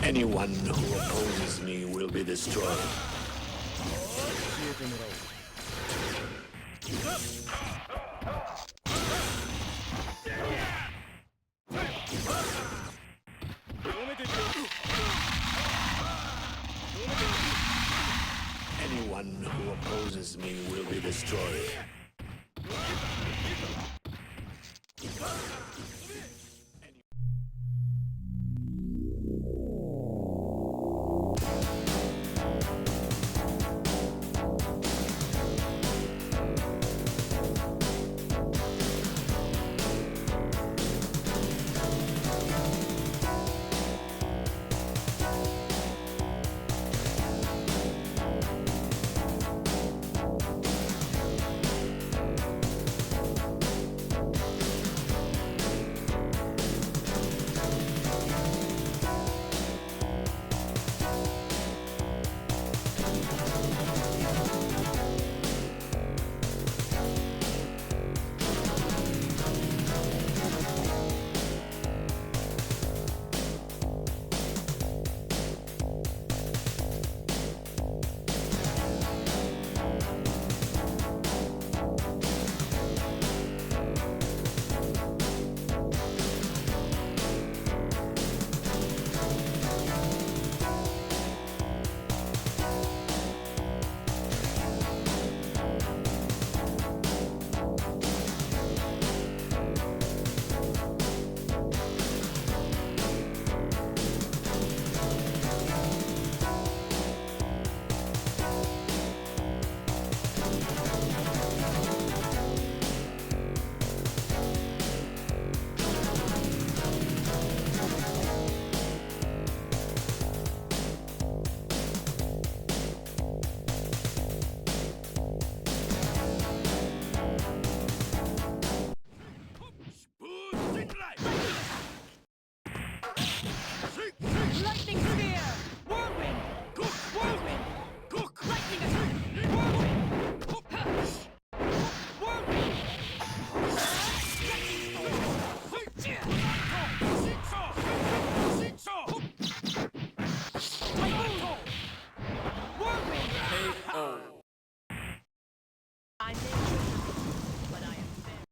Anyone who opposes me will be destroyed. Anyone who opposes me will be destroyed. Lightning spear! Whirlwind! Whirlwind! Lightning attack! Whirlwind! Whirlwind! I may be happy, but I am very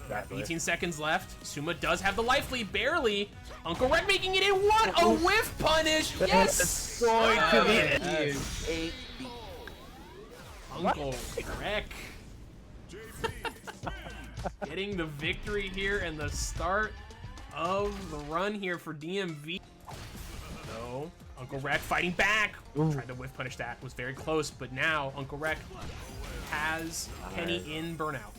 Exactly. 18 seconds left. Suma does have the life lead, barely. Uncle Red making it in. What a whiff punish! Yes! Going to the end. Uncle Rec getting the victory here and the start of the run here for DMV. No, Uncle Rec fighting back. Tried to whiff punish that. Was very close, but now Uncle Rec has Kenny in burnout.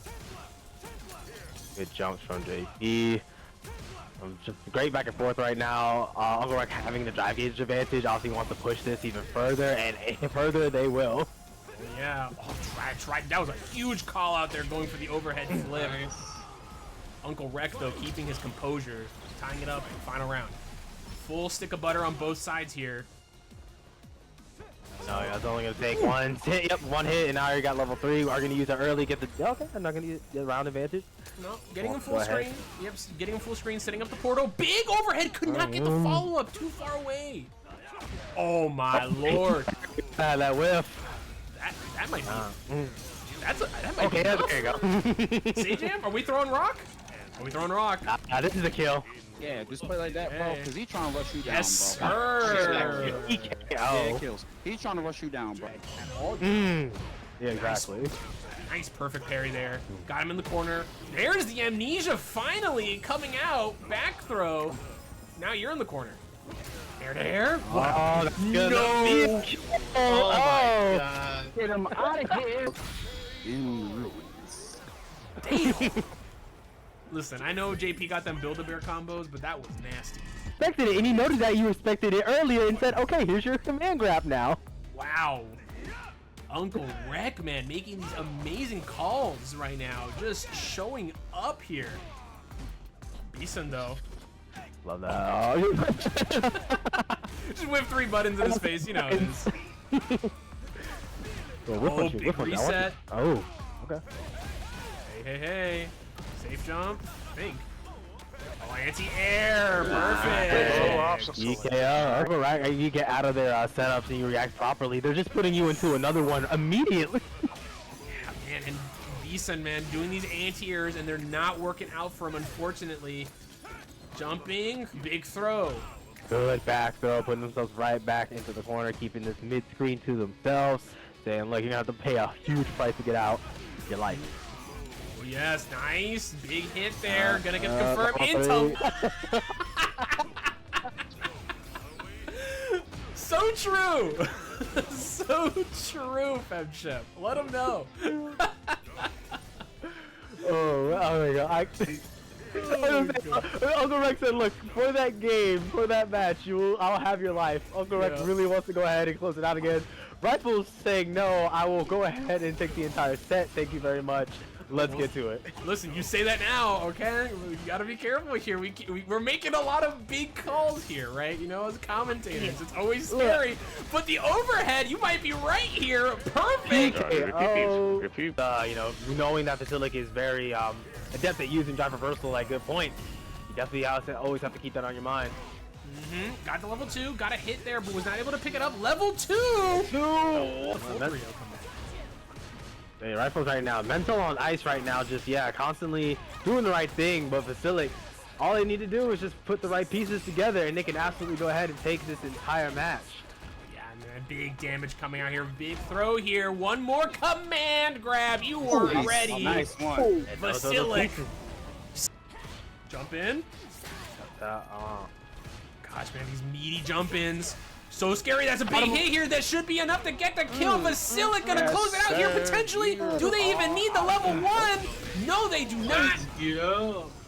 Good jumps from JP. Just great back and forth right now. Uncle Rec having the drive gauge advantage. Obviously wants to push this even further, and further they will. Yeah, oh, tried. That was a huge call out there going for the overhead flip. Uncle Rec, though, keeping his composure, tying it up, final round. Full stick of butter on both sides here. No, it's only gonna take one hit. Yep, one hit, and now you got level 3. We're gonna use it early. Get the okay. I'm not gonna use the round advantage. No, getting him full screen. Yep, getting him full screen, setting up the portal. Big overhead, could not get the follow up. Too far away. Oh my lord. That whiff. That might be. That might be. There you go. Sajam, are we throwing rock? Are we throwing rock? This is a kill. Yeah, just play like that, bro, because he's trying to rush you down, Yes, bro. sir. Yeah, kills. He's trying to rush you down, bro. Yeah, exactly. Nice, perfect parry there. Got him in the corner. There's the amnesia finally coming out. Back throw. Now you're in the corner. Air to air. Wow. Oh, that's good. No. Oh my God. Get him out of here. In ruins. Damn. Listen, I know JP got them Build-A-Bear combos, but that was nasty. Expected it, and he noticed that you respected it earlier and said, okay, here's your command grab now. Wow. Uncle Rec, man, making these amazing calls right now. Just showing up here. Beeson, though. Love that. Just whip 3 buttons in his face, you know. It is. Oh, big reset. Oh, okay. Hey. Safe jump. Think. Oh, anti-air. Perfect. EKO. Right, you get out of their setups and you react properly. They're just putting you into another one immediately. Yeah, man. And Beeson, man, doing these anti-airs and they're not working out for him, unfortunately. Jumping. Big throw. Good back throw, putting themselves right back into the corner, keeping this mid-screen to themselves. Saying, look, you're gonna have to pay a huge price to get out of your life. Oh, yes, nice. Big hit there. Gonna get confirmed into. So true. So true, FemShip. Let him know. Oh my god. Uncle Rex said, look, for that game, for that match, I'll have your life. Uncle Rex really wants to go ahead and close it out again. Rifle's saying, no, I will go ahead and take the entire set. Thank you very much. Let's get to it. Listen, you say that now, okay? We gotta be careful here. We're making a lot of big calls here, right? You know, as commentators, it's always scary. But the overhead, you might be right here. Perfect. You know, knowing that Vasilic is very adept at using drive reversal at good points, you definitely always have to keep that on your mind. Got the level 2, got a hit there, but was not able to pick it up. Level 2. Hey, Rifles right now, mental on ice right now, just constantly doing the right thing. But Vasilic, all they need to do is just put the right pieces together, and they can absolutely go ahead and take this entire match. Yeah, man, big damage coming out here. Big throw here. One more command grab. You were ready. Nice one. Vasilic. Jump in. Gosh, man, these meaty jump-ins. So scary. That's a big hit here. That should be enough to get the kill. Vasilic gonna close it out here potentially. Do they even need the level 1? No, they do not.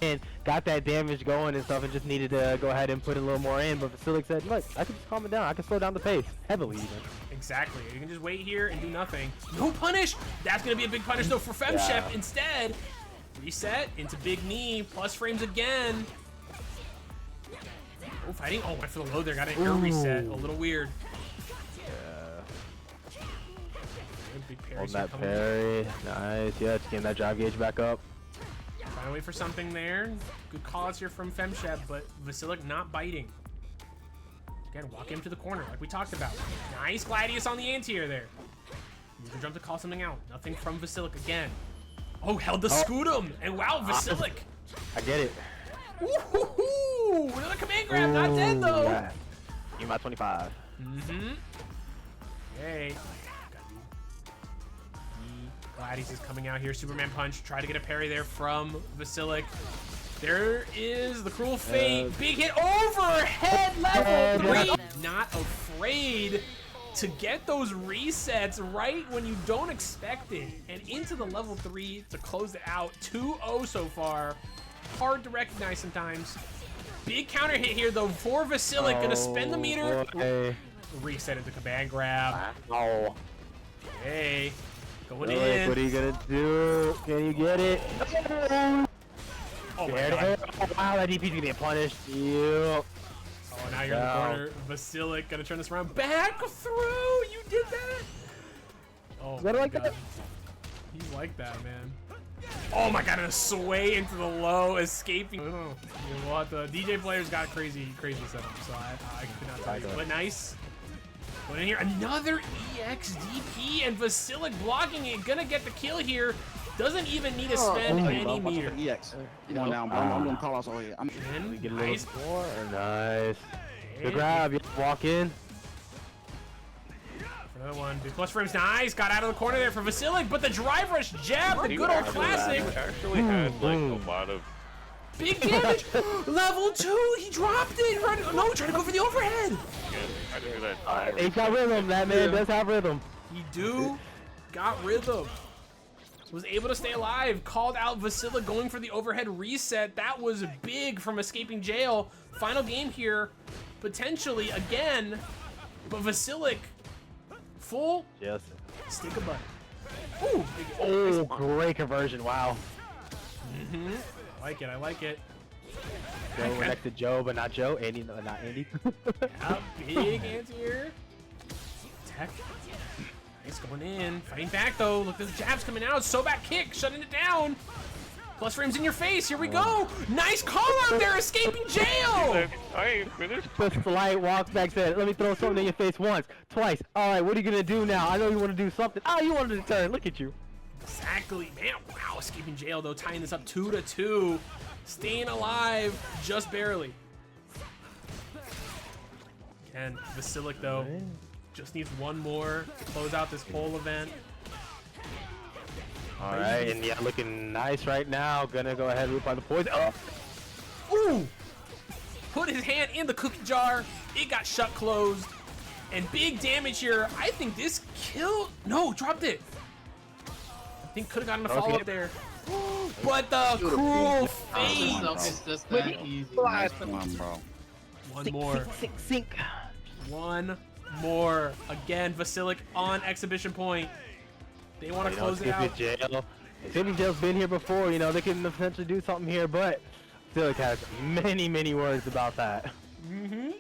And got that damage going and stuff, and just needed to go ahead and put a little more in. But Vasilic said, look, I can just calm it down. I can slow down the pace heavily even. Exactly. You can just wait here and do nothing. No punish. That's gonna be a big punish though for FemChef instead. Reset into big knee. Plus frames again. Oh, fighting. Oh, went for the low there. Got an air reset. A little weird. Big Hold that parry. Nice. Yeah, it's getting that drive gauge back up. Trying to wait for something there. Good calls here from FemChef, but Vasilic not biting. Again, walk him to the corner like we talked about. Nice Gladius on the anti-air there. Use the jump to call something out. Nothing from Vasilic again. Oh, held the Scutum. And wow, Vasilic. I get it. Woohoo! Another command grab, not dead though. Yeah. You my 25. Okay. Gladius is coming out here. Superman punch. Try to get a parry there from Vasilic. There is the cruel fate. Big hit overhead level 3. Not afraid to get those resets right when you don't expect it. And into the level 3 to close it out. 2-0 so far. Hard to recognize sometimes. Big counter hit here though for Vasilic. Gonna spend the meter. Reset into command grab. Oh. Okay. Going in. What are you gonna do? Can you get it? Oh my god. Oh, wow, that DP's gonna get punished. Yep. Oh, now you're in the corner. Vasilic gonna turn this around. Back through. You did that. Oh my like god. that? He's like that, man. Oh my god, and a sway into the low, escaping. Oh, you know what? The DJ players got crazy setup, so I cannot tell you. But nice. Going in here, another EXDP, and Vasilic blocking it. Gonna get the kill here. Doesn't even need to spend any meter. EX. Come on down, bro. I'm gonna call us over here. Nice. Nice. Good grab. You walk in. Another one. Big plus frames. Nice. Got out of the corner there for Vasilic, but the drive rush jab, the good old classic. Actually had like a lot of big damage. Level 2. He dropped it. No, trying to go for the overhead. I do that. He got rhythm. That man does have rhythm. He got rhythm. Was able to stay alive. Called out Vasilic going for the overhead reset. That was big from escaping jail. Final game here, potentially again, but Vasilic full. Yes. Stick a butt. Ooh. Oh, great conversion. Wow. I like it. Joe next to Joe, but not Joe. Andy, not Andy. Yeah, big anti-air. Tech. Nice going in. Fighting back though. Look, there's jabs coming out. So back kick, shutting it down. Plus frames in your face. Here we go. Nice call out there, escaping jail. I ain't finished. Just slight walks back, said, let me throw something in your face once, twice. All right, what are you gonna do now? I know you want to do something. Oh, you wanted to turn. Look at you. Exactly, man. Wow, escaping jail though, tying this up 2-2. Staying alive, just barely. And Vasilic though, just needs one more to close out this whole event. All right, and yeah, looking nice right now. Gonna go ahead and loop by the poison. Oh. Ooh! Put his hand in the cookie jar. It got shut closed. And big damage here. I think this killed. No, dropped it. I think could have gotten a follow up there. But the cruel fate. It's just that easy. Come on, bro. One more. Sink. One more. Again, Vasilic on exhibition point. They want to close it out. Jail. City Jail's been here before, you know, they can potentially do something here, but Vasilic has many words about that. Mm-hmm.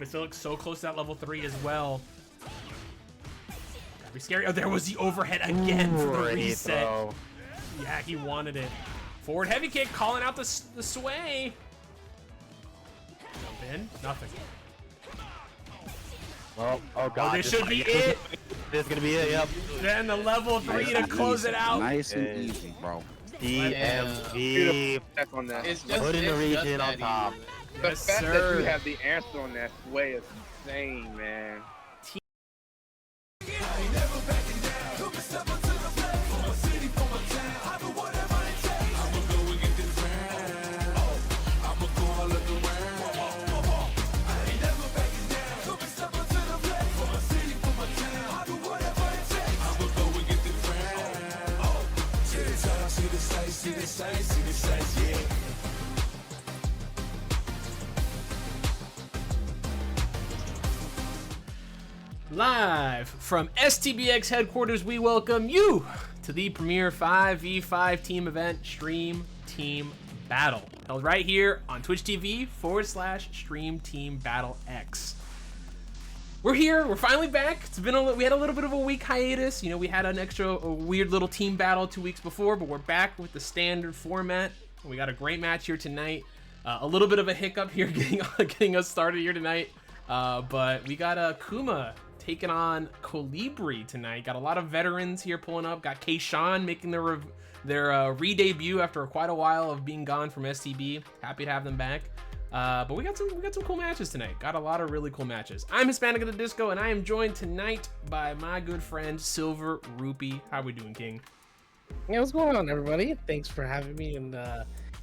Vasilic's so close to that level 3 as well. Gotta be scary. Oh, there was the overhead again for the reset. Throw. Yeah, he wanted it. Forward heavy kick, calling out the sway. Jump in, nothing. Oh god. This should be it. This is gonna be it, yep. Then the level 3 to close it out. Nice and easy, bro. DMV. Back on that. It's just, Put in the it's just region on that top. easy. The Yes, fact sir. that you have the answer on that sway is insane, man. Live from STBX headquarters, we welcome you to the premier 5v5 team event stream team battle, held right here on Twitch TV /stream team battle X. We're here, we're finally back. It's been we had a little bit of a week hiatus. You know, we had a weird little team battle 2 weeks before, but we're back with the standard format. We got a great match here tonight. A little bit of a hiccup here getting us started here tonight. But we got Kuma taking on Kolibri tonight. Got a lot of veterans here pulling up. Got K-Sean making their re-debut after quite a while of being gone from STB. Happy to have them back. But we got some cool matches tonight. Got a lot of really cool matches. I'm Hispanic of the Disco, and I am joined tonight by my good friend Silver Rupee. How we doing, King? Yeah, what's going on, everybody? Thanks for having me, and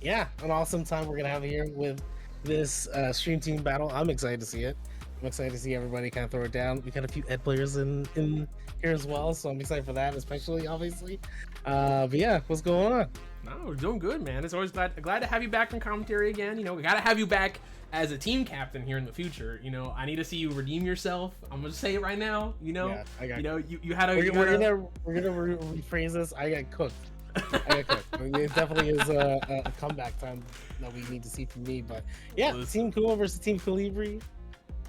yeah, an awesome time we're gonna have here with this stream team battle. I'm excited to see it. I'm excited to see everybody kind of throw it down. We got a few Ed players in here as well, so I'm excited for that, especially, obviously. But yeah, what's going on? No, we're doing good, man. It's always glad to have you back in commentary again. You know, we gotta have you back as a team captain here in the future. You know, I need to see you redeem yourself. I'm gonna say it right now. You know, Yeah, I got you know, you had a. we're gonna rephrase this. I got cooked. I mean, it definitely is a comeback time that we need to see from me. But yeah, Team Kuma versus Team Kolibri.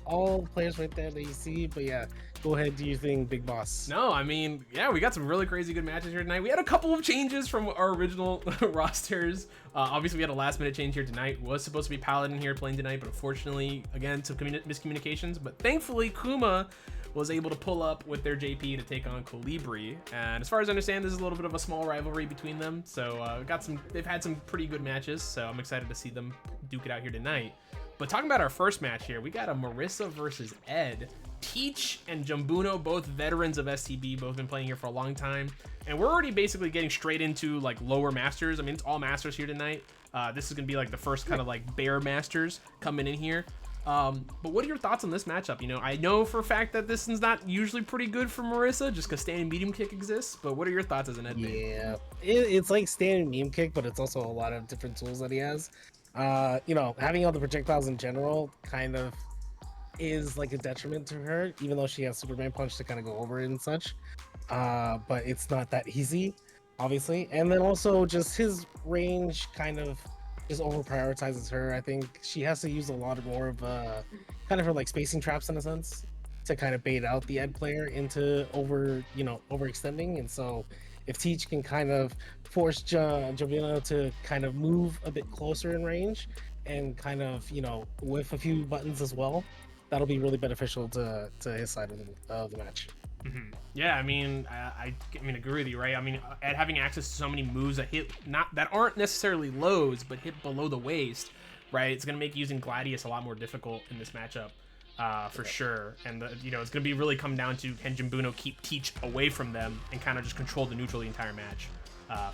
All the players right there that you see. But yeah, go ahead, do your thing, big boss. No, I mean, yeah, we got some really crazy good matches here tonight. We had a couple of changes from our original rosters. Obviously, we had a last-minute change here tonight. Was supposed to be Paladin here playing tonight, but unfortunately, again, some miscommunications. But thankfully, Kuma was able to pull up with their JP to take on Kolibri. And as far as I understand, this is a little bit of a small rivalry between them. So they've had some pretty good matches. So I'm excited to see them duke it out here tonight. But talking about our first match here, we got a Marissa versus Ed. Teach and Jumbuno, both veterans of STB, both been playing here for a long time. And we're already basically getting straight into like lower masters. I mean, it's all masters here tonight. This is gonna be like the first kind of like bear masters coming in here. But what are your thoughts on this matchup? You know, I know for a fact that this is not usually pretty good for Marissa just because standing medium kick exists, but what are your thoughts as an Ed main? Yeah, it's like standing medium kick, but it's also a lot of different tools that he has. You know, having all the projectiles in general kind of is like a detriment to her, even though she has Superman Punch to kind of go over it and such. But it's not that easy, obviously. And then also just his range kind of just over prioritizes her. I think she has to use a lot more of kind of her like spacing traps in a sense to kind of bait out the Ed player into overextending. And so if Teach can kind of force Jovina to kind of move a bit closer in range and kind of, you know, with a few buttons as well, that'll be really beneficial to his side of the match. Mm-hmm. Yeah, I mean, I agree with you, right? I mean, Ed having access to so many moves that aren't necessarily lows, but hit below the waist, right? It's gonna make using Gladius a lot more difficult in this matchup, for sure. And you know, it's gonna be really come down to can Jumbuno keep Teach away from them and kind of just control the neutral the entire match,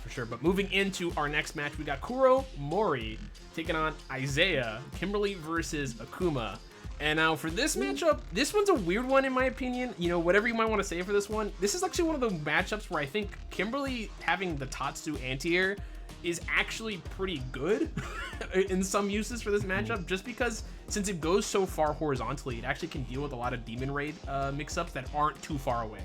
for sure. But moving into our next match, we got Kuro Mori taking on Isaiah, Kimberly versus Akuma. And now for this matchup, this one's a weird one in my opinion. You know, whatever you might want to say for this one, this is actually one of the matchups where I think Kimberly having the Tatsu anti-air is actually pretty good in some uses for this matchup, just because since it goes so far horizontally, it actually can deal with a lot of Demon Raid mix-ups that aren't too far away.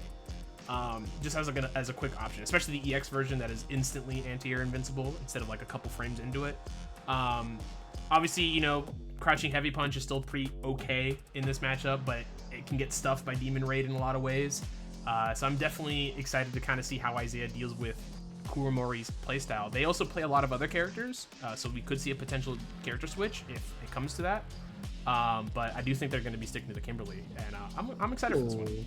just as a quick option, especially the EX version that is instantly anti-air invincible instead of like a couple frames into it. Obviously, you know, crouching heavy punch is still pretty okay in this matchup, but it can get stuffed by Demon Raid in a lot of ways. So I'm definitely excited to kind of see how Isaiah deals with Kuramori's playstyle. They also play a lot of other characters, so we could see a potential character switch if it comes to that. But I do think they're going to be sticking to the Kimberly, and I'm excited for this one.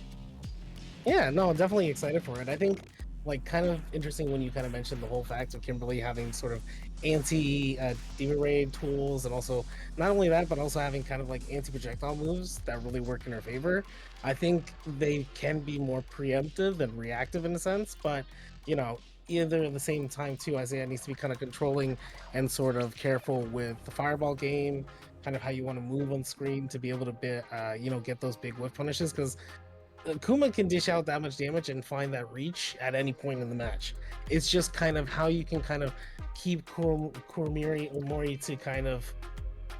Yeah, no, definitely excited for it. I think, like, kind of interesting when you kind of mentioned the whole fact of Kimberly having sort of anti Demon Raid tools, and also not only that, but also having kind of like anti projectile moves that really work in her favor. I think they can be more preemptive than reactive in a sense, but you know, either at the same time too, Isaiah needs to be kind of controlling and sort of careful with the fireball game, kind of how you want to move on screen to be able to you know, get those big whiff punishes, because Kuma can dish out that much damage and find that reach at any point in the match. It's just kind of how you can kind of keep Kuramori to kind of,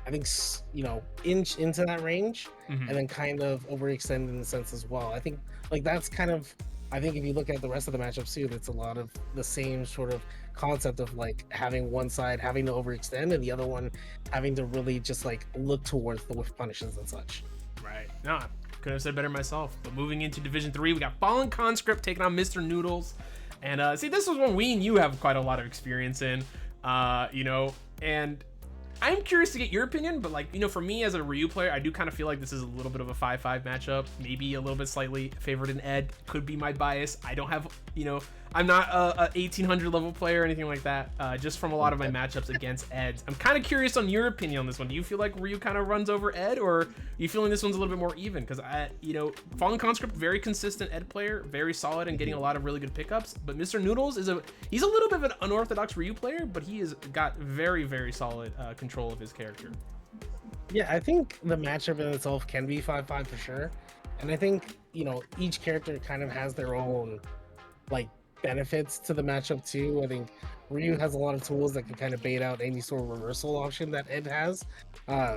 I think, you know, inch into that range, and then kind of overextend in the sense as well. I think like that's kind of, I think if you look at the rest of the matchups too, that's a lot of the same sort of concept of like having one side having to overextend and the other one having to really just like look towards the whiff punishes and such. Right. No, could have said better myself. But moving into Division 3, we got Fallen Conscript taking on Mr. Noodles. And see, this is one we and you have quite a lot of experience in, you know, and I'm curious to get your opinion, but like, you know, for me as a Ryu player, I do kind of feel like this is a little bit of a 5-5 matchup, maybe a little bit slightly favored in Ed. Could be my bias. I don't have, you know, I'm not a 1800 level player or anything like that, just from a lot of my matchups against Ed. I'm kind of curious on your opinion on this one. Do you feel like Ryu kind of runs over Ed, or are you feeling this one's a little bit more even? Because you know, Fallen Conscript, very consistent Ed player, very solid and getting a lot of really good pickups. But Mr. Noodles he's a little bit of an unorthodox Ryu player, but he has got very, very solid control of his character. Yeah, I think the matchup in itself can be 5-5 for sure. And I think, you know, each character kind of has their own like benefits to the matchup too. I think Ryu has a lot of tools that can kind of bait out any sort of reversal option that Ed has.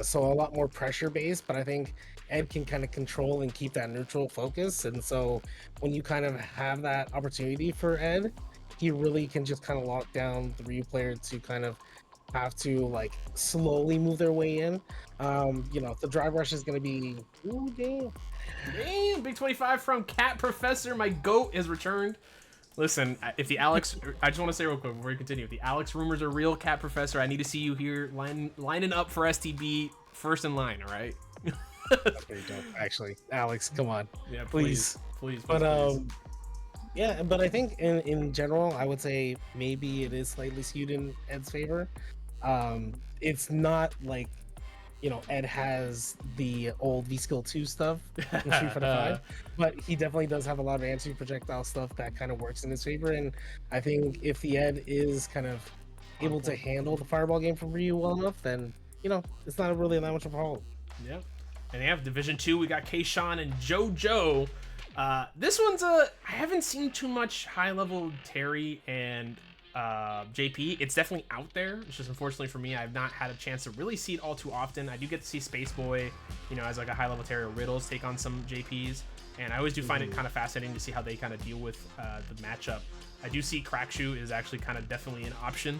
So a lot more pressure based, but I think Ed can kind of control and keep that neutral focus. And so when you kind of have that opportunity for Ed, he really can just kind of lock down the Ryu player to kind of have to like slowly move their way in. You know, the drive rush is going to be, ooh, Damn, big 25 from Cat Professor. My goat has returned. Listen, if the Alex, I just want to say real quick before we continue, if the Alex rumors are real, Cat Professor, I need to see you here lining up for STB first in line, all right? That's pretty dope, actually. Alex, come on. Yeah, Please. But please. yeah, but I think in general, I would say maybe it is slightly skewed in Ed's favor. It's not like, you know, Ed has the old V-Skill 2 stuff in Street Fighter 5, but he definitely does have a lot of anti-projectile stuff that kind of works in his favor. And I think if the Ed is kind of able to handle the fireball game from Ryu well enough, then, you know, it's not really that much of a problem. Yep. And they have Division 2, we got K-Shon and JoJo. This one's I haven't seen too much high-level Terry and JP. It's definitely out there. It's just unfortunately for me, I've not had a chance to really see it all too often. I do get to see Space Boy, you know, as like a high-level Terry or Riddles take on some JPs, and I always do find it kind of fascinating to see how they kind of deal with the matchup. I do see Crackshoe is actually kind of definitely an option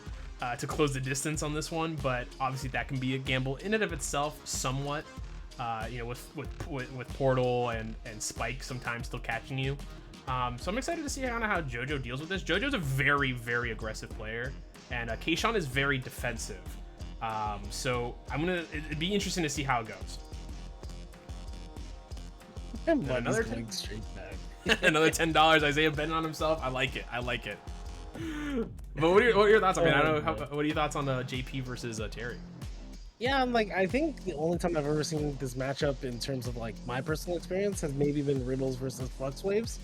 to close the distance on this one, but obviously that can be a gamble in and of itself somewhat. You know, with Portal and Spike sometimes still catching you. So I'm excited to see kind of how JoJo deals with this. JoJo's a very, very aggressive player, and K-Shon is very defensive. So it'd be interesting to see how it goes. Another another $10. Isaiah betting on himself. I like it. But what are your thoughts? I mean, I don't know. What are your thoughts on JP versus Terry? Yeah, I think the only time I've ever seen this matchup in terms of like my personal experience has maybe been Riddles versus Flux Waves.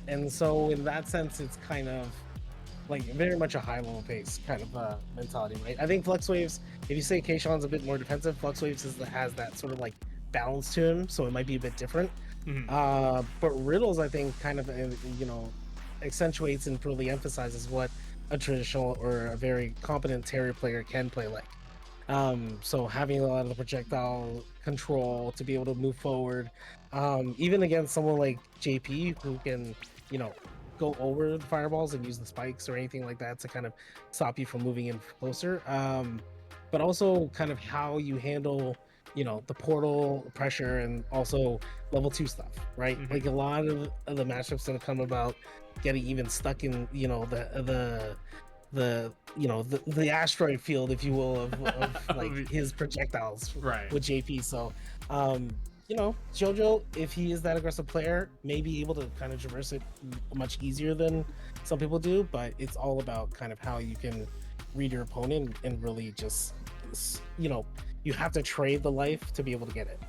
And so in that sense, it's kind of like very much a high level pace kind of mentality, right? I think Flux Waves, if you say K-Shon's a bit more defensive, Flux Waves has that sort of like balance to him, so it might be a bit different. But Riddles, I think, kind of, you know, accentuates and really emphasizes what a traditional or a very competent Terry player can play like. So having a lot of the projectile control to be able to move forward, even against someone like JP who can, you know, go over the fireballs and use the spikes or anything like that to kind of stop you from moving in closer. But also kind of how you handle, you know, the portal pressure and also level 2 stuff, right? Like a lot of the matchups that come about getting even stuck in, you know, the asteroid field, if you will, of like his projectiles with JP. So you know, Jojo, if he is that aggressive player, may be able to kind of traverse it much easier than some people do, but it's all about kind of how you can read your opponent and really just, you know, you have to trade the life to be able to get it.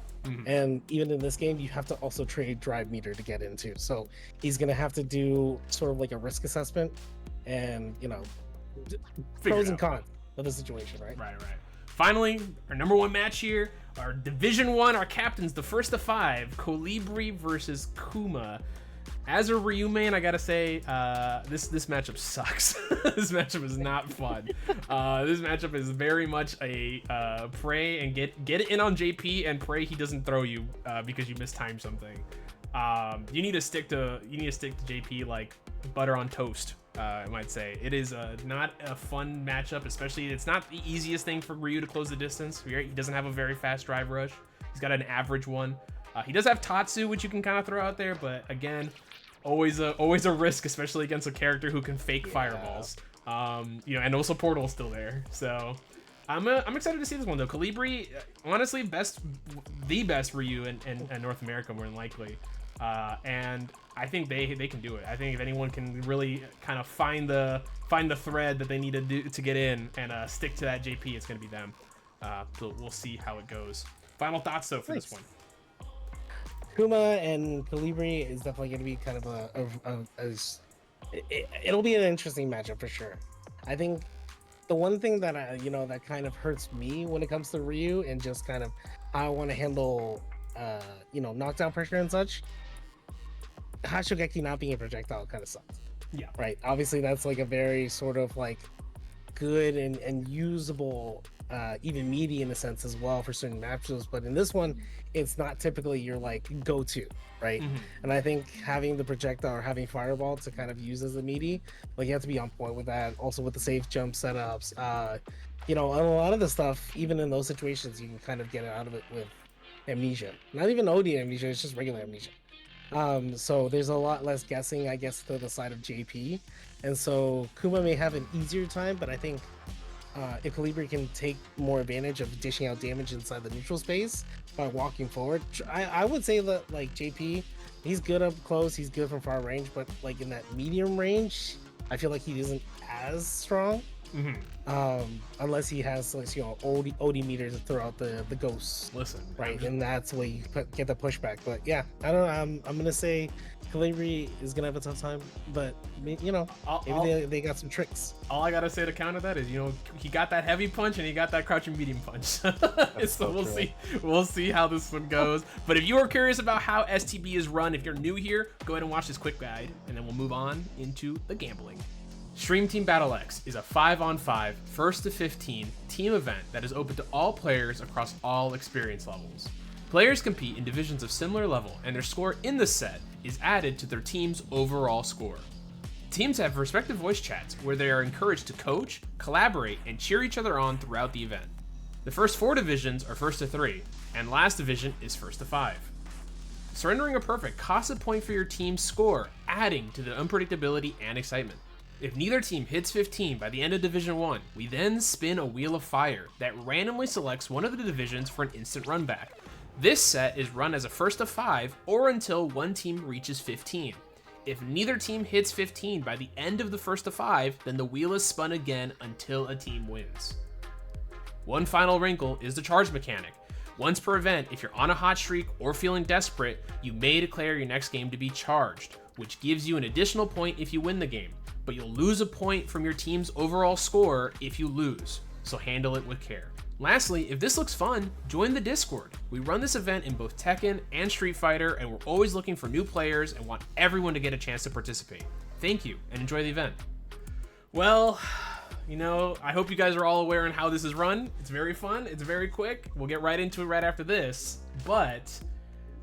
And even in this game, you have to also trade drive meter to get into. So he's gonna have to do sort of like a risk assessment and, you know, pros and cons of the situation, right? Right. Finally, our number 1 match here, our Division 1, our captains, the first of 5, Kolibri versus Kuma. As a Ryu main, I gotta say, this matchup sucks. This matchup is not fun. This matchup is very much a pray and get it in on JP and pray he doesn't throw you because you mistimed something. You need to stick to JP like butter on toast. I might say it is not a fun matchup, especially it's not the easiest thing for Ryu to close the distance. He doesn't have a very fast drive rush. He's got an average one. He does have Tatsu, which you can kind of throw out there, but again, always a risk, especially against a character who can fake fireballs. You know, and also Portal's still there. So I'm excited to see this one though. Kolibri, honestly, the best Ryu in North America, more than likely. And I think they can do it. I think if anyone can really kind of find the thread that they need to do to get in and stick to that JP, it's gonna be them. So we'll see how it goes. Final thoughts though for this one. Kuma and Kolibri is definitely going to be kind of it'll be an interesting matchup for sure. I think the one thing that that kind of hurts me when it comes to Ryu and just kind of how I want to handle knockdown pressure and such, Hashogeki not being a projectile kind of sucks. Yeah. Right. Obviously that's like a very sort of like good and usable even meaty in a sense as well for certain matchups, but in this one it's not typically your like go-to, right? And I think having the projectile or having fireball to kind of use as a meaty, like you have to be on point with that. Also with the safe jump setups, and a lot of the stuff, even in those situations, you can kind of get out of it with amnesia. Not even OD amnesia, it's just regular amnesia. So there's a lot less guessing, I guess, to the side of JP, and so Kuma may have an easier time, but I think if Kolibri can take more advantage of dishing out damage inside the neutral space by walking forward, I would say that like JP, he's good up close, he's good from far range, but like in that medium range, I feel like he isn't as strong. Unless he has OD meters to throw out the ghosts. Listen, right, and that's where you get the pushback. But yeah, I don't know. I'm gonna say Kolibri is gonna have a tough time, but maybe they got some tricks. All I gotta say to counter that is, he got that heavy punch and he got that crouching medium punch. So we'll see how this one goes. But if you are curious about how STB is run, if you're new here, go ahead and watch this quick guide, and then we'll move on into the gambling. Stream Team Battle X is a 5-on-5, 1st to 15 team event that is open to all players across all experience levels. Players compete in divisions of similar level, and their score in the set is added to their team's overall score. Teams have respective voice chats where they are encouraged to coach, collaborate, and cheer each other on throughout the event. The first 4 divisions are 1st to 3, and last division is 1st to 5. Surrendering a perfect costs a point for your team's score, adding to the unpredictability and excitement. If neither team hits 15 by the end of Division 1, we then spin a Wheel of Fire that randomly selects one of the divisions for an instant run back. This set is run as a 1st to 5 or until one team reaches 15. If neither team hits 15 by the end of the 1st to 5, then the wheel is spun again until a team wins. One final wrinkle is the charge mechanic. Once per event, if you're on a hot streak or feeling desperate, you may declare your next game to be charged, which gives you an additional point if you win the game, but you'll lose a point from your team's overall score if you lose, so handle it with care. Lastly, if this looks fun, join the Discord. We run this event in both Tekken and Street Fighter, and we're always looking for new players and want everyone to get a chance to participate. Thank you, and enjoy the event. Well, you know, I hope you guys are all aware on how this is run. It's very fun. It's very quick. We'll get right into it right after this. But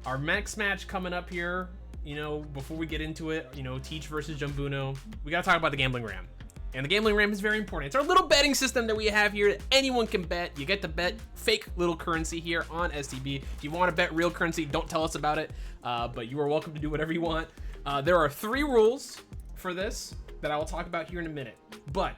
our next match coming up here, you know, before we get into it, you know, Teach versus Jumbuno, we got to talk about the Gambling Ram. And the Gambling Ram is very important. It's our little betting system that we have here that anyone can bet. You get to bet fake little currency here on STB. If you want to bet real currency, don't tell us about it. But you are welcome to do whatever you want. There are 3 rules for this that I will talk about here in a minute. But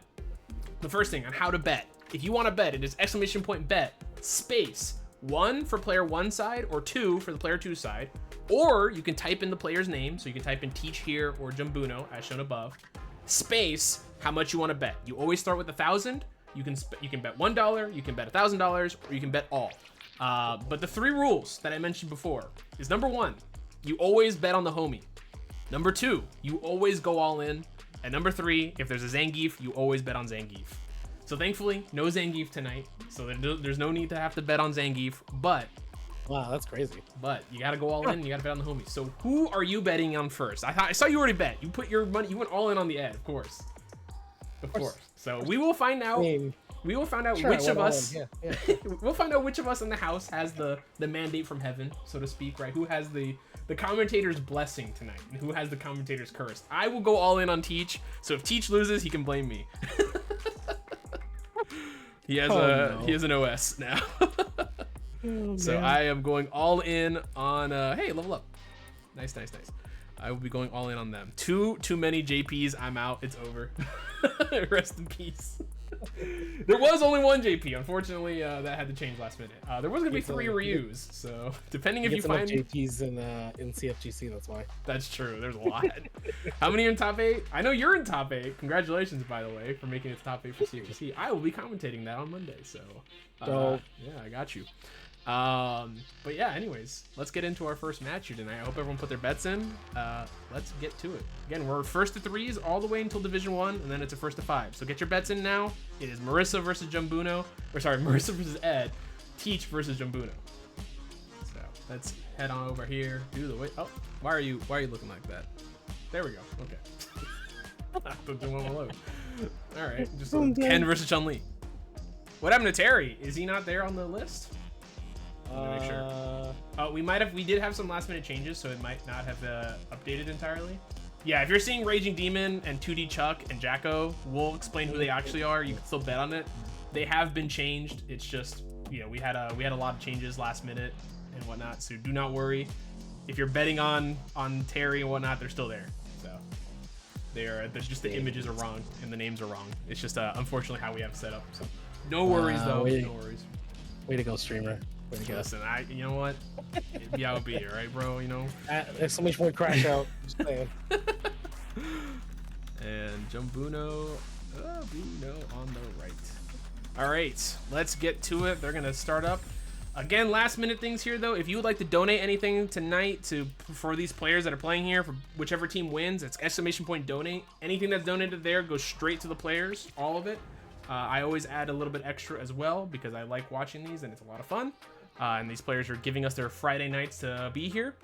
the first thing on how to bet. If you want to bet, it is !bet space 1 for player 1 side or 2 for the player 2 side. Or you can type in the player's name. So you can type in Teach here or Jumbuno as shown above. Space how much you want to bet. You always start with 1,000. You can bet $1, you can bet $1,000, or you can bet all. But the 3 rules that I mentioned before is number 1, you always bet on the homie. Number 2, you always go all in. And number 3, if there's a Zangief, you always bet on Zangief. So thankfully, no Zangief tonight. So there's no need to have to bet on Zangief, but Wow, that's crazy. But you gotta go all in. You gotta bet on the homies. So who are you betting on first? I saw you already bet. You put your money. You went all in on the Ed, of course. Of course. So we will find out. We will find out which of us. We'll find out which of us in the house has the mandate from heaven, so to speak, right? Who has the commentator's blessing tonight, and who has the commentator's curse? I will go all in on Teach. So if Teach loses, he can blame me. He has he has an OS now. So I am going all in on hey, level up. Nice. I will be going all in on them. Too many JPs. I'm out. It's over. Rest in peace. There was only one JP. Unfortunately, that had to change last minute. There was gonna be 3 Ryus. So depending if you find JPs in CFGC, that's why. That's true. There's a lot. How many are in top 8? I know you're in top 8. Congratulations, by the way, for making it to top 8 for CFGC. I will be commentating that on Monday. So yeah, I got you. But yeah, anyways, let's get into our first match here tonight. I hope everyone put their bets in. Let's get to it. Again, we're first to 3s all the way until Division 1, and then it's a first to 5. So get your bets in now. It is Marissa versus Jumbuno, or sorry, Marissa versus Ed, Teach versus Jumbuno. So let's head on over here. Do the way. Oh, why are you looking like that? There we go. Okay. All right, just Ken versus Chun-Li. What happened to Terry? Is he not there on the list? Make sure. We did have some last minute changes, so it might not have updated entirely. Yeah, if you're seeing Raging Demon and 2D Chuck and Jacko, we'll explain who they actually are. You can still bet on it. They have been changed. It's just, you know, we had a lot of changes last minute and whatnot. So do not worry. If you're betting on Terry and whatnot, they're still there. So there's just the images are wrong and the names are wrong. It's just unfortunately how we have it set up. So no worries though. No worries. Way to go, streamer. Listen, you know what? Yeah, I'll be here, right, bro? You know. There's so much more crash out. Just playing. And Jumbuno, Buno on the right. All right, let's get to it. They're gonna start up. Again, last minute things here though. If you would like to donate anything tonight for these players that are playing here, for whichever team wins, it's !donate. Anything that's donated there goes straight to the players, all of it. I always add a little bit extra as well because I like watching these and it's a lot of fun. And these players are giving us their Friday nights to be here.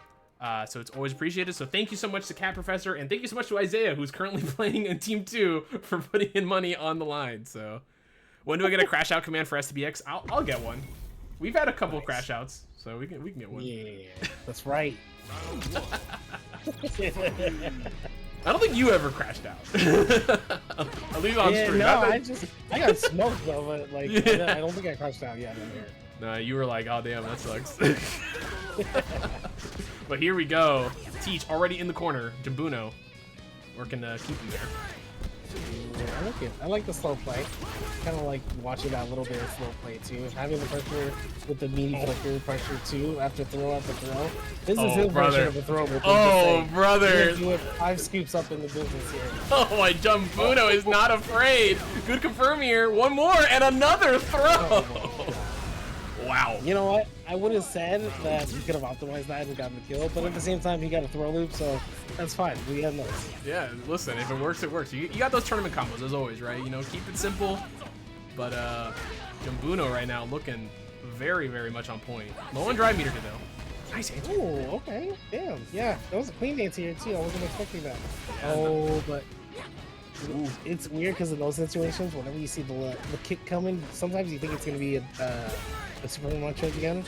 So it's always appreciated. So thank you so much to Cat Professor, and thank you so much to Isaiah, who's currently playing in Team 2, for putting in money on the line. So when do I get a crash out command for STBX? I'll get one. We've had a couple crash outs, so we can get one. Yeah, that's right. I don't think you ever crashed out. At least on stream. No, I got smoked though, but like I don't think I crashed out yet. No, you were like, oh damn, that sucks. But here we go. Teach already in the corner. Jumbuno working to keep him there. I like it. I like the slow play. Kind of like watching that little bit of slow play too. Having the pressure with the meaty flicker pressure too after throw after throw. This is his version of a throw. Oh, brother. Do it 5 scoops up in the business here. Oh, my Jumbuno is not afraid. Good confirm here. One more and another throw. Oh, wow. You know what? I would have said that he could have optimized that and gotten the kill, but at the same time, he got a throw loop, so that's fine. We have those. Yeah, listen, if it works, it works. You got those tournament combos, as always, right? You know, keep it simple. But Jumbuno right now looking very, very much on point. Low on drive meter, though. Nice answer. Oh, okay. Damn. Yeah, that was a clean dance here, too. I wasn't expecting that. Oh, but It's weird because in those situations, whenever you see the kick coming, sometimes you think it's gonna be a Superman choke again,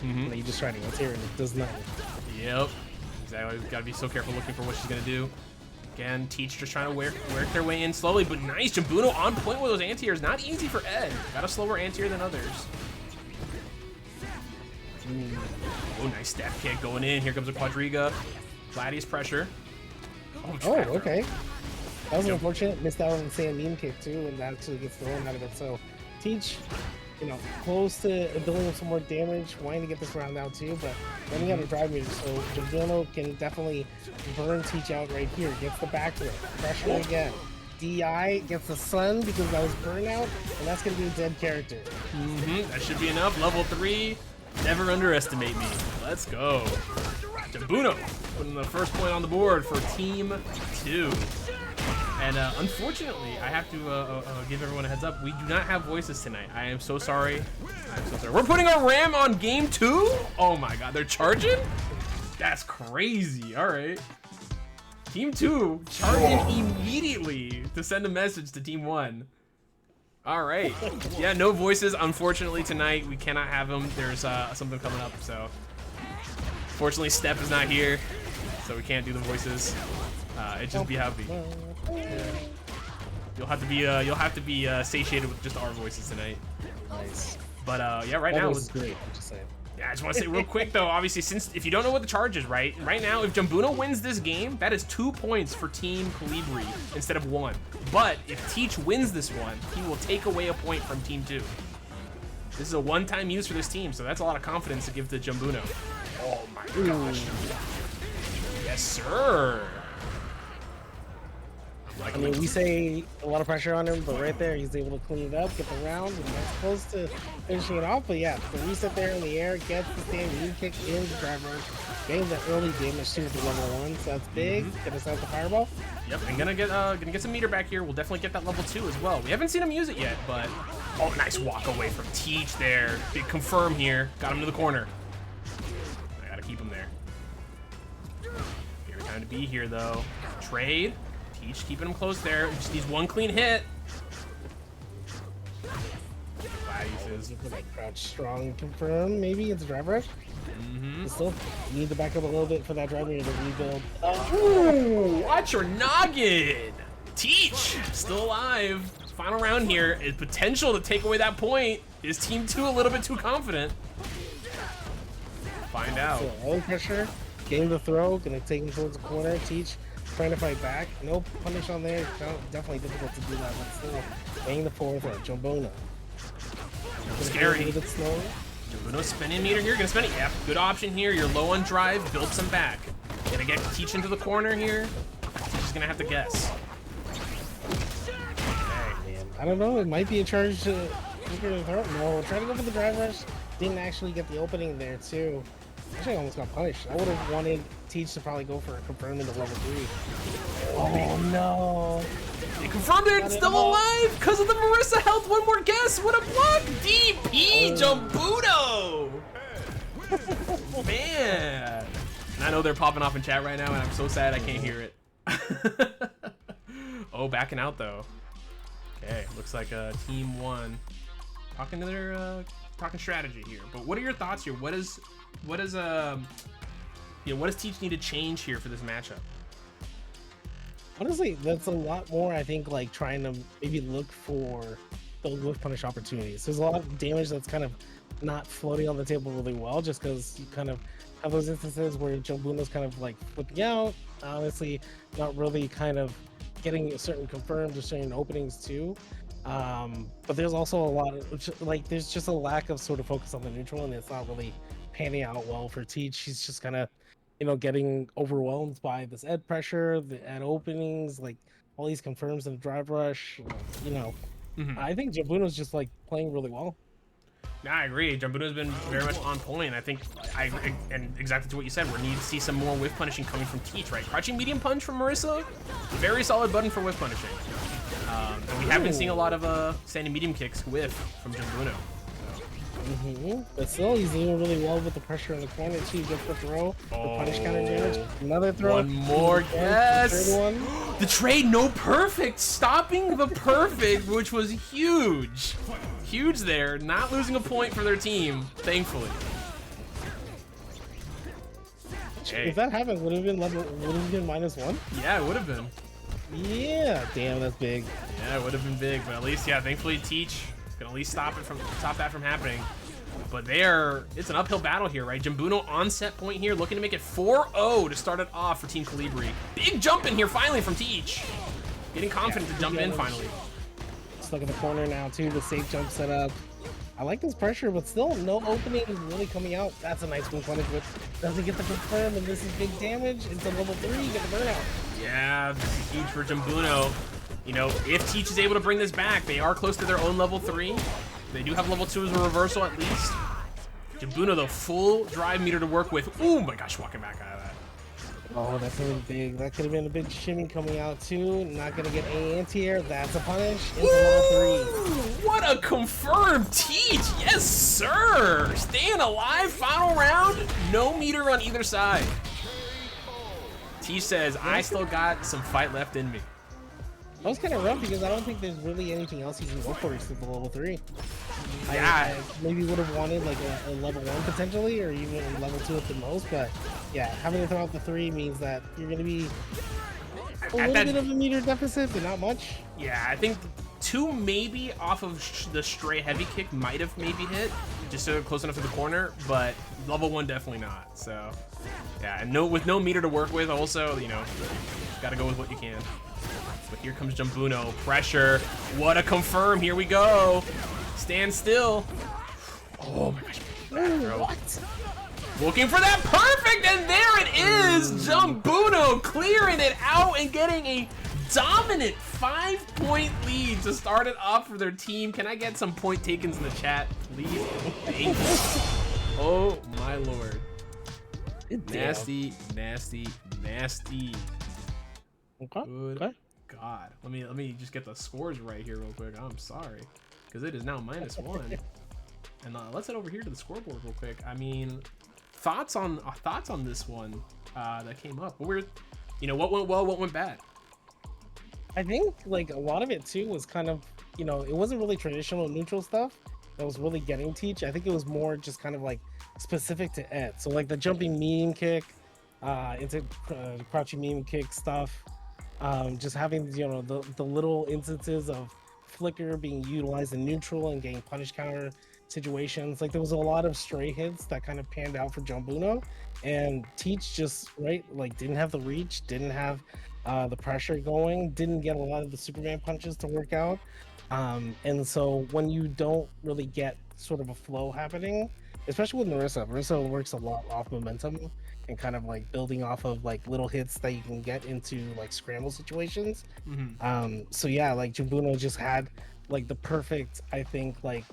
and you just try to anti and it does nothing. Yep, exactly. Gotta be so careful looking for what she's gonna do. Again, Teach just trying to work their way in slowly, but nice. Jumbuno on point with those anti-airs. Not easy for Ed. Got a slower anti-air than others. Oh, nice step kick going in. Here comes a Quadriga. Gladius pressure. Oh, okay. That was unfortunate. Missed out on the sand meme kick too, and that actually gets thrown out of it. So, Teach, you know, close to dealing with some more damage, wanting to get this round out too, but running out of drive meter. So, Jumbuno can definitely burn Teach out right here. Gets the back throw. Pressure again. DI gets the sun because that was burnout, and that's going to be a dead character. That should be enough. Level 3. Never underestimate me. Let's go. Jumbuno putting the first point on the board for Team 2. And unfortunately, I have to give everyone a heads up. We do not have voices tonight. I am so sorry. I'm so sorry. We're putting our RAM on game 2? Oh my god, they're charging? That's crazy. All right. Team 2 charging immediately to send a message to Team 1. All right. Yeah, no voices, unfortunately, tonight. We cannot have them. There's something coming up, so. Fortunately, Steph is not here, so we can't do the voices. It just be happy. You'll have to be satiated with just our voices tonight. Nice. But yeah, right now was great. I'm just saying. Yeah, I just want to say real quick though. Obviously, since if you don't know what the charge is, right now, if Jumbuno wins this game, that is 2 points for Team Kolibri instead of 1. But if Teach wins this one, he will take away a point from Team 2. This is a one-time use for this team, so that's a lot of confidence to give to Jumbuno. Oh my gosh. Yes, sir. I mean, we say a lot of pressure on him, but right there, he's able to clean it up, get the round, and that's close to finishing it off. But yeah, the reset there in the air, gets the stand, knee kick in the drive rush, getting the early damage too with the level 1, so that's big. Get us out the fireball. Yep, and gonna get some meter back here. We'll definitely get that level 2 as well. We haven't seen him use it yet, but oh, nice walk away from Teach there. Big confirm here. Got him to the corner. I gotta keep him there. Favorite time to be here though. Trade. Teach keeping him close there. Just needs one clean hit. Like crouch strong confirm, maybe it's a drive rush. Still need to back up a little bit for that drive meter to rebuild. Ooh, watch your noggin. Teach still alive. Final round here is potential to take away that point. Is Team 2 a little bit too confident? Find out. So, low pressure, getting the throw, gonna take him towards the corner. Teach trying to fight back. No punish on there. Definitely difficult to do that, but still playing the forward throw. Jumbuno. Scary. A little bit slow. Jumbuno spinning meter here. Gonna spin it. Yep. Good option here. You're low on drive. Build some back. Gonna get Teach into the corner here. Teach is gonna have to guess. Man, I don't know. It might be a charge to no, try to go for the drive rush. Didn't actually get the opening there too. Actually, I almost got punished. I would have wanted Teach to probably go for a confirm into level 3. Oh no! They confirmed they're still alive because of the Marissa health. One more guess. What a block! DP Jumbuno. Man, and I know they're popping off in chat right now, and I'm so sad I can't hear it. Oh, backing out though. Okay, looks like Team 1 talking to their talking strategy here. But what are your thoughts here? What does Teach need to change here for this matchup? Honestly, that's a lot more, I think, like trying to maybe look for those whiff punish opportunities. There's a lot of damage that's kind of not floating on the table really well, just because you kind of have those instances where Jumbuno's kind of like flipping out, honestly, not really kind of getting certain confirmed or certain openings too. But there's also a lot of, like, there's just a lack of sort of focus on the neutral, and it's not really panning out well for Teach. He's just kind of, you know, getting overwhelmed by this ed pressure, the ed openings, like all these confirms and drive rush. You know, I think Jumbuno's just like playing really well. Yeah, I agree. Jumbuno's been very much on point. I think, and exactly to what you said, we need to see some more whiff punishing coming from Teach, right? Crouching medium punch from Marissa, very solid button for whiff punishing. And we have been seeing a lot of standing medium kicks whiff from Jumbuno. But still, he's doing really well with the pressure in the corner too. Gets the throw, the punish counter damage, another throw. One more, yes. Third one. The trade, no perfect, stopping the perfect, which was huge. Huge there, not losing a point for their team, thankfully. Hey. If that happened, would it have been -1? Yeah, it would have been. Yeah, damn, that's big. Yeah, it would have been big, but at least, yeah, thankfully Teach can at least stop that from happening. But it's an uphill battle here, right? Jimbuno on set point here, looking to make it 4-0 to start it off for Team Kolibri. Big jump in here finally from Teach. Getting confident to jump in finally. Stuck in the corner now too, the safe jump set up. I like this pressure, but still no opening really coming out. That's a nice win punish, but doesn't get the confirm, and this is big damage. It's a level 3, you get the burnout. Yeah, this is huge for Jimbuno. You know, if Teach is able to bring this back, they are close to their own level 3. They do have level 2 as a reversal at least. Jimbuno, the full drive meter to work with. Oh my gosh, walking back out of that. Oh, that's really big. That could have been a big shimmy coming out too. Not gonna get any anti-air. That's a punish. Into level 3. What a confirmed Teach. Yes, sir. Staying alive, final round. No meter on either side. Teach says, I still got some fight left in me. That was kind of rough because I don't think there's really anything else you can go for except the level 3. Yeah. I maybe would have wanted like a level 1 potentially, or even a level 2 at the most, but yeah, having to throw out the 3 means that you're going to be a little bit of a meter deficit, but not much. Yeah, I think 2 maybe off of the stray heavy kick might have maybe hit, just so close enough to the corner, but level 1 definitely not. So yeah, and with no meter to work with also, you know, got to go with what you can. But here comes Jimbuno, pressure. What a confirm, here we go. Stand still. Oh my gosh. What? Looking for that perfect, and there it is. Jimbuno clearing it out and getting a dominant 5-point lead to start it off for their team. Can I get some point takens in the chat, please? Thank you. Oh my lord. Nasty, nasty, nasty. Okay. Good Okay. God. Let me just get the scores right here real quick. I'm sorry, because it is now -1. And let's head over here to the scoreboard real quick. I mean, thoughts on this one that came up. What went well, what went bad? I think like a lot of it too was kind of, you know, it wasn't really traditional neutral stuff that was really getting Teach. I think it was more just kind of like specific to Ed. So like the jumping meme kick, into crouching meme kick stuff. Just having, you know, the little instances of flicker being utilized in neutral and getting punish counter situations. Like there was a lot of stray hits that kind of panned out for Jimbuno, and Teach just like didn't have the reach, didn't have the pressure going, didn't get a lot of the Superman punches to work out. And so when you don't really get sort of a flow happening, especially with Marissa works a lot off momentum and kind of like building off of like little hits that you can get into like scramble situations. So yeah, like Jimbuno just had like the perfect, I think, like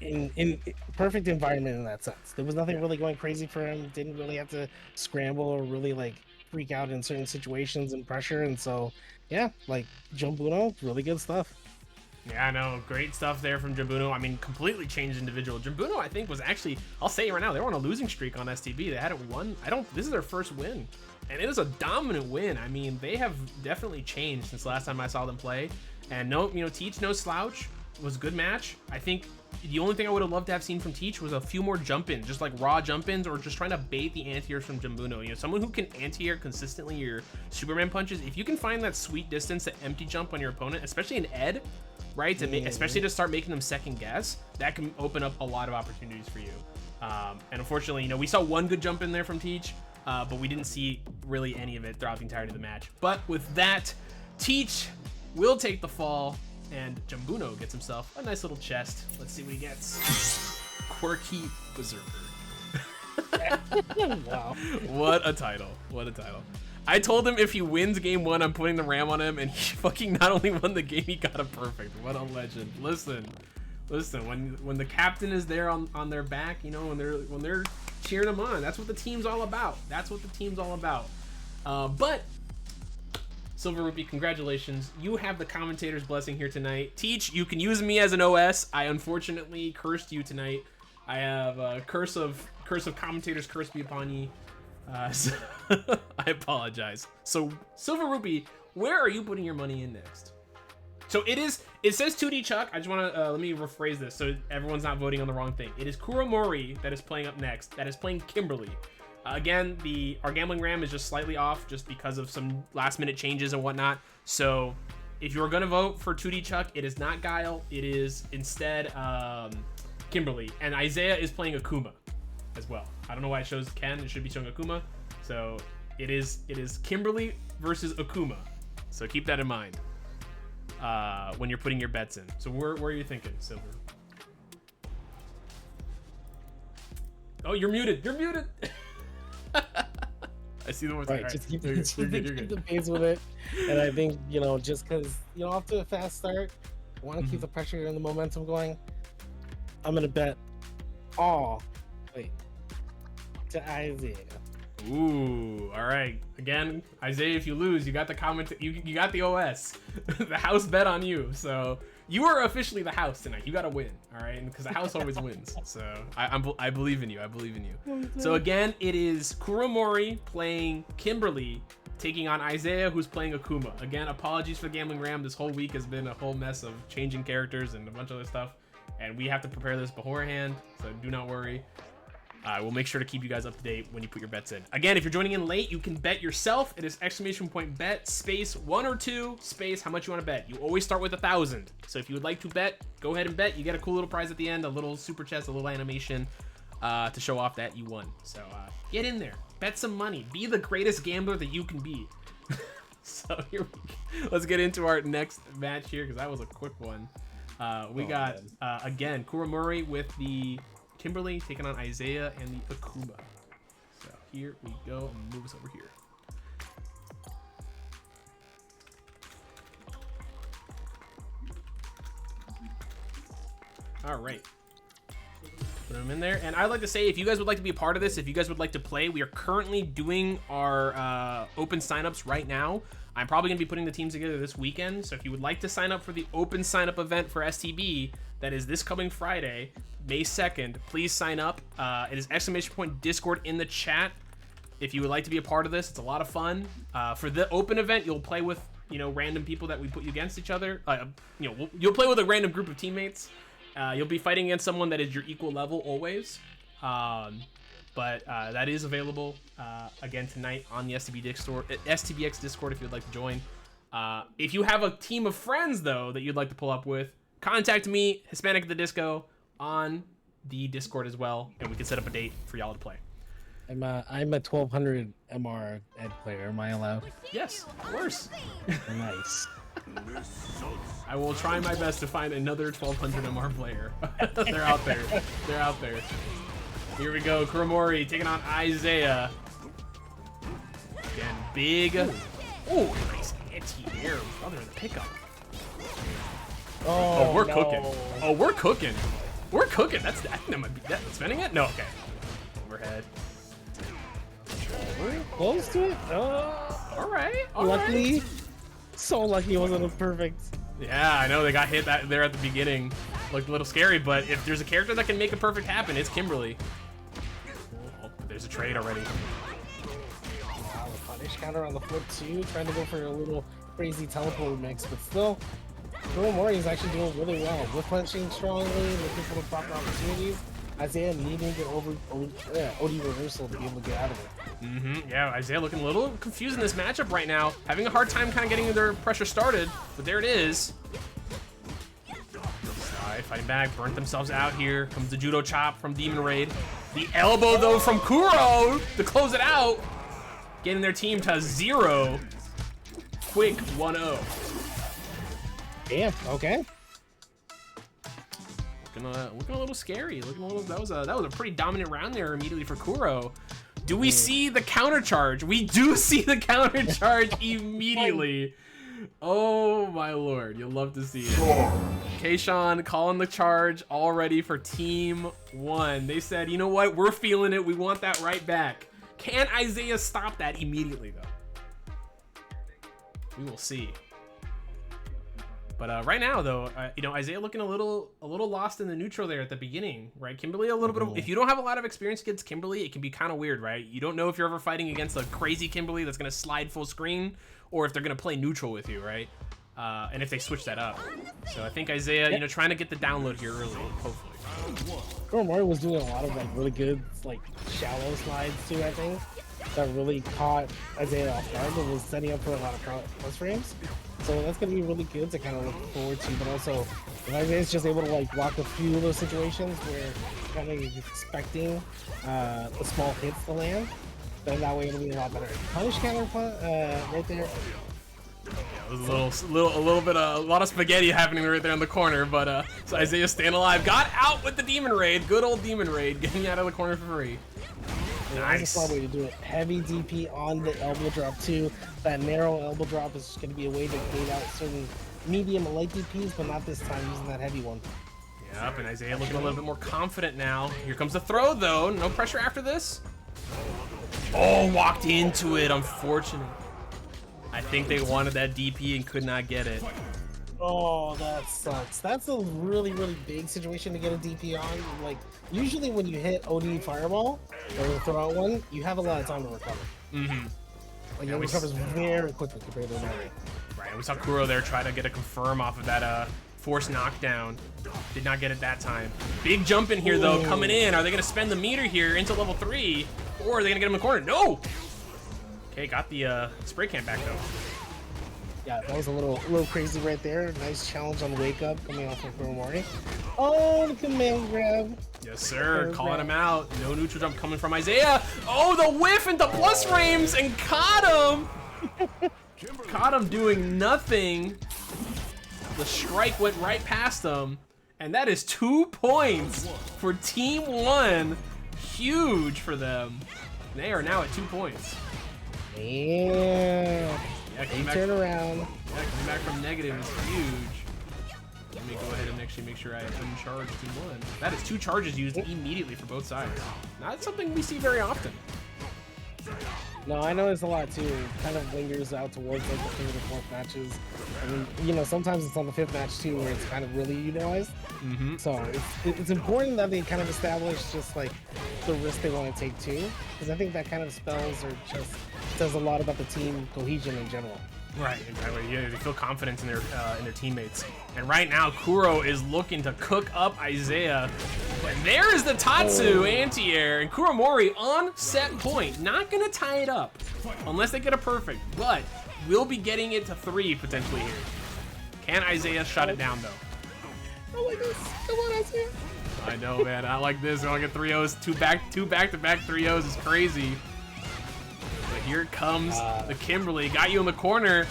in perfect environment in that sense. There was nothing really going crazy for him, didn't really have to scramble or really like freak out in certain situations and pressure. And so yeah, like Jimbuno, really good stuff. Yeah, I know. Great stuff there from Jimbuno. I mean, completely changed individual. Jimbuno, I think, was actually, I'll say it right now, they were on a losing streak on STB. They hadn't won. This is their first win. And it is a dominant win. I mean, they have definitely changed since last time I saw them play. And no, you know, Teach, no slouch. It was a good match. I think the only thing I would have loved to have seen from Teach was a few more jump-ins, just like raw jump-ins, or just trying to bait the anti-airs from Jimbuno. You know, someone who can anti-air consistently your Superman punches. If you can find that sweet distance to empty jump on your opponent, especially in Ed, right, especially to start making them second guess, that can open up a lot of opportunities for you. And unfortunately, you know, we saw one good jump in there from Teach, but we didn't see really any of it throughout the entirety of the match. But with that, Teach will take the fall, and Jimbuno gets himself a nice little chest. Let's see what he gets. Quirky Berserker. Wow. What a title. What a title. I told him if he wins game 1, I'm putting the ram on him, and he fucking not only won the game, he got a perfect. What a legend. Listen, when the captain is there on their back, you know, when they're cheering him on, that's what the team's all about. That's what the team's all about. But Silver Rupee, congratulations. You have the commentator's blessing here tonight. Teach, you can use me as an OS. I unfortunately cursed you tonight. I have a curse of commentators, curse be upon ye. So I apologize. So Silver Rupee, where are you putting your money in next? So it says 2D Chuck. I just want to, let me rephrase this so everyone's not voting on the wrong thing. It is Kuromori that is playing up next. That is playing Kimberly. Again, our gambling RAM is just slightly off just because of some last minute changes and whatnot. So if you're going to vote for 2D Chuck, it is not Guile. It is instead Kimberly. And Isaiah is playing Akuma as well. I don't know why it shows Ken. It should be showing Akuma. So it is Kimberly versus Akuma. So keep that in mind when you're putting your bets in. So where are you thinking, Silver? Oh, you're muted. You're muted. I see the one. Right, just keep the pace with it. And I think, you know, just because, you know, off to a fast start, I want to keep the pressure and the momentum going. I'm going to bet all, to Isaiah. Ooh, all right. Again, Isaiah, if you lose, you got the comment. You got the OS. The house bet on you. So you are officially the house tonight. You got to win, all right? Because the house always wins. So I believe in you. I believe in you. So again, it is Kuromori playing Kimberly, taking on Isaiah, who's playing Akuma. Again, apologies for the gambling RAM. This whole week has been a whole mess of changing characters and a bunch of other stuff, and we have to prepare this beforehand. So do not worry. We'll make sure to keep you guys up to date when you put your bets in. Again, if you're joining in late, you can bet yourself. It is !bet space 1 or 2 space how much you want to bet. You always start with 1,000. So if you would like to bet, go ahead and bet. You get a cool little prize at the end, a little super chest, a little animation to show off that you won. So get in there, bet some money, be the greatest gambler that you can be. So here we go. Let's get into our next match here because that was a quick one. We got again Kuromori with the Kimberly taking on Isaiah and the Akuma. So here we go. I'm gonna move us over here. All right. Put them in there. And I'd like to say, if you guys would like to be a part of this, if you guys would like to play, we are currently doing our open signups right now. I'm probably going to be putting the teams together this weekend. So if you would like to sign up for the open sign-up event for STB, that is this coming Friday, May 2nd, please sign up. It is !Discord in the chat. If you would like to be a part of this, it's a lot of fun. For the open event, you'll play with, you know, random people that we put you against each other. You know, you'll play with a random group of teammates. You'll be fighting against someone that is your equal level always. But that is available again tonight on the STBX Discord if you'd like to join. If you have a team of friends though that you'd like to pull up with, contact me, Hispanic the Disco, on the Discord as well, and we can set up a date for y'all to play. I'm a 1200 MR ed player. Am I allowed? Yes, of course. Nice. I will try my best to find another 1200 MR player. They're out there. They're out there. Here we go. Kuromori taking on Isaiah. Again, big. Oh, nice anti-air. Brother in the pickup. Oh, we're cooking. Oh, we're cooking. We're cooking. I think that might be that. Spinning it? No, okay. Overhead. Close to it. All right. Luckily, so lucky it wasn't as perfect. Yeah, I know they got hit there at the beginning. Looked a little scary, but if there's a character that can make a perfect happen, it's Kimberly. Oh, there's a trade already. Wow, the punish counter on the flip too, trying to go for a little crazy teleport mix, but still, Kuromori is actually doing really well. Whip punching strongly, looking for the proper opportunities. Isaiah needing to OD reversal to be able to get out of it. Yeah, Isaiah looking a little confused in this matchup right now. Having a hard time kind of getting their pressure started, but there it is. Alright, fighting back, burnt themselves out here. Comes the judo chop from Demon Raid. The elbow though from Kuro to close it out. Getting their team to 0. Quick 1-0. Damn, okay. Looking a little scary. That was a pretty dominant round there immediately for Kuro. Do we see the counter charge? We do see the counter charge immediately. Oh my lord, you'll love to see it. K-Sean calling the charge already for Team 1. They said, you know what, we're feeling it. We want that right back. Can Isaiah stop that immediately though? We will see. But right now, though, you know, Isaiah looking a little lost in the neutral there at the beginning, right? Kimberly a little bit of, if you don't have a lot of experience against Kimberly, it can be kind of weird, right? You don't know if you're ever fighting against a crazy Kimberly that's gonna slide full screen, or if they're gonna play neutral with you, right? And if they switch that up. So I think Isaiah, you know, trying to get the download here early, hopefully. Kuromori was doing a lot of like really good like shallow slides too, I think, that really caught Isaiah off guard and was setting up for a lot of plus frames. So that's gonna be really good to kind of look forward to. But also, if Isaiah's just able to like block a few of those situations where kind of expecting the small hits to land, then that way it'll be a lot better. Punish counter right there. Yeah, it was a lot of spaghetti happening right there in the corner, but so Isaiah staying alive, got out with the Demon Raid, good old Demon Raid, getting out of the corner for free. Nice. That's a smart way to do it. Heavy DP on the elbow drop too. That narrow elbow drop is going to be a way to bait out certain medium and light DPs, but not this time using that heavy one. Yep, and Isaiah looking a little bit more confident now. Here comes the throw though, no pressure after this. Oh, walked into it, unfortunate. I think they wanted that DP and could not get it. Oh, that sucks. That's a really, really big situation to get a DP on. Like, usually when you hit OD Fireball, or throw out one, you have a lot of time to recover. Mm-hmm. Like, it recovers very quickly compared to another. Right, and we saw Kuro there try to get a confirm off of that force knockdown. Did not get it that time. Big jump in here, though, coming in. Are they going to spend the meter here into level 3? Or are they going to get him in the corner? No! Okay, got the spray can back, though. Yeah, that was a little crazy right there. Nice challenge on Wake Up coming off of Kuromori. Oh, the command grab. Yes, sir. Calling him out. No neutral jump coming from Isaiah. Oh, the whiff into plus frames and caught him. Caught him doing nothing. The strike went right past him. And that is 2 points for Team 1. Huge for them. They are now at 2 points. Yeah. Yeah, turn around. Yeah, coming back from negative is huge. Let me go ahead and actually make sure I uncharge Team 1. That is 2 charges used immediately for both sides. Not something we see very often. No, I noticed a lot too. It kind of lingers out towards like the 3rd or 4th matches. I mean, you know, sometimes it's on the 5th match too, where it's kind of really utilized. Mm-hmm. So it's important that they kind of establish just like the risk they want to take too, because I think that kind of spells or just says a lot about the team cohesion in general. Right, exactly. Yeah, they feel confidence in their teammates. And right now, Kuro is looking to cook up Isaiah. And there is the Tatsu anti-air, and Kuromori on set point. Not gonna tie it up unless they get a perfect, but will be getting it to 3 potentially here. Can Isaiah shut it down though? I like this. Come on, Isaiah. I know, man. I like this. We only get 3-0s. Two back-to-back 3-0s is crazy. But here comes the Kimberly. Got you in the corner.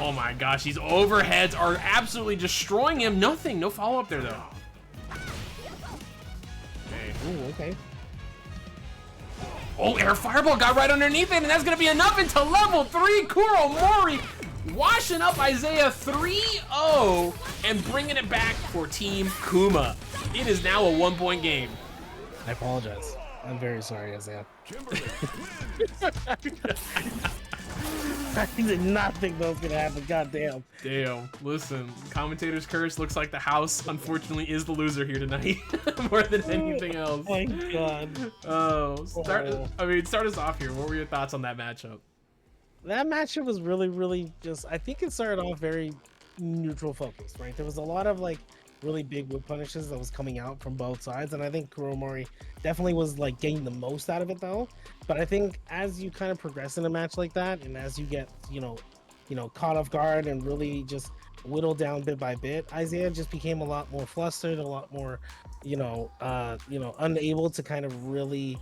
Oh my gosh, these overheads are absolutely destroying him. Nothing. No follow-up there, though. Okay. Ooh, okay. Oh, air fireball got right underneath it, and that's going to be enough into level 3. Kuromori washing up Isaiah 3-0 and bringing it back for Team Kuma. It is now a 1-point game. I apologize. I'm very sorry, Isaiah. I did not think that was gonna happen. Goddamn. Damn. Listen, commentator's curse. Looks like the house, unfortunately, is the loser here tonight, more than anything else. Oh my god. Oh, start us off here. What were your thoughts on that matchup? That matchup was really just. I think it started off very neutral focused, right? There was a lot of like really big whip punishes that was coming out from both sides, and I think Kuromori definitely was like getting the most out of it though. But I think as you kind of progress in a match like that, and as you get you know caught off guard and really just whittled down bit by bit, Isaiah just became a lot more flustered, a lot more unable to kind of really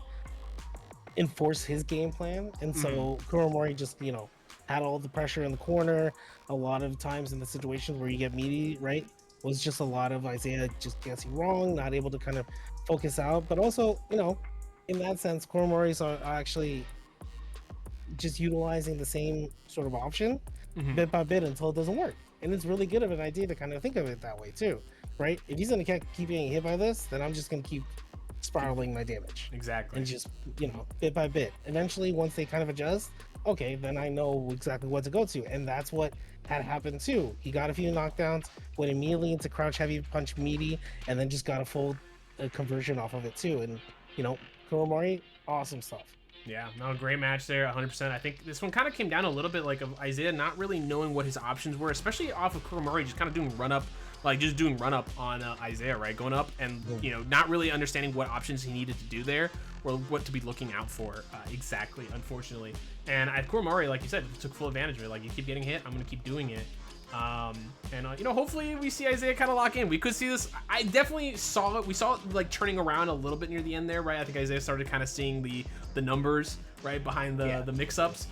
enforce his game plan. And so Kuromori just had all the pressure in the corner. A lot of times in the situations where you get meaty, right, was just a lot of Isaiah just guessing wrong, not able to kind of focus out. But also, in that sense, Kuromori's are actually just utilizing the same sort of option bit by bit until it doesn't work. And it's really good of an idea to kind of think of it that way too, right? If he's gonna keep getting hit by this, then I'm just gonna keep spiraling my damage. Exactly. And just, bit by bit. Eventually, once they kind of adjust, okay, then I know exactly what to go to. And that's what had happened too. He got a few knockdowns, went immediately into crouch heavy punch meaty, and then just got a full conversion off of it too. And, Kuromori, awesome stuff. Yeah, no, great match there, 100%. I think this one kind of came down a little bit like of Isaiah not really knowing what his options were, especially off of Kuromori just kind of doing run up, on Isaiah, right? Going up and, not really understanding what options he needed to do there or what to be looking out for exactly, unfortunately. And at Kuromori, like you said, took full advantage of it. Like, you keep getting hit, I'm going to keep doing it. Hopefully we see Isaiah kind of lock in. We could see this. I definitely saw it. We saw it like turning around a little bit near the end there, right? I think Isaiah started kind of seeing the numbers right behind the mix-ups,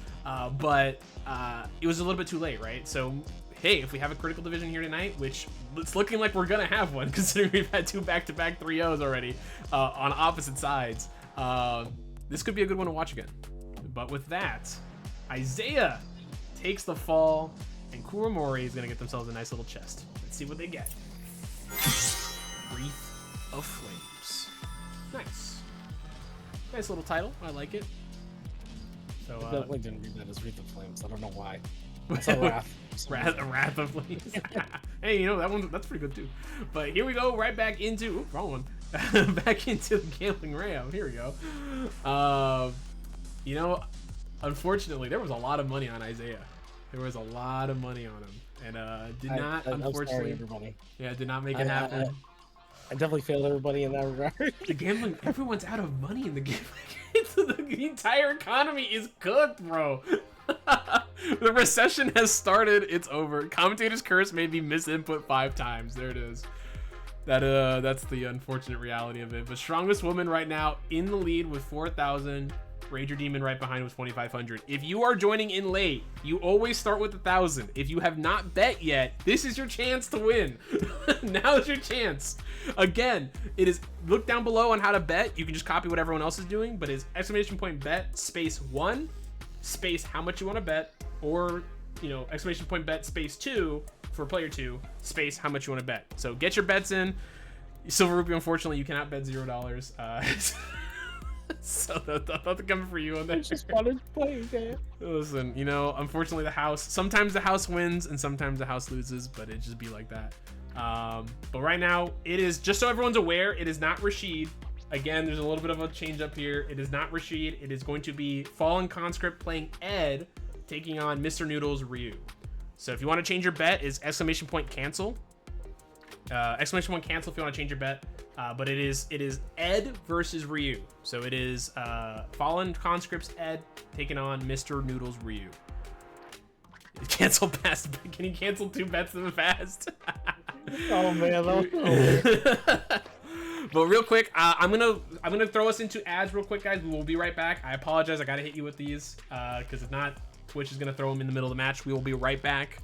but it was a little bit too late, right? So hey, if we have a critical division here tonight, which it's looking like we're gonna have one, considering we've had 2 back-to-back 3-0s already on opposite sides, this could be a good one to watch again. But with that, Isaiah takes the fall. And Kuromori is going to get themselves a nice little chest. Let's see what they get. Wreath of Flames. Nice. Nice little title. I like it. So, I definitely didn't read that as Wreath of Flames. I don't know why. I saw Wrath. Wrath of Flames. Hey, that's pretty good too. But here we go, right back into... Oops, wrong one. Back into the Gambling Ram. Here we go. Unfortunately, there was a lot of money on Isaiah. There was a lot of money on him, and did not, unfortunately. I'm sorry, everybody. Yeah, did not make it happen. I definitely failed everybody in that regard. The gambling, everyone's out of money in the gambling. The entire economy is cooked, bro. The recession has started. It's over. Commentator's curse made me miss input 5 times. There it is. That's the unfortunate reality of it. But strongest woman right now in the lead with 4,000. Ranger Demon right behind with 2,500. If you are joining in late, you always start with 1,000. If you have not bet yet, this is your chance to win. Now's your chance. Again, it is, look down below on how to bet. You can just copy what everyone else is doing, but it's !bet space 1 space how much you want to bet, or !bet space 2 for player 2 space how much you want to bet. So get your bets in. Silver Rupee, unfortunately, you cannot bet $0. So that's coming for you on that. Just wanted to play, man. Listen, unfortunately sometimes the house wins and sometimes the house loses, but it just be like that. But right now it is, just so everyone's aware, it is not Rashid. Again, there's a little bit of a change up here. It is not Rashid. It is going to be Fallen Conscript playing Ed, taking on Mr. Noodles Ryu. So if you want to change your bet, is !cancel. !cancel if you want to change your bet. But it is Ed versus Ryu. So it is Fallen Conscript's Ed taking on Mr. Noodles Ryu. Cancel fast. Can you cancel 2 bets in the fast? Oh man. But real quick, I'm gonna throw us into ads real quick, guys. We will be right back. I apologize. I gotta hit you with these because if not, Twitch is gonna throw them in the middle of the match. We will be right back.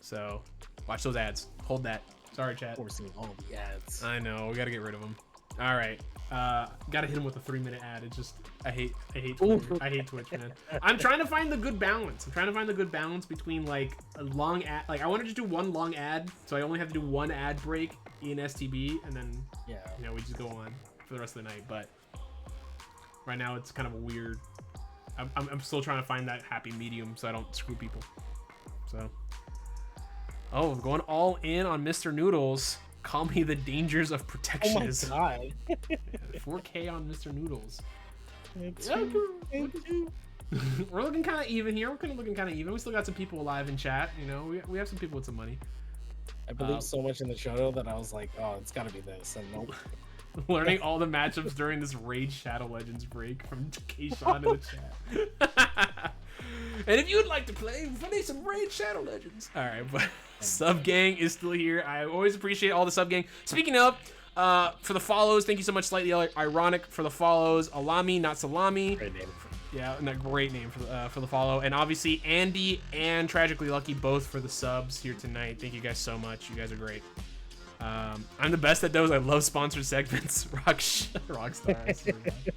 So watch those ads. Hold that. Sorry, chat. Forcing all the ads. I know, we gotta get rid of them. All right, gotta hit him with a 3-minute ad. It just, I hate Twitter. I hate Twitch, man. I'm trying to find the good balance. Between like a long ad. Like I want to just do 1 long ad, so I only have to do 1 ad break in STB, and then we just go on for the rest of the night. But right now it's kind of a weird. I'm still trying to find that happy medium so I don't screw people. So. Oh, going all in on Mr. Noodles. Call me the dangers of protectionism. Oh my god. 4K on Mr. Noodles. It's We're looking kind of even here. We're looking kind of even. We still got some people alive in chat. We have some people with some money. I believe so much in the show that I was like, oh, it's gotta be this. And nope. Learning all the matchups during this Raid Shadow Legends break from K-Sean in the chat. And if you'd like to play some Raid Shadow Legends. All right, but Sub Gang is still here. I always appreciate all the Sub Gang. Speaking of, for the follows, thank you so much. Slightly Ironic for the follows. Alami, not Salami. Great name. Yeah, and a great name for the follow. And obviously Andy and Tragically Lucky both for the subs here tonight. Thank you guys so much. You guys are great. I'm the best at those. I love sponsored segments. Rockstar. I swear to God.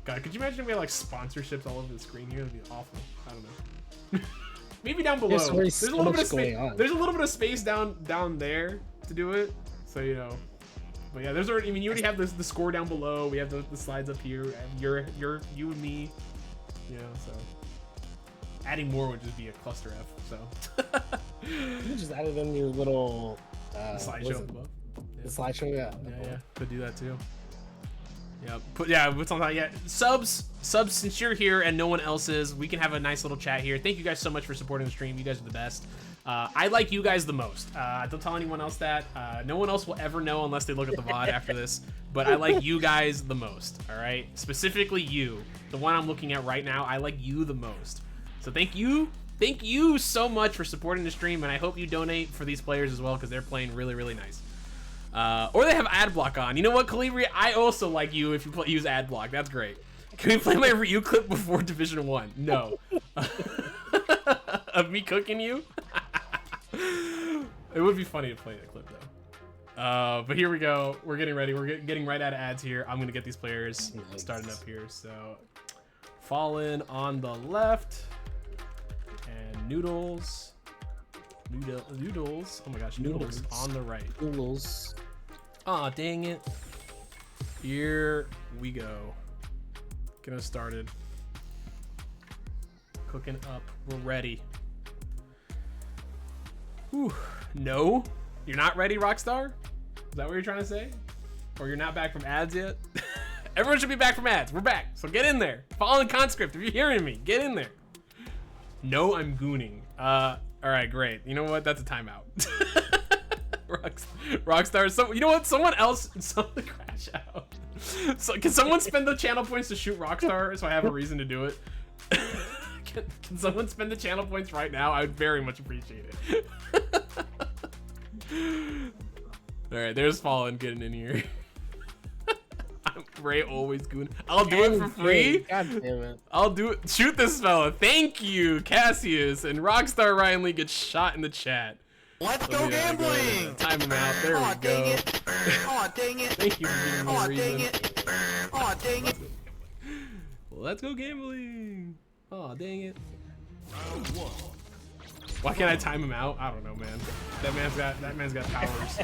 God, could you imagine if we had like sponsorships all over the screen here? That'd be awful. I don't know. Maybe down below. There's a little bit of space. There's a little bit of space down there to do it. So But yeah, there's already. I mean, you already have the score down below. We have the slides up here. You and me. You know, so adding more would just be a cluster F. So You just added in your little slideshow up above. the slideshow. Yeah. Yeah, could do that too. Yeah, what's on that? Yeah, subs. Since you're here and no one else is, we can have a nice little chat here. Thank you guys so much for supporting the stream. You guys are the best. I like you guys the most. Don't tell anyone else that. No one else will ever know unless they look at the VOD after this. But I like you guys the most. All right, specifically you, the one I'm looking at right now. I like you the most. So thank you so much for supporting the stream, and I hope you donate for these players as well because they're playing really, really nice. Or they have ad block on. You know what, Kolibri? I also like you if you use ad block. That's great. Can we play my Ryu clip before Division 1? No. Of me cooking you? It would be funny to play that clip though. But here we go. We're getting ready. We're getting right out of ads here. I'm gonna get these players started up here. So Fallen on the left and Noodles. Oh my gosh, Noodles on the right. Noodles. Aw, dang it. Here we go. Get us started. Cooking up. We're ready. Whew. No? You're not ready, Rockstar? Is that what you're trying to say? Or you're not back from ads yet? Everyone should be back from ads. We're back. So get in there. Fallen Conscript, if you're hearing me, get in there. No, I'm gooning. Alright, great. You know what? That's a timeout. Rockstar, so you know what? Someone else crash out. So can someone spend the channel points to shoot Rockstar so I have a reason to do it? Can someone spend the channel points right now? I would very much appreciate it. Alright, there's Fallen getting in here. Ray always goon. I'll do it for free. God damn it. I'll do it. Shoot this fella. Thank you, Cassius. And Rockstar Ryan Lee gets shot in the chat. Let's go gambling! Time him out. There we go. Aw, dang it! Thank you for giving me a reason. Dang it! Aw, dang it! Let's go gambling. Aw, dang it. Why can't I time him out? I don't know, man. That man's got powers.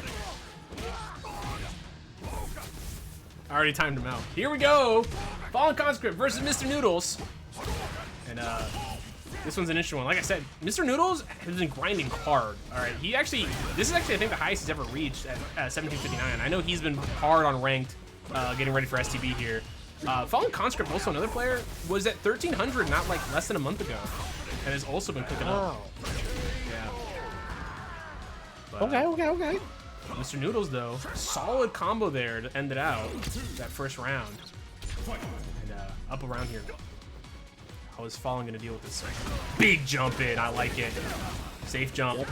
I already timed him out. Here we go. Fallen Conscript versus Mr. Noodles. And this one's an interesting one. Like I said, Mr. Noodles has been grinding hard. All right, this is actually I think the highest he's ever reached at 1759. I know he's been hard on ranked, getting ready for STB here. Fallen Conscript, also another player, was at 1300 not like less than a month ago, and has also been cooking up. Yeah. But, Okay. Mr. Noodles, though, solid combo there to end it out, that first round. And up around here. How is Fallen going to deal with this? Big jump in, I like it. Safe jump. Yep,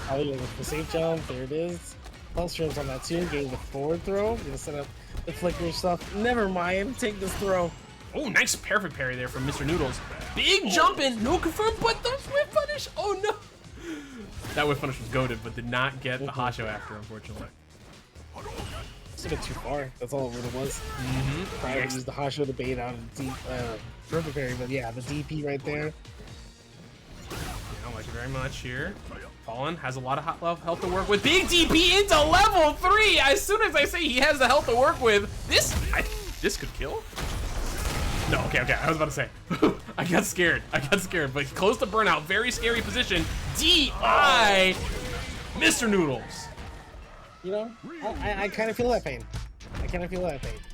the safe jump, there it is. Pulse streams on that too, getting the forward throw. Gonna set up the flicker stuff. Never mind, take this throw. Oh, nice perfect parry there from Mr. Noodles. Big jump in, no confirm, but the whip punish. Oh no. That whip punish was goated, but did not get the Hasho after, unfortunately. It's a bit too far. That's all it really was. Probably used the Hasho to bait out a deep perfect parry, but yeah, the DP right there. I like it very much here. Fallen has a lot of health to work with. Big DP into level 3. As soon as I say he has the health to work with, this could kill. No, okay. I was about to say. I got scared, but close to burnout. Very scary position. DI, Mr. Noodles. You know, I kind of feel that pain.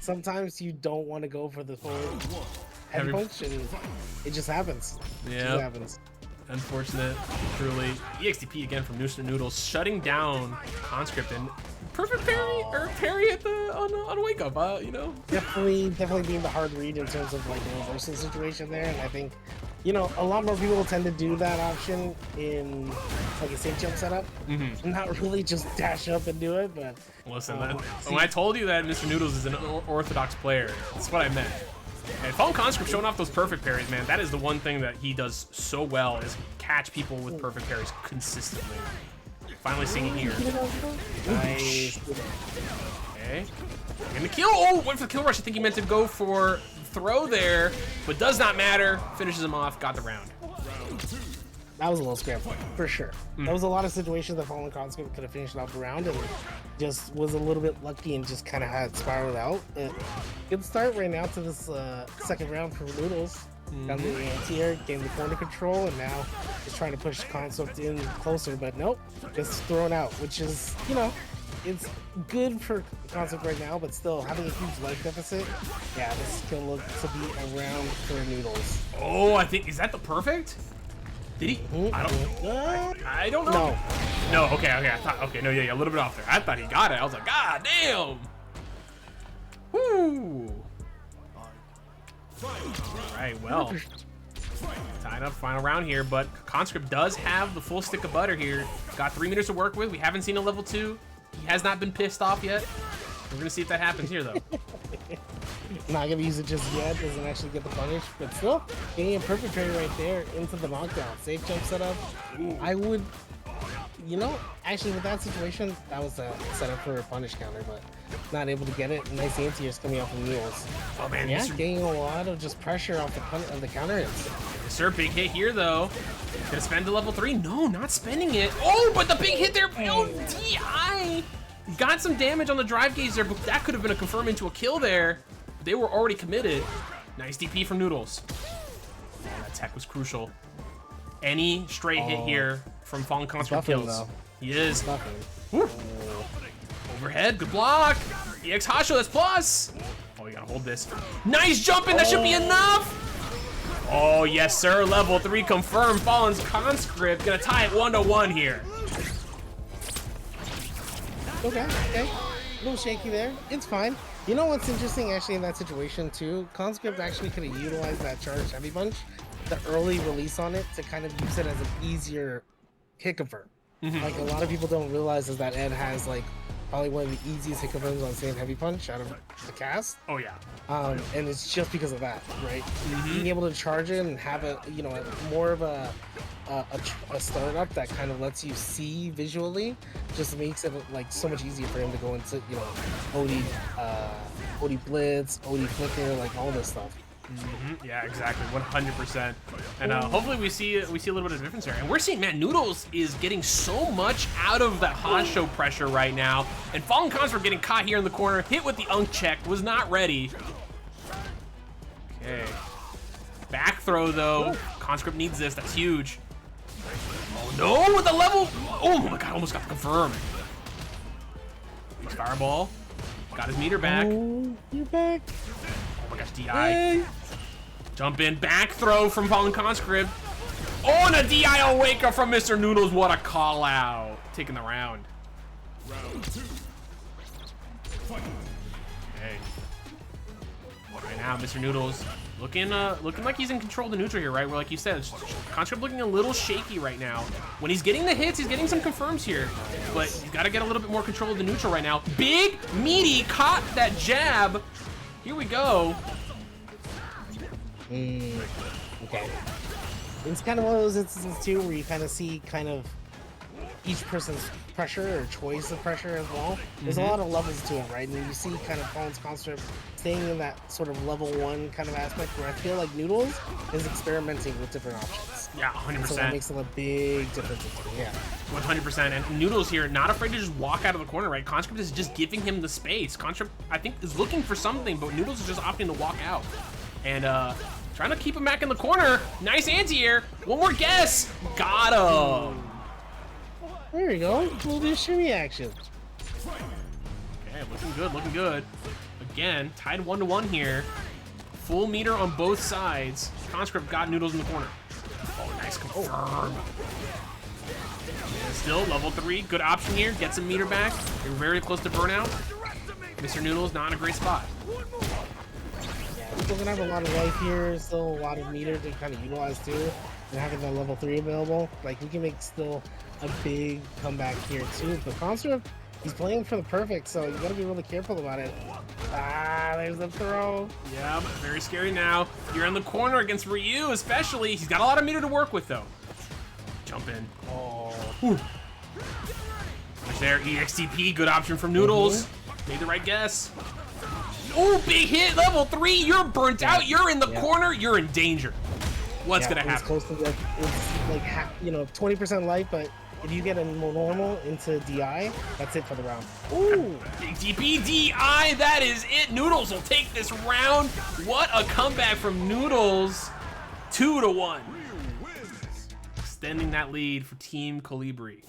Sometimes you don't want to go for the forward heavy punch, and it just happens. Yeah. Unfortunate, truly. EXTP again from Mr. Noodles, shutting down Conscript and perfect parry or parry at the on a wake up. You know. Definitely being the hard read in terms of like the reversal situation there, and I think, you know, a lot more people tend to do that option in like a safe jump setup, not really just dash up and do it. But listen, when I told you that Mr. Noodles is an orthodox player, that's what I meant. And Fallen Conscript showing off those perfect parries, man. That is the one thing that he does so well, is catch people with perfect parries consistently. Finally seeing it here. Nice. Okay. And the kill. Oh, went for the kill rush. I think he meant to go for throw there, but does not matter. Finishes him off. Got the round. that was a little scramble for sure. There was a lot of situations that Fallen Conscript could have finished off the round and just was a little bit lucky and just kind of had spiraled out. Good start right now to this second round for Noodles. Got the anti-air, gained the corner control, and now is trying to push Conscript in closer, but nope, just thrown out, which is, you know, it's good for Conscript right now, but still having a huge life deficit. Yeah, this is gonna look to be a round for Noodles. Oh, I think, is that the perfect? Did he? I don't know. No, okay, I thought, okay, no, yeah, a little bit off there. I thought he got it. I was like, God damn. Woo. All right, well, tied up final round here, but Conscript does have the full stick of butter here. Got 3 meters to work with. We haven't seen a level 2. He has not been pissed off yet. We're gonna see if that happens here, though. Not gonna use it just yet. Doesn't actually get the punish, but still getting a perfect trade right there into the knockdown. Safe jump setup. I would, you know, actually with that situation, that was a setup for a punish counter, but not able to get it. Nice anti-airs coming out from Mules. Oh man, yeah, getting a lot of just pressure off the counter hits. Yes, sir, big hit here though. Gonna spend the level 3? No, not spending it. Oh, but the big hit there. Oh, DI. Got some damage on the drive gauge there, but that could have been a confirm into a kill there. They were already committed. Nice DP from Noodles. Oh, that tech was crucial. Any straight hit here from Fallen Conscript kills. Though. He is. Woo. Overhead, good block. EX Hasho, that's plus. Oh, you gotta hold this. Nice jump in, that should be enough. Oh, yes, sir. Level 3 confirmed. Fallen's Conscript gonna tie it 1-1 here. Okay. A little shaky there. It's fine. You know what's interesting actually in that situation too? Conscript actually could have utilized that charged heavy punch, the early release on it, to kind of use it as an easier hit confirm. Like a lot of people don't realize is that Ed has like probably one of the easiest hit confirms on same heavy punch out of the cast. Oh yeah. And it's just because of that, right? Being able to charge it and have a, you know, more of a startup that kind of lets you see visually just makes it like so much easier for him to go into, you know, OD blitz, OD flicker, like all this stuff. Yeah, exactly, 100%. And hopefully we see a little bit of difference here. And we're seeing, man, Noodles is getting so much out of the Hasho pressure right now. And Fallen Conscript getting caught here in the corner, hit with the unk check, was not ready. Okay. Back throw though. Conscript needs this, that's huge. Oh no, with the level. Oh my god, almost got the confirm. Fireball. Got his meter back. Oh, you're back. Oh my gosh, DI. Hey. Jump in, back throw from Fallen Conscript. Oh, and a DI wake up from Mr. Noodles. What a call out. Taking the round. Round 2. Okay. Right now, Mr. Noodles looking like he's in control of the neutral here, right? Where, like you said, Conscript looking a little shaky right now. When he's getting the hits, he's getting some confirms here, but he's got to get a little bit more control of the neutral right now. Big, meaty, caught that jab. Here we go. Okay. It's kind of one of those instances too where you kind of see kind of each person's pressure or choice of pressure as well. There's a lot of levels to it, right? And you see kind of Fallen's Conscript staying in that sort of level 1 kind of aspect where I feel like Noodles is experimenting with different options. Yeah, 100%. So that makes a big difference. Yeah. 100%. And Noodles here, not afraid to just walk out of the corner, right? Conscript is just giving him the space. Conscript, I think, is looking for something, but Noodles is just opting to walk out. And trying to keep him back in the corner. Nice anti-air. One more guess. Got him. There we go. We'll do shimmy action. Okay, looking good, looking good. Again, tied 1-1 here. Full meter on both sides. Conscript got Noodles in the corner. Oh, nice confirm. Still, level 3, good option here. Get some meter back. You're very close to burnout. Mr. Noodles not in a great spot. Yeah, still gonna have a lot of life here. Still a lot of meter to kind of utilize too. And having that level 3 available, like we can make still a big comeback here too. But Conscript, he's playing for the perfect, so you gotta be really careful about it. Ah, there's the throw. Yeah, very scary now. You're in the corner against Ryu, especially. He's got a lot of meter to work with, though. Jump in. Oh. Right there, EXTP, good option from Noodles. Made the right guess. Oh, big hit, level 3. You're burnt out. You're in the corner. You're in danger. What's gonna It's happen? close to the, it's like 20% life, but if you get a more normal into DI, that's it for the round. Ooh! Big DP DI, that is it. Noodles will take this round. What a comeback from Noodles. 2-1. Extending that lead for Team Kolibri.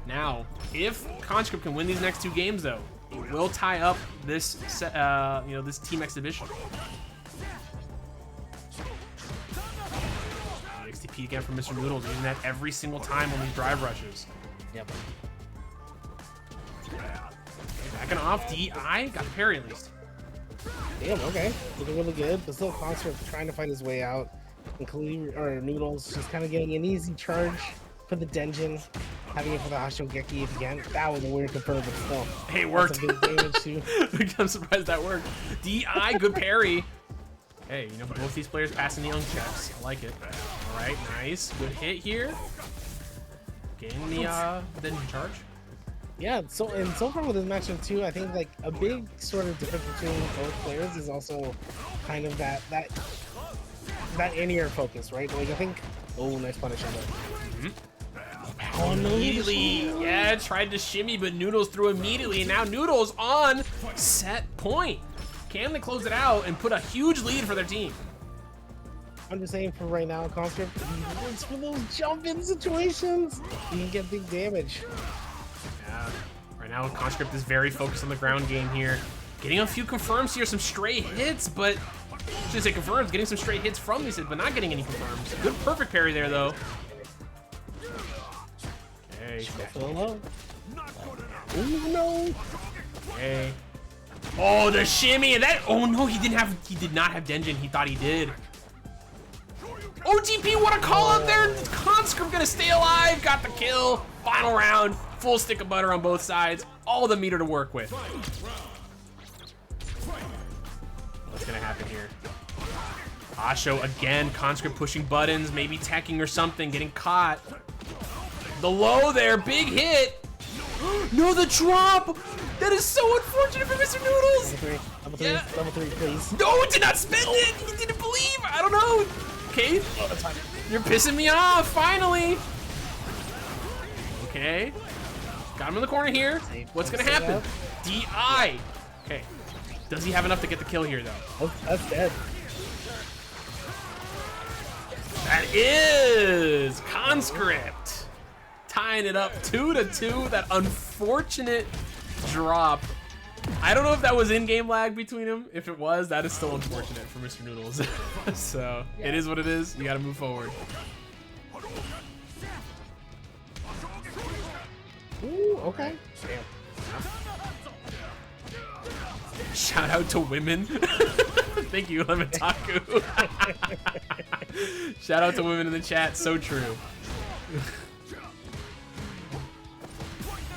Now, if Conscript can win these next 2 games, though, it will tie up this, this team exhibition. XTP again from Mr. Noodles, using that every single time on these drive rushes. Yep. Backing off, DI got the parry at least. Damn, okay. Looking really good, but still Conscript trying to find his way out. And Kolibri, or Noodles just kind of getting an easy charge for the Denjin. Having it for the Hashogeki if you can. That was a weird confirm, but still. Hey, it worked. That's a big damage too. I'm surprised that worked. DI, good parry. Hey, you know, both these players passing the young checks. I like it. All right, nice. Good hit here. Getting the Denjin charge. Yeah, so far with this matchup too, I think like a big sort of difference between both players is also kind of that anti-air focus, right? Like I think, oh, nice punish on that. Oh no! Immediately, yeah, tried to shimmy, but Noodles threw immediately, and now Noodles on set point. Can they close it out and put a huge lead for their team? I'm just saying for right now, Conscript, it's for those jump-in situations. You can get big damage. Yeah, right now Conscript is very focused on the ground game here. Getting a few confirms here, some stray hits, but I shouldn't say confirms, getting some straight hits from these hits, but not getting any confirms. Good perfect parry there though. Okay. Oh no! Okay. Oh, the shimmy and that. Oh no, he did not have Denjin. He thought he did. OTP, what a call out there! Conscript gonna stay alive. Got the kill. Final round. Full stick of butter on both sides. All the meter to work with. What's gonna happen here? Asho again. Conscript pushing buttons, maybe teching or something, getting caught. The low there, big hit. No, the drop. That is so unfortunate for Mr. Noodles. Level three, please. No, did not spend it. He didn't believe. I don't know. Okay, you're pissing me off. Finally. Okay, got him in the corner here. What's gonna happen? DI. Okay, does he have enough to get the kill here though? Oh, that's dead. That is Conscript tying it up 2-2. That unfortunate drop. I don't know if that was in-game lag between them. If it was, that is still unfortunate for Mr. Noodles. So it is what it is. You got to move forward. Ooh, okay. Damn. Shout out to women. Thank you, Lemataku. Shout out to women in the chat. So true.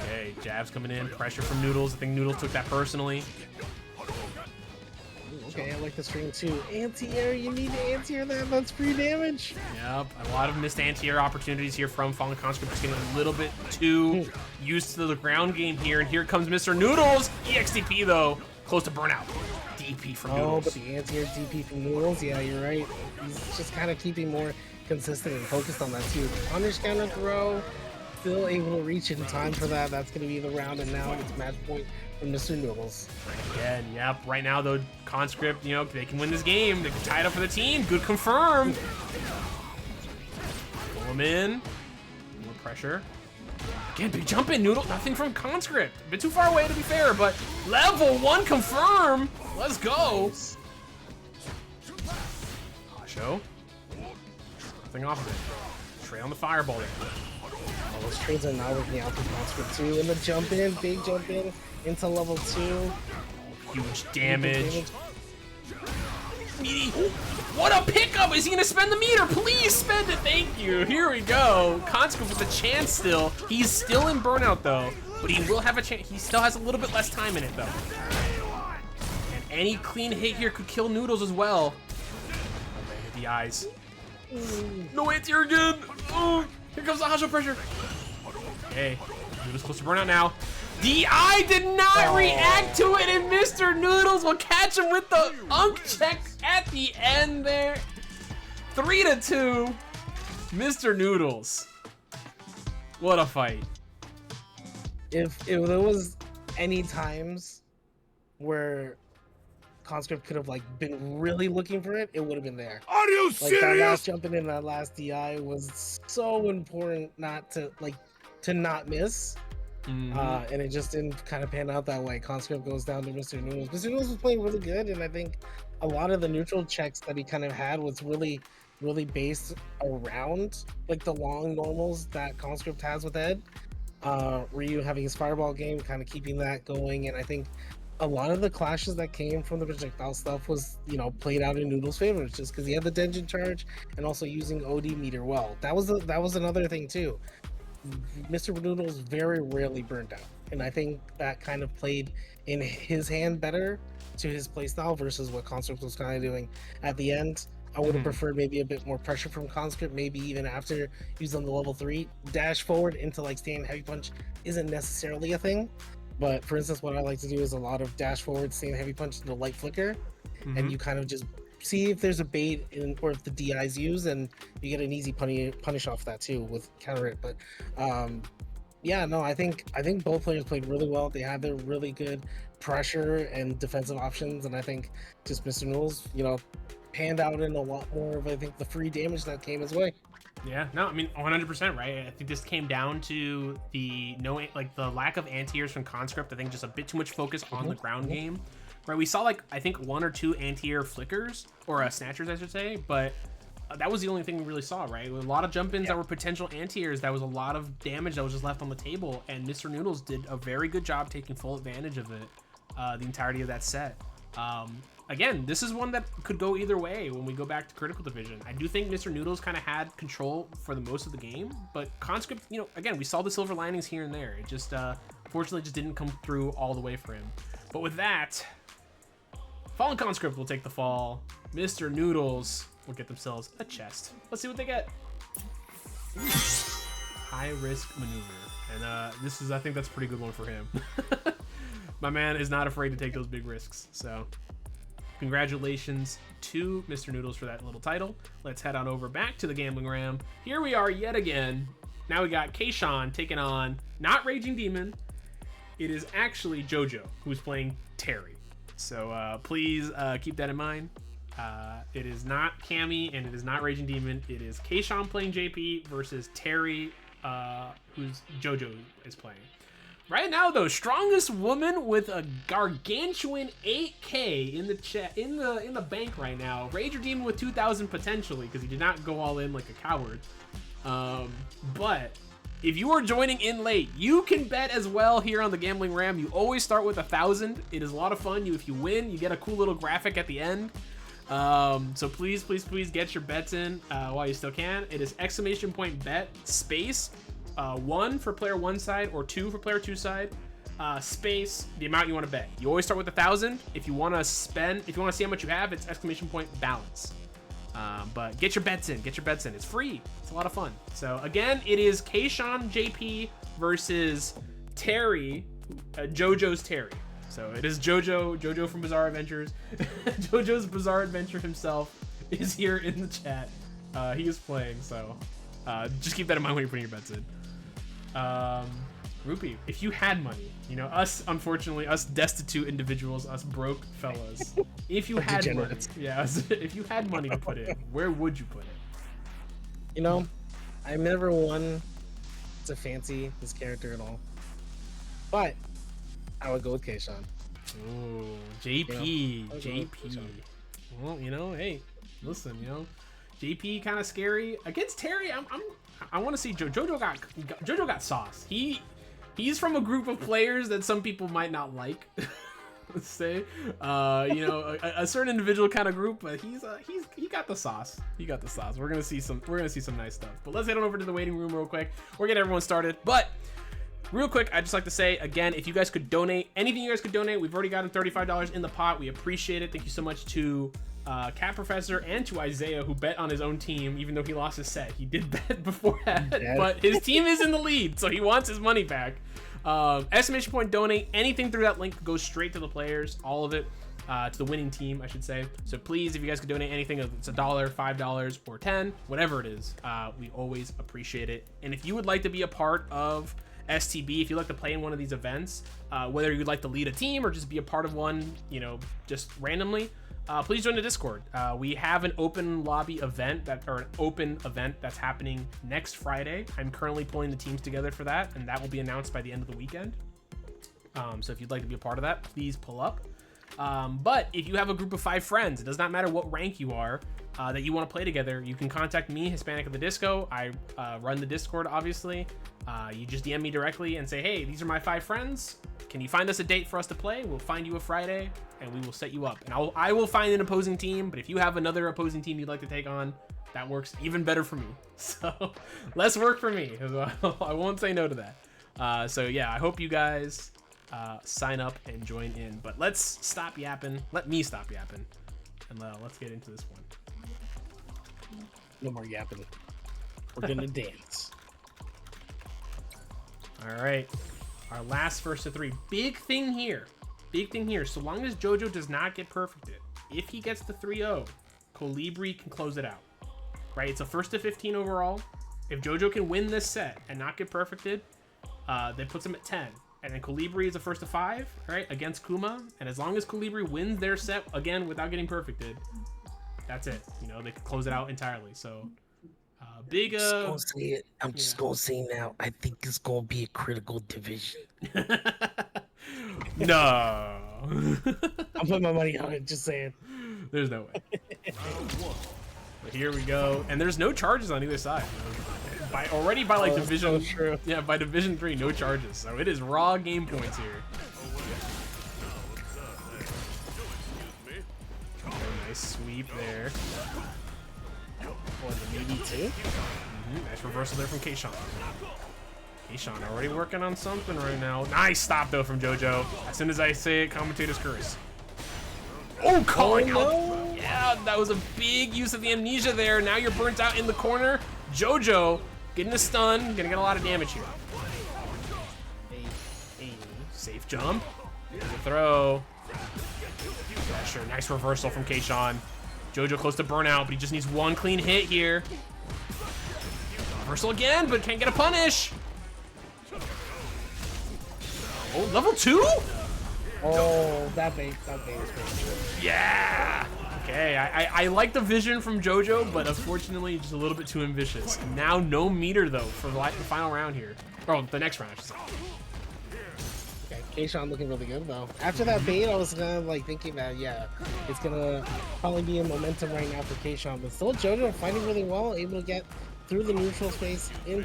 Okay, jabs coming in. Pressure from Noodles. I think Noodles took that personally. Okay, I like the string too. Anti-air, you need to anti-air that. That's free damage. Yep, a lot of missed anti-air opportunities here from Fallen Conscript. Just getting a little bit too used to the ground game here. And here comes Mr. Noodles. EXDP though, close to burnout. DP from Noodles. Oh, but the anti-air DP from Noodles, yeah, you're right. He's just kind of keeping more consistent and focused on that too. Punish counter throw, still able to reach in time for that. That's going to be the round, and now it's match point from Mr. Noodles. Again, yep. Right now, though, Conscript, you know, they can win this game. They can tie it up for the team. Good confirm. Pull him in. More pressure. Again, big jump in, Noodle. Nothing from Conscript. A bit too far away to be fair, but level 1 confirm. Let's go. Asho. Nothing off of it. Trey on the fireball there. Oh, those trades are not working out for Conscript too. And the jump in, big jump in into level 2. Huge damage. Meaty. What a pickup! Is he gonna spend the meter? Please spend it. Thank you. Here we go. Conscript with a chance still. He's still in burnout though, but he will have a chance. He still has a little bit less time in it though. And any clean hit here could kill Noodles as well. Oh, hit the eyes. No anti-air again. Oh, here comes the Hasho pressure. Okay, Noodles close to burnout now. DI did not react to it, and Mr. Noodles will catch him with the unk check at the end there. 3-2. Mr. Noodles. What a fight. If there was any times where Conscript could have like been really looking for it, it would have been there. Are you Like that serious? last jumping in that last DI was so important not to not miss. And it just didn't kind of pan out that way. Conscript goes down to Mr. Noodles. Mr. Noodles was playing really good, and I think a lot of the neutral checks that he kind of had was really based around like the long normals that Conscript has with Ed. Ryu having his fireball game, kind of keeping that going, and I think a lot of the clashes that came from the projectile stuff was, you know, played out in Noodles' favor, just because he had the Denjin charge and also using OD meter well. That was another thing too. Mr. Noodles very rarely burned out, and I think that kind of played in his hand better to his playstyle versus what Conscript was kind of doing at the end. I would have preferred maybe a bit more pressure from Conscript, maybe even after using the level 3. Dash forward into like stand heavy punch isn't necessarily a thing, but for instance, what I like to do is a lot of dash forward, stand heavy punch into light flicker, and you kind of just see if there's a bait in, or if the DI's used, and you get an easy punish off that too with counter it. But yeah, no, I think both players played really well. They had their really good pressure and defensive options, and I think just Mr. Noodles, you know, panned out in a lot more of, I think, the free damage that came his way. Yeah, no, I mean 100%, right? I think this came down to the the lack of anti-airs from Conscript. I think just a bit too much focus on the ground game, right? We saw like I think 1 or 2 anti-air flickers or snatchers, I should say, but that was the only thing we really saw, right? With a lot of jump-ins that were potential anti-airs, that was a lot of damage that was just left on the table, and Mr. Noodles did a very good job taking full advantage of it the entirety of that set. Again, this is one that could go either way when we go back to Critical Division. I do think Mr. Noodles kind of had control for the most of the game, but Conscript, you know, again, we saw the silver linings here and there. It just, fortunately, just didn't come through all the way for him. But with that, Fallen Conscript will take the fall. Mr. Noodles will get themselves a chest. Let's see what they get. High risk maneuver. And this is, I think that's a pretty good one for him. My man is not afraid to take those big risks, so... Congratulations to Mr. Noodles for that little title. Let's head on over back to the Gambling Ram. Here we are yet again. Now we got Kayshawn taking on, not Raging Demon. It is actually JoJo who's playing Terry. So please keep that in mind. It is not Cammy and it is not Raging Demon. It is Kayshawn playing JP versus Terry, who's JoJo is playing. Right now, though, strongest woman with a gargantuan 8K in the chat in the bank right now. Rager Demon with 2,000 potentially because he did not go all in like a coward. But if you are joining in late, you can bet as well here on the Gambling Ram. You always start with 1,000. It is a lot of fun. If you win, you get a cool little graphic at the end. So please get your bets in while you still can. It is _bet space. 1 for player 1 side or 2 for player 2 side, space the amount you want to bet. You always start with 1,000. If you want to spend, if you want to see how much you have, it's !balance. But get your bets in. It's free. It's a lot of fun. So again, it is Kayshawn JP versus Terry, JoJo's Terry. So it is JoJo from Bizarre Adventures. JoJo's Bizarre Adventure himself is here in the chat. He is playing, so just keep that in mind when you're putting your bets in. Rupee, if you had money, you know, us, unfortunately, us destitute individuals, us broke fellas, if you had money, if you had money to put in, where would you put it? You know, I never one to fancy this character at all, but I would go with Kayshawn. Ooh, JP. Kayshawn. Well, you know, hey, listen, you know, JP kind of scary against Terry. I want to see JoJo got sauce. He's from a group of players that some people might not like. Let's say, you know, a certain individual kind of group, but he got the sauce. He got the sauce. We're gonna see some nice stuff. But let's head on over to the waiting room real quick. We're getting everyone started, but. Real quick, I'd just like to say, again, if you guys could donate, anything you guys could donate, we've already gotten $35 in the pot. We appreciate it. Thank you so much to Cat Professor and to Isaiah, who bet on his own team, even though he lost his set. He did bet beforehand, but his team is in the lead, so he wants his money back. Estimation point donate, anything through that link goes straight to the players, all of it. to the winning team, I should say. So please, if you guys could donate anything, if it's $1, $5, or 10, whatever it is, we always appreciate it. And if you would like to be a part of STB, if you'd like to play in one of these events, whether you'd like to lead a team or just be a part of one, you know, just randomly, please join the Discord. We have an open lobby event an open event that's happening next Friday. I'm currently pulling the teams together for that, and that will be announced by the end of the weekend. So if you'd like to be a part of that, please pull up. But if you have a group of 5 friends, it does not matter what rank you are, that you want to play together, you can contact me, Hispanic of the Disco. I run the Discord, obviously. You just DM me directly and say, hey, these are my 5 friends. Can you find us a date for us to play? We'll find you a Friday, and we will set you up. And I will find an opposing team, but if you have another opposing team you'd like to take on, that works even better for me. So less work for me. I won't say no to that. So yeah, I hope you guys sign up and join in. But let's stop yapping. Let me stop yapping, and let's get into this one. No more yapping. We're gonna dance. All right, our last first to 3. Big thing here. So long as JoJo does not get perfected, if he gets the 3-0, Kolibri can close it out. Right? It's a first to 15 overall. If JoJo can win this set and not get perfected, that puts him at 10. And then Kolibri is a first to 5, right, against Kuma. And as long as Kolibri wins their set again without getting perfected, that's it. You know, they can close it out entirely. So big. I'm just gonna say now. I think it's gonna be a critical division. No. I'm putting my money on it. Just saying. There's no way. But here we go, and there's no charges on either side. By like division, so yeah, by division 3, no charges. So it is raw game points here. Oh, nice sweep there. What, the BB2? Nice reversal there from Kayshawn. Kayshawn already working on something right now. Nice stop though from JoJo. As soon as I say it, commentators curse. Oh, calling out. Yeah, that was a big use of the amnesia there. Now you're burnt out in the corner. JoJo getting a stun, gonna get a lot of damage here. Safe jump. Here's a throw. Yeah, sure, nice reversal from Kayshawn. JoJo close to burnout, but he just needs one clean hit here. Reversal again, but can't get a punish. Oh, level 2? Oh, that bait is pretty good. Yeah. Okay, I like the vision from JoJo, but unfortunately just a little bit too ambitious. Now no meter though for the final round here. Oh, the next round, I should say. Okay, Kayshawn looking really good though. After that bait, I was kind of like thinking that, yeah, it's gonna probably be a momentum right now for Kayshawn, but still JoJo fighting really well, able to get through the neutral space in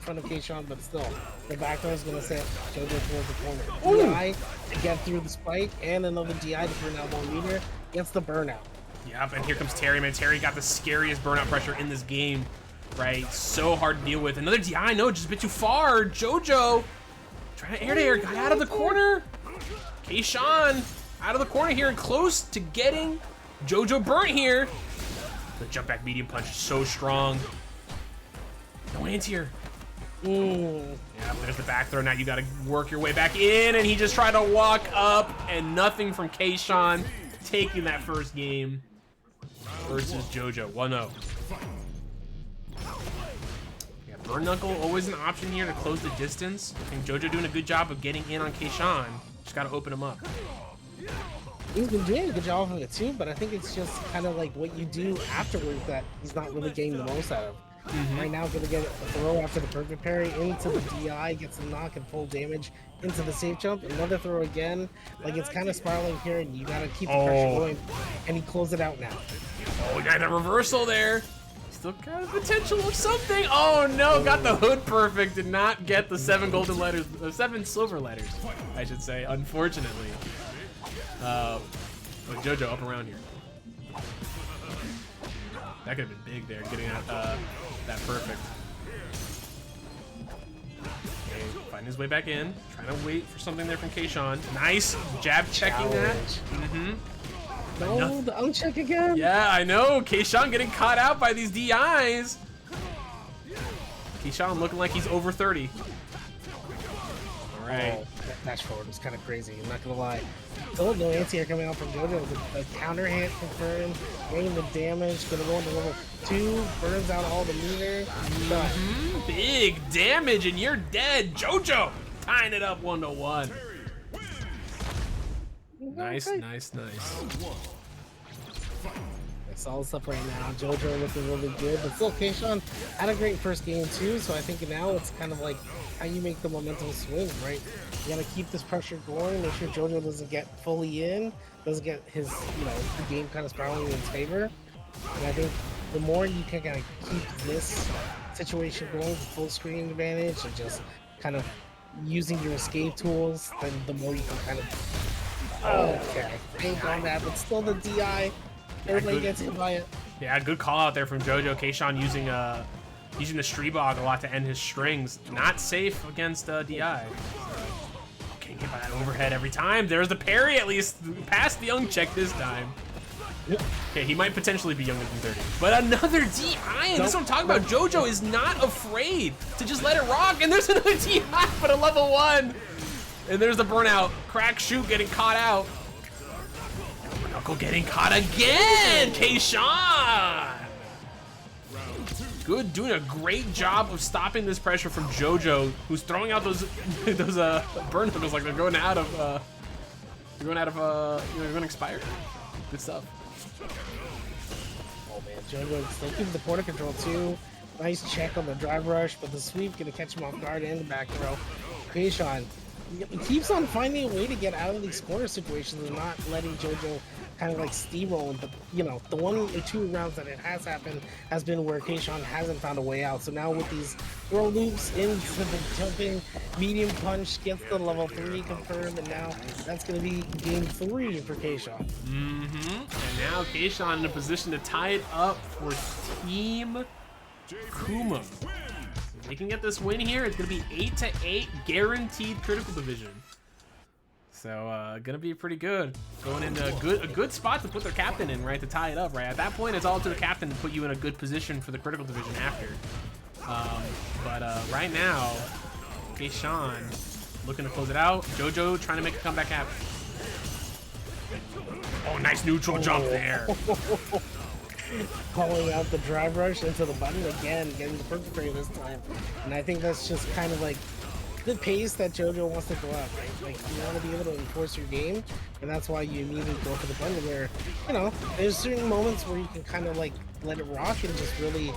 front of Kayshawn, but still the back throw is gonna set JoJo towards the corner. DI to get through the spike, and another DI to burn out 1 meter. Gets the burnout. Yep, and here comes Terry, man. Terry got the scariest burnout pressure in this game, right? So hard to deal with. Another DI, no, just a bit too far. JoJo trying to air got out of the corner. Kayshawn out of the corner here and close to getting JoJo burnt here. The jump back medium punch is so strong. No anti-air. Yeah, there's the back throw. Now you gotta work your way back in, and he just tried to walk up, and nothing from Kayshawn taking that first game versus JoJo. 1-0. Yeah, Burn Knuckle always an option here to close the distance. I think JoJo doing a good job of getting in on Kayshawn. Just gotta open him up. He's been doing a good job of it too, but I think it's just kind of like what you do afterwards that he's not really getting the most out of. Right now, gonna get a throw after the perfect parry into the DI, gets the knock and full damage into the safe jump. Another throw again. Like it's kind of spiraling here, and you gotta keep the pressure going. And he closed it out now. Oh, we got the reversal there. Still got a potential of something. Oh no, got the hood perfect. Did not get the 7 golden letters, 7 silver letters, I should say. Unfortunately, but JoJo up around here. That could have been big there, getting that perfect. Okay, finding his way back in, trying to wait for something there from Kayshawn. Nice jab checking that. No, the uncheck again. Yeah, I know. Kayshawn getting caught out by these DIs. Kayshawn looking like he's over 30. All right. Oh, that dash forward was kind of crazy. I'm not gonna lie. Oh, no anti-air coming out from JoJo. The counter hit confirmed. Getting the damage. Gonna go into level 2. Burns out all the meter. Done. Big damage, and you're dead. JoJo tying it up 1-1. Nice, nice, nice. Solid stuff right now. JoJo looking really good, but still, Keishan had a great first game too. So I think now it's kind of like how you make the momentum swing, right? You gotta keep this pressure going. Make sure JoJo doesn't get fully in, doesn't get his, the game kind of spiraling in his favor. And I think the more you can kind of keep this situation going, the full screen advantage, and just kind of using your escape tools, then the more you can kind of. Okay, ain't on that, but still the DI. Everybody gets hit by it. Yeah, good call out there from JoJo. Keishan using the Streetbog a lot to end his strings. Not safe against DI. Can't get by that overhead every time. There's the parry, at least past the young check this time. Okay, he might potentially be younger than 30. But another DI, and this is what I'm talking about. JoJo is not afraid to just let it rock, and there's another DI, but a level 1. And there's the burnout. Crack shoot getting caught out. Knuckle getting caught again! Keishan! Good, doing a great job of stopping this pressure from JoJo, who's throwing out those burn knuckles like they're going out of they're going to expire. Good stuff. Oh man, JoJo still keeping the quarter control too. Nice check on the drive rush, but the sweep gonna catch him off guard and the back throw. Keishan, he keeps on finding a way to get out of these corner situations and not letting JoJo kind of like steamroll. But the 1 or 2 rounds that it has happened has been where Keishan hasn't found a way out. So now with these throw loops into the jumping medium punch, gets the level 3 confirmed, and now that's going to be game 3 for Keishan. And now Keishan in a position to tie it up for Team Kuma. If they can get this win here, it's going to be 8-8, guaranteed critical division. So gonna be pretty good. Going into a good spot to put their captain in, right, to tie it up, right? At that point, it's all to the captain to put you in a good position for the critical division after. But right now, Keishan looking to close it out. JoJo trying to make a comeback happen. Oh, nice neutral jump there. Calling out the drive rush into the button again, getting the perfect frame this time. And I think that's just kind of like the pace that JoJo wants to go up, right? Like, you want to be able to enforce your game, and that's why you immediately go for the button where, there's certain moments where you can kind of like let it rock and just really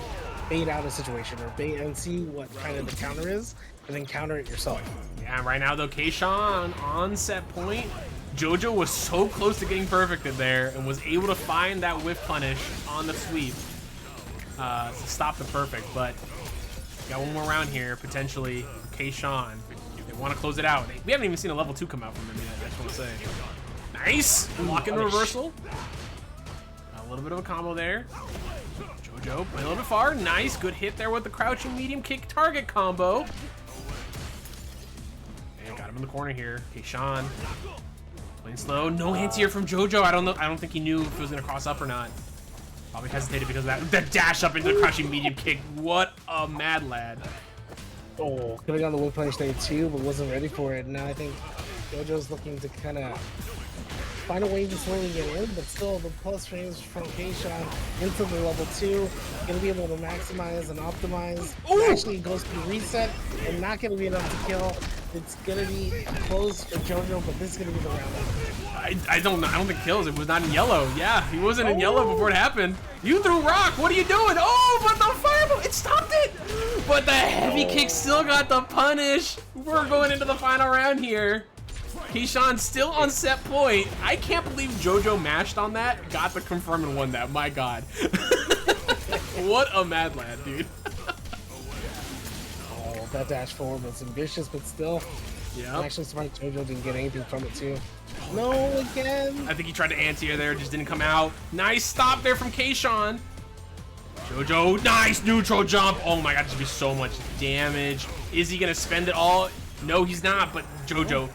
bait out a situation or bait and see what kind of the counter is, and then counter it yourself. Yeah, right now though, Keishan on set point. JoJo was so close to getting perfected there and was able to find that whiff punish on the sweep to stop the perfect, but got one more round here, potentially. Keishan, they want to close it out. We haven't even seen a level 2 come out from him yet, I just want to say. Nice! Lock in reversal. A little bit of a combo there. JoJo playing a little bit far. Nice, good hit there with the crouching medium kick target combo. And got him in the corner here. Keishan playing slow. No anti-air from JoJo. I don't think he knew if it was gonna cross up or not. Probably hesitated because of that dash up into the crouching medium kick. What a mad lad. Oh, could have gone the whip punish there too, but wasn't ready for it. Now I think JoJo's looking to kind of find a way to slowly get in, but still the plus frames from Keishan into the level 2. Gonna be able to maximize and optimize. Actually goes to reset and not gonna be enough to kill. It's gonna be close for JoJo, but this is gonna be the round. I don't think kills. It was not in yellow. Yeah, he wasn't in yellow before it happened. You threw rock. What are you doing? Oh, but the fireball, it stopped it. But the heavy kick still got the punish. We're going into the final round here. Keishan still on set point. I can't believe JoJo mashed on that, got the confirm and won that. My God. What a mad lad, dude. Oh, that dash forward was ambitious, but still. Yeah. I'm actually surprised JoJo didn't get anything from it too. No, again. I think he tried to anti-air there, just didn't come out. Nice stop there from Keishan. JoJo, nice neutral jump. Oh my God, this would be so much damage. Is he gonna spend it all? No, he's not, but JoJo,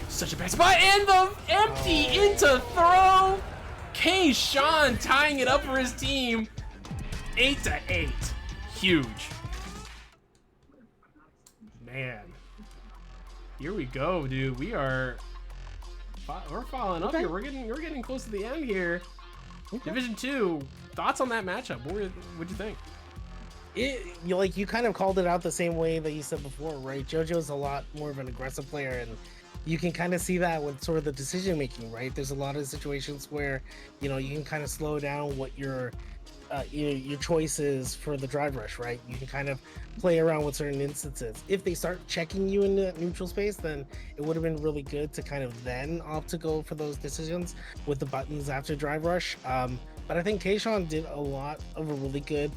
such a bad spot. And the empty into throw. Keishan tying it up for his team. 8-8, huge. Man. Here we go, dude. We're following up Okay. here. We're getting close to the end here. Division 2. Thoughts on that matchup? What'd you think? You kind of called it out the same way that you said before, right? JoJo's a lot more of an aggressive player, and you can kind of see that with sort of the decision making, right? There's a lot of situations where, you know, you can kind of slow down what your choices for the drive rush, right? You can kind of play around with certain instances. If they start checking you in that neutral space, then it would have been really good to kind of then opt to go for those decisions with the buttons after drive rush. But I think Kayshawn did a lot of a really good,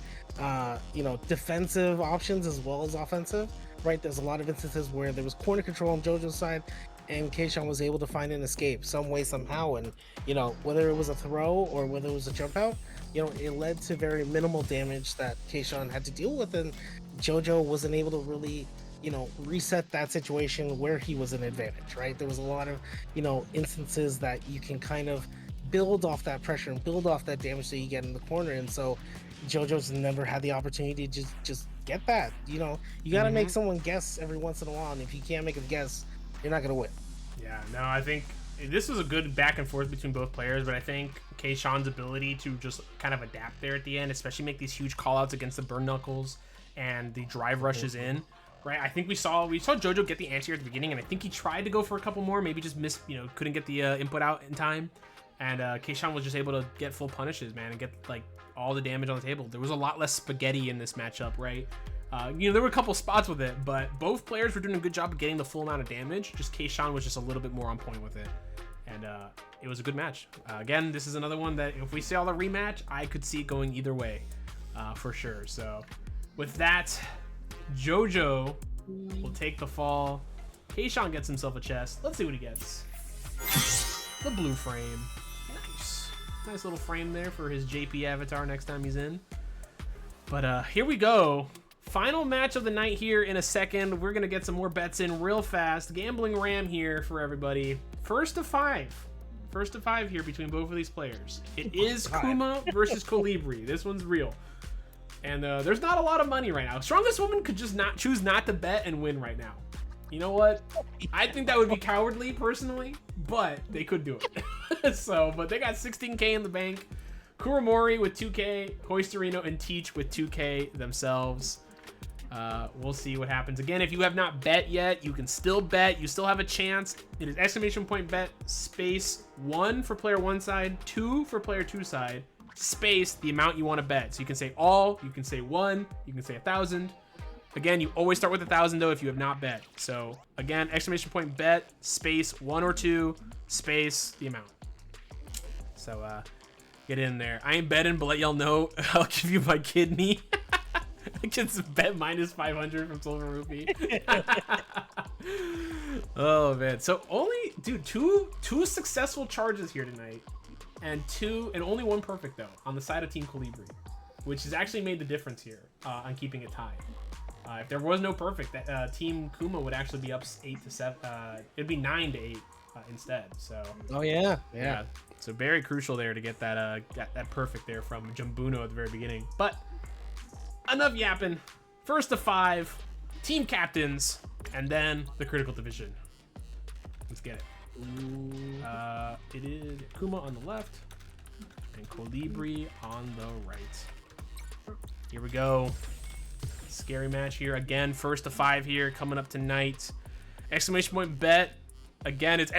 defensive options as well as offensive, right? There's a lot of instances where there was corner control on JoJo's side, and Kayshawn was able to find an escape some way, somehow. And, you know, whether it was a throw or whether it was a jump out, you know, it led to very minimal damage that Kayshawn had to deal with, and JoJo wasn't able to really, you know, reset that situation where he was an advantage, right? There was a lot of, you know, instances that you can kind of build off that pressure and build off that damage that you get in the corner, and so JoJo's never had the opportunity to just get that. You know, you got to make someone guess every once in a while, and if you can't make them guess, you're not gonna win. Yeah, no, I think this was a good back and forth between both players, but I think Kayshawn's ability to just kind of adapt there at the end, especially make these huge callouts against the burn knuckles and the drive rushes in, right? I think we saw JoJo get the anti at the beginning, and I think he tried to go for a couple more, maybe just missed, you know, couldn't get the input out in time, and Kayshawn was just able to get full punishes, man, and get like all the damage on the table. There was a lot less spaghetti in this matchup, right? There were a couple spots with it, but both players were doing a good job of getting the full amount of damage. Just Kayshawn was just a little bit more on point with it. And it was a good match. Again, this is another one that if we saw the rematch, I could see it going either way for sure. So with that, JoJo will take the fall. Kayshawn gets himself a chest. Let's see what he gets. The blue frame. Nice. Nice little frame there for his JP avatar next time he's in. But here we go. Final match of the night here in a second. We're going to get some more bets in real fast. Gambling Ram here for everybody. First to five here between both of these players. It is Kuma versus Kolibri. This one's real. And there's not a lot of money right now. Strongest Woman could just choose not to bet and win right now. You know what? I think that would be cowardly personally, but they could do it. But they got 16K in the bank. Kuramori with 2K, Hoisterino and Teach with 2K themselves. We'll see what happens. Again, if you have not bet yet, you can still bet. You still have a chance. It is !bet space 1 for player 1 side, 2 for player 2 side, space the amount you want to bet. So you can say all, you can say 1, you can say 1,000. Again, you always start with 1,000 though if you have not bet. So again, !bet space 1 or 2 space the amount. So get in there. I ain't betting, but let y'all know I'll give you my kidney. I just bet -500 from Silver Rupee. Oh man, so only two successful charges here tonight, and only one perfect though on the side of Team Kolibri, which has actually made the difference here on keeping it tied. If there was no perfect, Team Kuma would actually be up 8-7. It'd be 9-8 instead. So. Oh yeah. So very crucial there to get that perfect there from Jumbuno at the very beginning. But enough yapping. First to 5, team captains, and then the critical division. Let's get it. It is Kuma on the left and Kolibri on the right. Here we go. Scary match here again. First to 5 here coming up tonight. !bet. Again, it's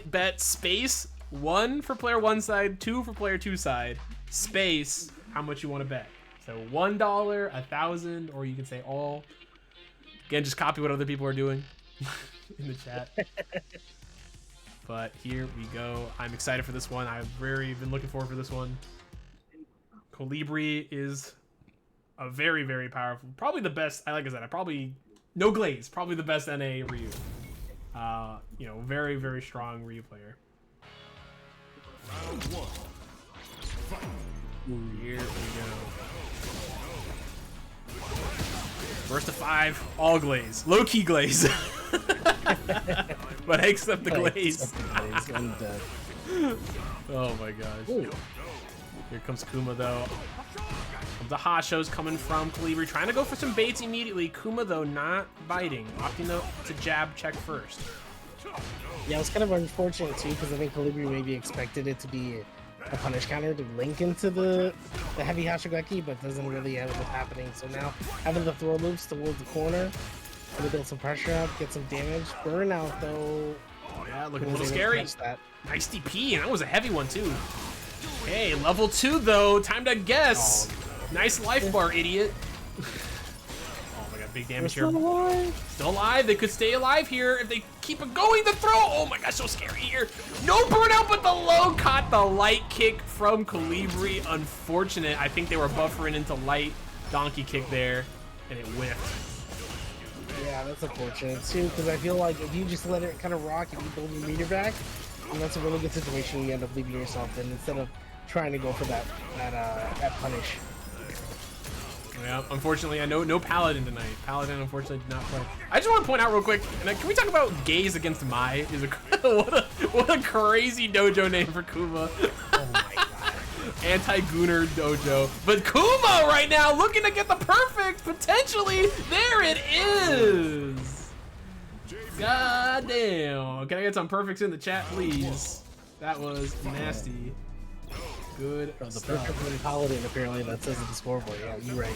!bet space 1 for player 1 side, 2 for player 2 side, space how much you want to bet. So $1, 1,000, or you can say all. Again, just copy what other people are doing in the chat. But here we go. I'm excited for this one. I've really been looking forward for this one. Kolibri is a very, very powerful, probably the best. Like I said, no glaze, probably the best NA Ryu. Very, very strong Ryu player. Round 1. Fight. Here we go. First to 5, all glaze. Low-key glaze. But I accept the glaze. I'm dead. Oh my gosh. Ooh. Here comes Kuma though. The Hashos coming from Kolibri, trying to go for some baits immediately. Kuma, though, not biting. Opting to jab check first. Yeah, it was kind of unfortunate, too, because I think Kolibri maybe expected it to be a punish counter to link into the heavy Hashigaki, but doesn't really end up happening. So now, having the throw loops towards the corner, gonna build some pressure up, get some damage. Burnout, though. Yeah, looking a little scary. Nice DP, and that was a heavy one, too. Okay, level 2, though. Time to guess. Nice life bar, idiot. Oh my god, big damage here. Still alive. They could stay alive here if they keep it going. The throw. Oh my gosh, so scary here. No burnout, but the low caught the light kick from Kolibri. Unfortunate. I think they were buffering into light donkey kick there, and it whiffed. Yeah, that's unfortunate too, because I feel like if you just let it kind of rock and you build your meter back, and that's a really good situation you end up leaving yourself in instead of trying to go for that punish. Yeah, unfortunately, I know no Paladin tonight. Paladin, unfortunately, did not play. I just want to point out real quick, and can we talk about Gaze against Mai? What a crazy dojo name for Kuma. Oh my god. Anti-Gooner dojo. But Kuma right now looking to get the perfect, potentially. There it is. God damn. Can I get some perfects in the chat, please? That was nasty. Good The stuff. perfect Paladin, apparently, that says in the scoreboard. Yeah, you're right.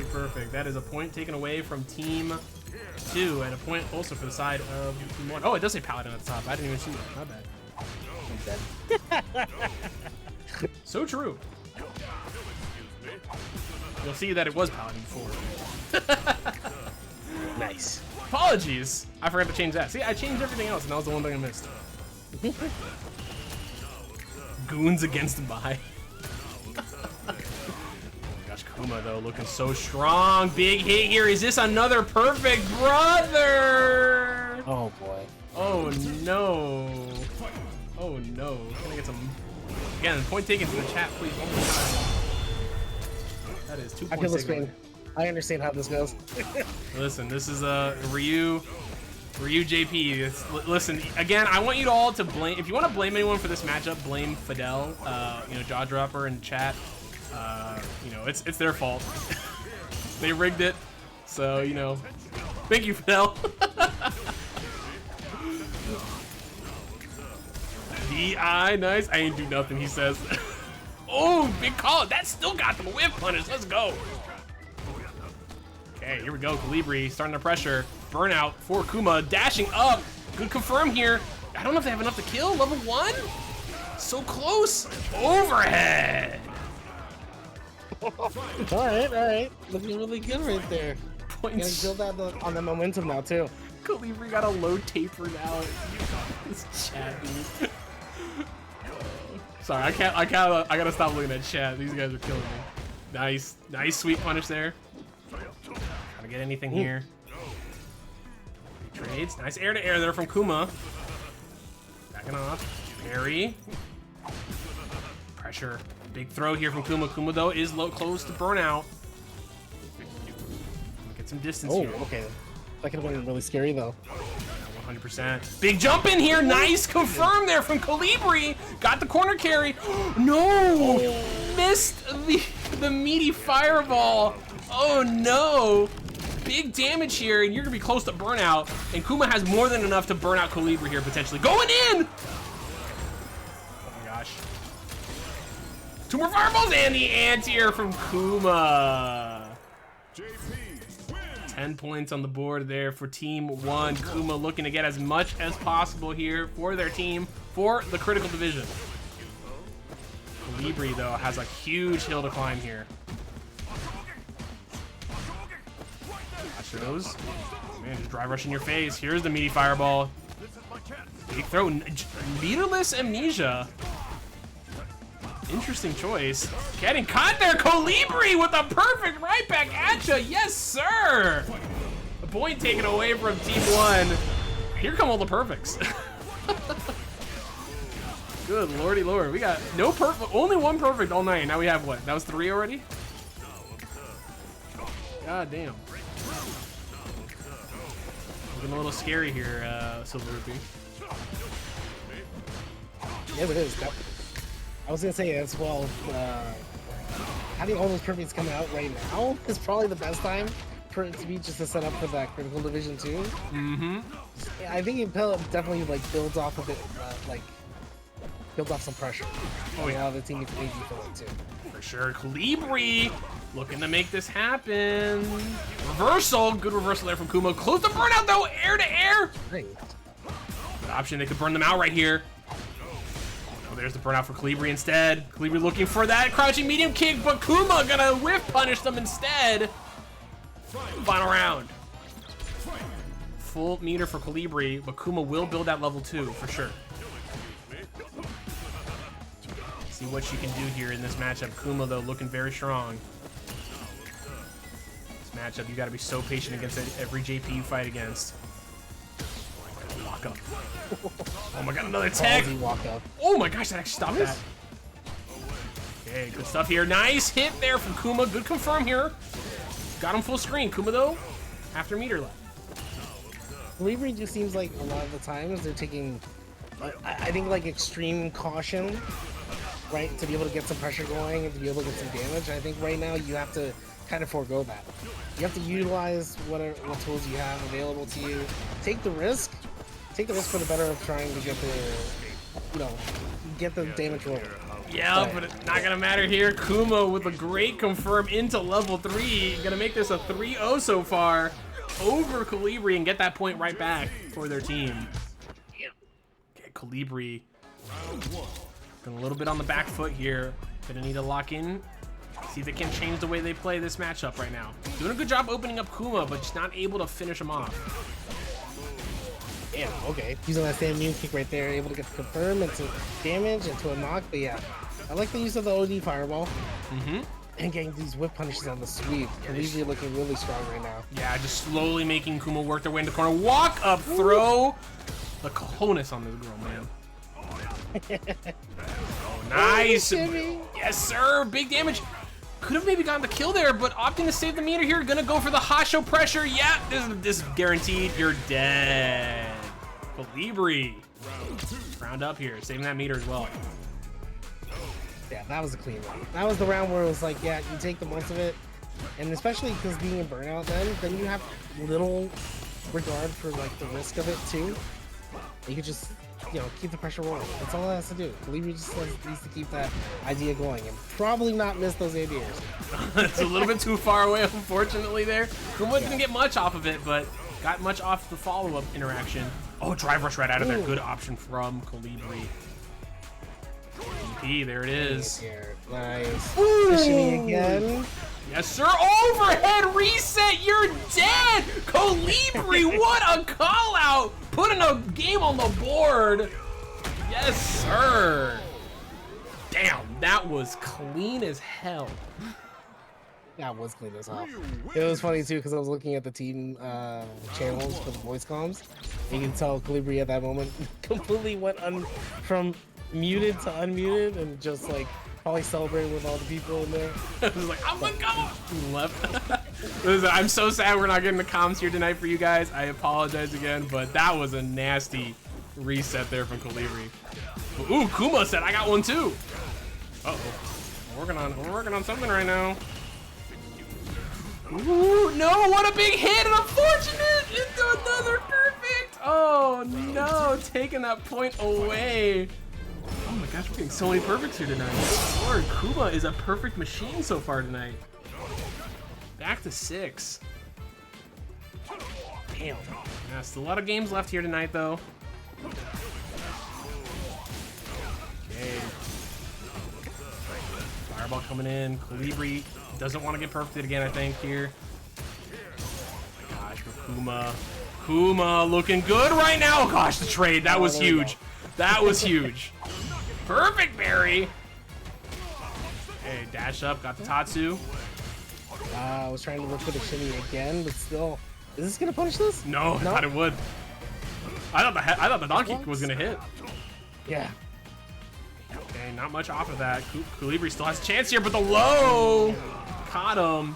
Perfect. That is a point taken away from Team 2, and a point also for the side of Team 1. Oh, it does say Paladin at the top. I didn't even see that. My bad. So true. You'll see that it was Paladin before. Nice. Apologies. I forgot to change that. See, I changed everything else, and that was the one thing I missed. Goons against Mai. Oh my gosh, Kuma though looking so strong. Big hit here. Is this another perfect, brother? Oh boy. Oh no. Oh no. Can I get some? Again, point taken to the chat, please, one more time. That is 2 I points feel this taken pain. I understand how this goes. Listen, this is Ryu JP. Listen, again, I want you all to blame. If you want to blame anyone for this matchup, blame Fidel. You know, Jaw Dropper in chat. You know, it's their fault. They rigged it. So you know, thank you, Fidel. DI, nice. I ain't do nothing. He says. Oh, big call. That still got them. Whip punish. Let's go. Okay, here we go. Kolibri starting to pressure. Burnout for Kuma, dashing up. Good confirm here. I don't know if they have enough to kill. Level 1? So close. Overhead. Alright. Looking really good right there. Points. Gonna build that on the momentum now, too. Kolibri got a low taper now. This chat, dude. Sorry, I gotta stop looking at chat. These guys are killing me. Nice sweet punish there. Trying to get anything here. Trades. Nice air to air there from Kuma. Backing off. Parry. Pressure. Big throw here from Kuma. Kuma, though, is close to burnout. Get some distance here. Oh, okay. That could have been really scary, though. 100%. Big jump in here. Nice confirm there from Kolibri. Got the corner carry. No! Missed the meaty fireball. Oh, no. Big damage here, and you're gonna be close to burnout. And Kuma has more than enough to burn out Kolibri here, potentially. Going in! Oh my gosh. 2 more fireballs, and the anti-air from Kuma. 10 points on the board there for Team 1. Kuma looking to get as much as possible here for their team for the critical division. Kolibri, though, has a huge hill to climb here. Those. Oh, man, just drive rush in your face. Here's the meaty fireball. Big throw. Meterless amnesia. Interesting choice. Getting caught there. Kolibri with a perfect right back at you. Yes, sir. A point taken away from Team 1. Here come all the perfects. Good lordy lord. We got no perfect. Only 1 perfect all night. Now we have what? That was 3 already? God damn. Looking a little scary here, Silver Rupee. Yeah, it is. I was gonna say as well, having all those perfects coming out right now is probably the best time for it to be just to set up for that critical division 2. Mm-hmm. I think it definitely like builds off of it, builds off some pressure. Oh yeah, the team needs to feel it too. For sure. Kolibri looking to make this happen. Reversal. Good reversal there from Kuma. Close the burnout though. Air to air. Great. Good option. They could burn them out right here. Oh, there's the burnout for Kolibri instead. Kolibri looking for that crouching medium kick, but Kuma gonna whiff punish them instead. Final round. Full meter for Kolibri, but Kuma will build that level 2 for sure. See what she can do here in this matchup. Kuma, though, looking very strong. This matchup, you got to be so patient against every JP you fight against. Walk up. Oh my god, another tech. Walk up. Oh my gosh, that actually stopped that. Okay, good stuff here. Nice hit there from Kuma. Good confirm here. Got him full screen. Kuma, though, after meter left. Kolibri just seems like a lot of the times they're taking, I think, like extreme caution, right, to be able to get some pressure going and to be able to get some damage. I think right now you have to kind of forego that. You have to utilize what tools you have available to you. Take the risk for the better of trying to get the, get the damage rolling. Yeah, but it's not gonna matter here. Kuma with a great confirm into level 3. Gonna make this a 3-0 so far over Kolibri and get that point right back for their team. Okay, Kolibri going a little bit on the back foot here. Gonna need to lock in. See if they can change the way they play this matchup right now. Doing a good job opening up Kuma, but just not able to finish him off. Damn, okay. Using that same immune kick right there, able to get the confirm into damage, into a knock, but yeah. I like the use of the OD fireball. Mm-hmm. And getting these whip punishes on the sweep. Kolibri looking really strong right now. Yeah, just slowly making Kuma work their way in the corner. Walk up, throw. The cojones on this girl, man. Oh, nice. Yes, sir. Big damage. Could have maybe gotten the kill there, but opting to save the meter here. Gonna go for the Hasho pressure. Yeah, this is guaranteed. You're dead. Kolibri. Round up here, saving that meter as well. Yeah, that was a clean run. That was the round where it was like, yeah, you take the most of it, and especially because being in burnout, then you have little regard for like the risk of it too. You could just, keep the pressure rolling. That's all it has to do. Kolibri just needs to keep that idea going and probably not miss those ADRs. It's a little bit too far away, unfortunately. There, Kuma didn't get much off of it, but got much off the follow-up interaction. Oh, drive rush right out of there. Good option from Kolibri. There it is. Nice. Fishing again. Yes, sir. Overhead reset. You're dead. Kolibri, what a call out. Putting a game on the board. Yes, sir. Damn, that was clean as hell. That was clean as hell. It was funny too because I was looking at the team channels for the voice comms. You can tell Kolibri at that moment completely went from muted to unmuted and just like probably celebrating with all the people in there. I was like, I'm gonna go left. Listen, I'm so sad we're not getting the comms here tonight for you guys. I apologize again, but that was a nasty reset there from Kolibri. Ooh, Kuma said I got one too. Uh-oh. We're working on something right now. Ooh, no, what a big hit and unfortunate into another perfect. Oh no, taking that point away. Oh my gosh, we're getting so many perfects here tonight. Lord, Kuma is a perfect machine so far tonight. Back to 6. Damn. Yeah, still a lot of games left here tonight, though. Okay. Fireball coming in. Kolibri doesn't want to get perfected again, I think, here. Oh my gosh, for Kuma. Kuma looking good right now. Oh gosh, the trade. That was huge. That was huge. Perfect berry. Hey, dash up, got the Tatsu. I was trying to look for the shimmy again, but still. Is this gonna punish this? No, I thought it would. I thought the donkey was gonna hit. Yeah. Okay, not much off of that. Kolibri still has a chance here, but the low caught him.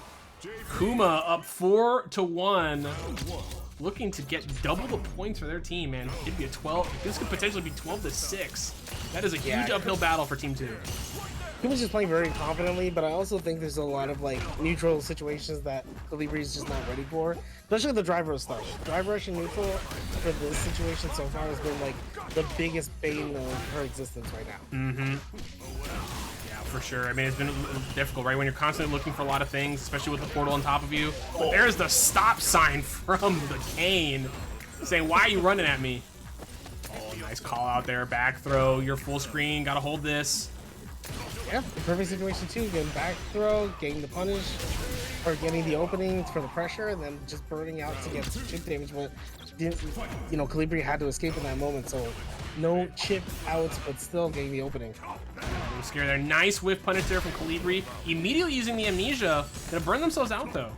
Kuma up 4-1. looking to get double the points for their team, man. It'd be a 12. This could potentially be 12-6. That is a huge uphill battle for Team 2. Kuma's just playing very confidently, but I also think there's a lot of like neutral situations that Kolibri is just not ready for, especially the drive rush stuff. Drive rush and neutral for this situation so far has been like the biggest bane of her existence right now. Mm-hmm. Yeah, for sure. I mean, it's been difficult, right? When you're constantly looking for a lot of things, especially with the portal on top of you. But there's the stop sign from the Kane saying, "Why are you running at me?" Oh, nice call out there. Back throw. You're full screen. Gotta hold this. Yeah, the perfect situation too. Getting back throw, getting the punish, or getting the opening for the pressure, and then just burning out to get some chip damage. But you know, Kolibri had to escape in that moment, so no chip outs, but still getting the opening. Scare there. Nice whiff punish there from Kolibri. Immediately using the amnesia. Gonna burn themselves out though.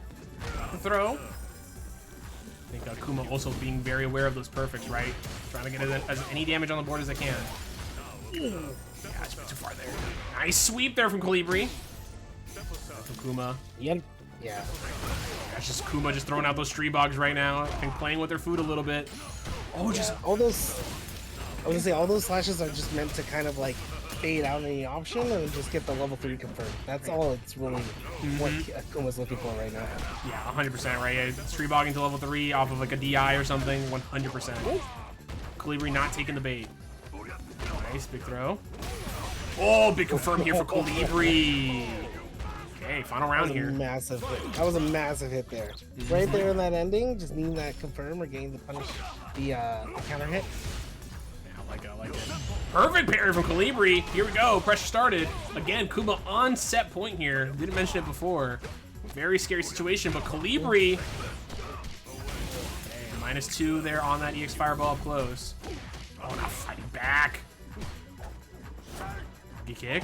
The throw. I think Kuma also being very aware of those perfects, right? Trying to get as any damage on the board as they can. Yeah, it's a bit too far there. Nice sweep there from Kolibri. From Kuma. Yeah. That's just Kuma just throwing out those tree bogs right now and playing with their food a little bit. Oh, just all those. I was gonna say all those slashes are just meant to kind of like fade out any option and just get the level 3 confirmed. That's all it's really what Kuma's looking for right now. Yeah, 100%, right? It's tree bogging to level 3 off of like a DI or something. 100%. Kolibri not taking the bait. Nice big throw. Oh, big confirm here for Kolibri. Okay, final round here. Massive hit. That was a massive hit there. Right there in that ending, just needing that confirm or getting the punish, the counter hit. I like it. Perfect parry from Kolibri. Here we go. Pressure started. Again, Kuma on set point here. Didn't mention it before. Very scary situation, but Kolibri. Okay, -2 there on that EX Fireball up close. Oh, now fighting back. Big kick.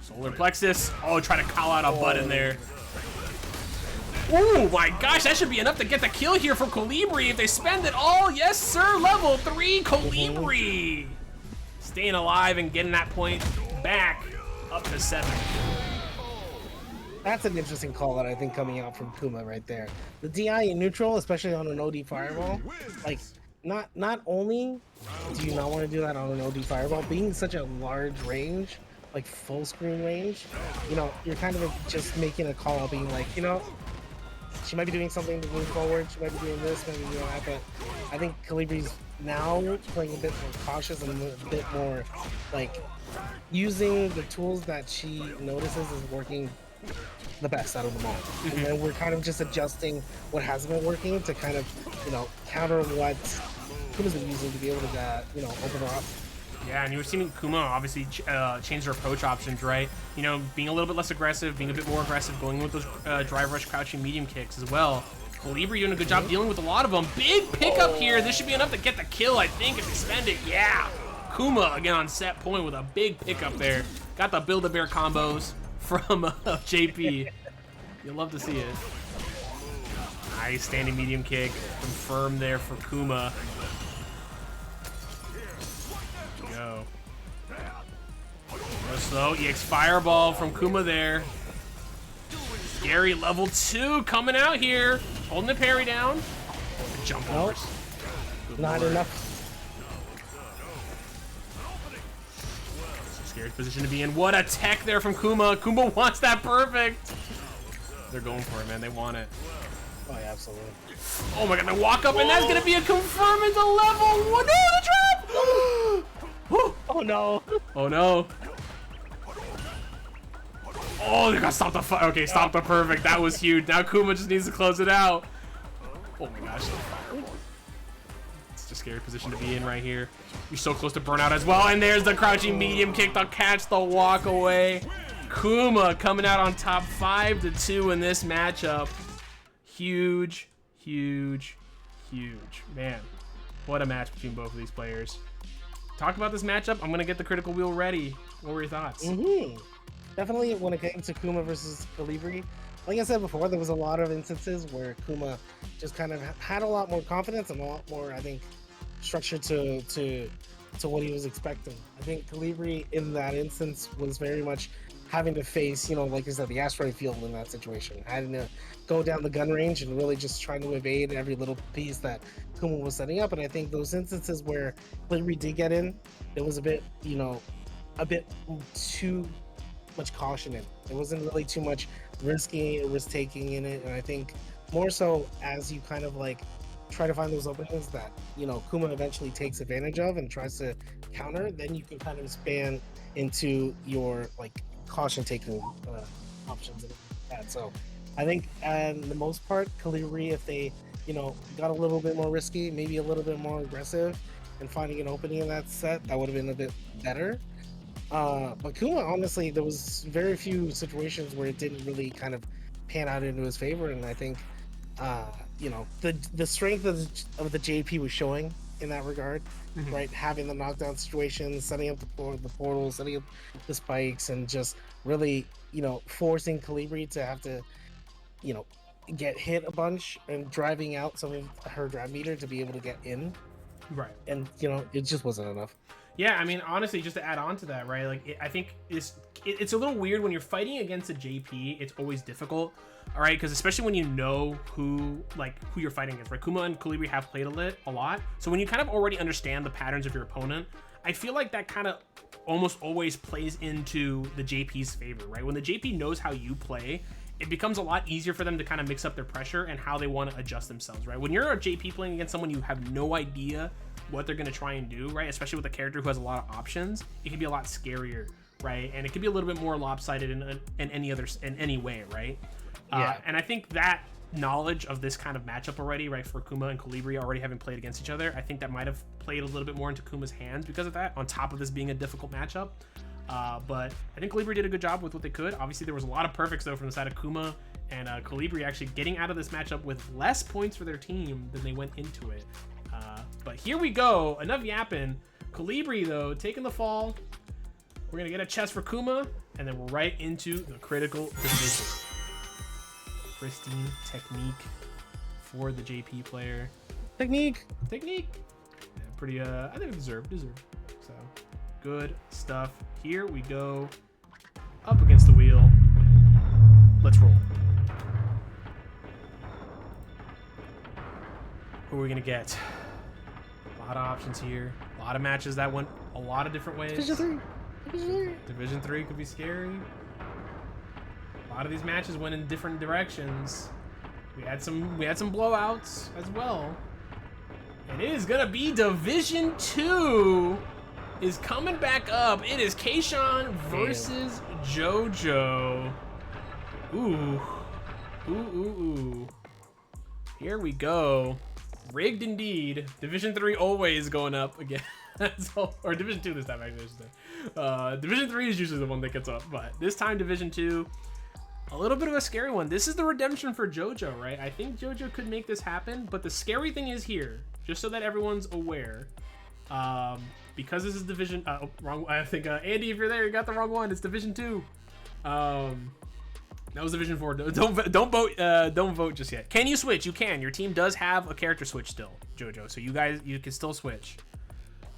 Solar Plexus. Oh, try to call out a button there. Oh my gosh, that should be enough to get the kill here from Kolibri if they spend it all. Yes, sir. Level 3 Kolibri. Staying alive and getting that point back up to 7. That's an interesting call that I think coming out from Kuma right there. The DI in neutral, especially on an OD Fireball, like not only do you not want to do that on an OD Fireball, being such a large range, like full screen range, you know, you're kind of just making a call being like, you know, she might be doing something to move forward, she might be doing this, might be doing that, but I think Kalibri's now playing a bit more cautious and a bit more like using the tools that she notices is working the best out of them all. And then we're kind of just adjusting what hasn't been working to kind of, you know, counter what Kuma's been using to be able to, you know, open her up. Yeah, and you were seeing Kuma obviously change their approach options, right? You know, being a little bit less aggressive, being a bit more aggressive, going with those drive rush, crouching medium kicks as well. Kolibri doing a good job dealing with a lot of them. Big pickup here. This should be enough to get the kill, I think, if they spend it. Yeah. Kuma again on set point with a big pickup there. Got the Build-A-Bear combos from JP. You'll love to see it. Nice standing medium kick. Confirmed there for Kuma. Go. Go slow. EX Fireball from Kuma there. Scary level 2 coming out here. Holding the parry down. Jump overs. Not enough. Scary position to be in. What a tech there from Kuma. Kuma wants that perfect. They're going for it, man. They want it. Oh, yeah, absolutely. Oh my god, they walk up and that's gonna be a confirm at the level 1. No, the trap! Oh no. Oh no. Oh, they got stopped the fight. Okay, stop the perfect. That was huge. Now Kuma just needs to close it out. Oh my gosh. It's a scary position to be in right here. You're so close to burnout as well. And there's the crouching medium kick to catch the walk away. Kuma coming out on top 5-2 in this matchup. Huge, huge, huge. Man, what a match between both of these players. Talk about this matchup. I'm going to get the critical wheel ready. What were your thoughts? Definitely when it came to Kuma versus Kolibri, like I said before, there was a lot of instances where Kuma just kind of had a lot more confidence and a lot more, I think, structure to what he was expecting. I think Kolibri in that instance was very much having to face, you know, like I said, the asteroid field in that situation, having to go down the gun range and really just trying to evade every little piece that Kuma was setting up. And I think those instances where Kolibri did get in, it was a bit, you know, a bit too much caution in it. There wasn't really too much risk taking in it. And I think more so as you kind of like try to find those openings that, you know, Kuma eventually takes advantage of and tries to counter, then you can kind of span into your like caution taking options and that. So I think and the most part, Kolibri, if they, you know, got a little bit more risky, maybe a little bit more aggressive and finding an opening in that set, that would have been a bit better. But Kuma, honestly, there was very few situations where it didn't really kind of pan out into his favor, and I think you know, the strength of the JP was showing in that regard, right? Having the knockdown situations, setting up the portals, setting up the spikes, and just really, you know, forcing Kolibri to have to, you know, get hit a bunch and driving out some of her drive meter to be able to get in. Right. And, you know, it just wasn't enough. Yeah, I mean, honestly, just to add on to that, right? Like, I think it's a little weird when you're fighting against a JP. It's always difficult, all right? Because especially when you know who you're fighting against, right? Kuma and Kolibri have played a lot, so when you kind of already understand the patterns of your opponent, I feel like that kind of almost always plays into the JP's favor, right? When the JP knows how you play, it becomes a lot easier for them to kind of mix up their pressure and how they want to adjust themselves, right? When you're a JP playing against someone you have no idea what they're going to try and do, right? Especially with a character who has a lot of options, it can be a lot scarier, right? And it can be a little bit more lopsided in any way, right? Yeah. And I think that knowledge of this kind of matchup already, right, for Kuma and Kolibri already having played against each other, I think that might have played a little bit more into Kuma's hands because of that, on top of this being a difficult matchup. But I think Kolibri did a good job with what they could. Obviously, there was a lot of perfects, though, from the side of Kuma, and Kolibri actually getting out of this matchup with less points for their team than they went into it. But here we go. Enough yapping. Kolibri, though, taking the fall. We're going to get a chest for Kuma, and then we're right into the critical division. Pristine technique for the JP player. Technique. Yeah, pretty, I think deserved. So, good stuff. Here we go. Up against the wheel. Let's roll. Who are we going to get? A lot of options here. A lot of matches that went a lot of different ways. Division 3 could be scary. A lot of these matches went in different directions. We had some blowouts as well. And it is gonna be Division 2 is coming back up. It is Kayshawn versus JoJo. Ooh. Here we go. Rigged indeed. Division 3 always going up again. Or Division 2 this time, actually, I should say. Division 3 is usually the one that gets up, but this time Division 2, a little bit of a scary one. This is the redemption for JoJo, right? I think JoJo could make this happen, but the scary thing is here, just so that everyone's aware, because this is Division, wrong. I think Andy, if you're there, you got the wrong one. It's Division 2. That was Division 4. Don't vote just yet. Can you switch? You can. Your team does have a character switch still, JoJo. So you can still switch.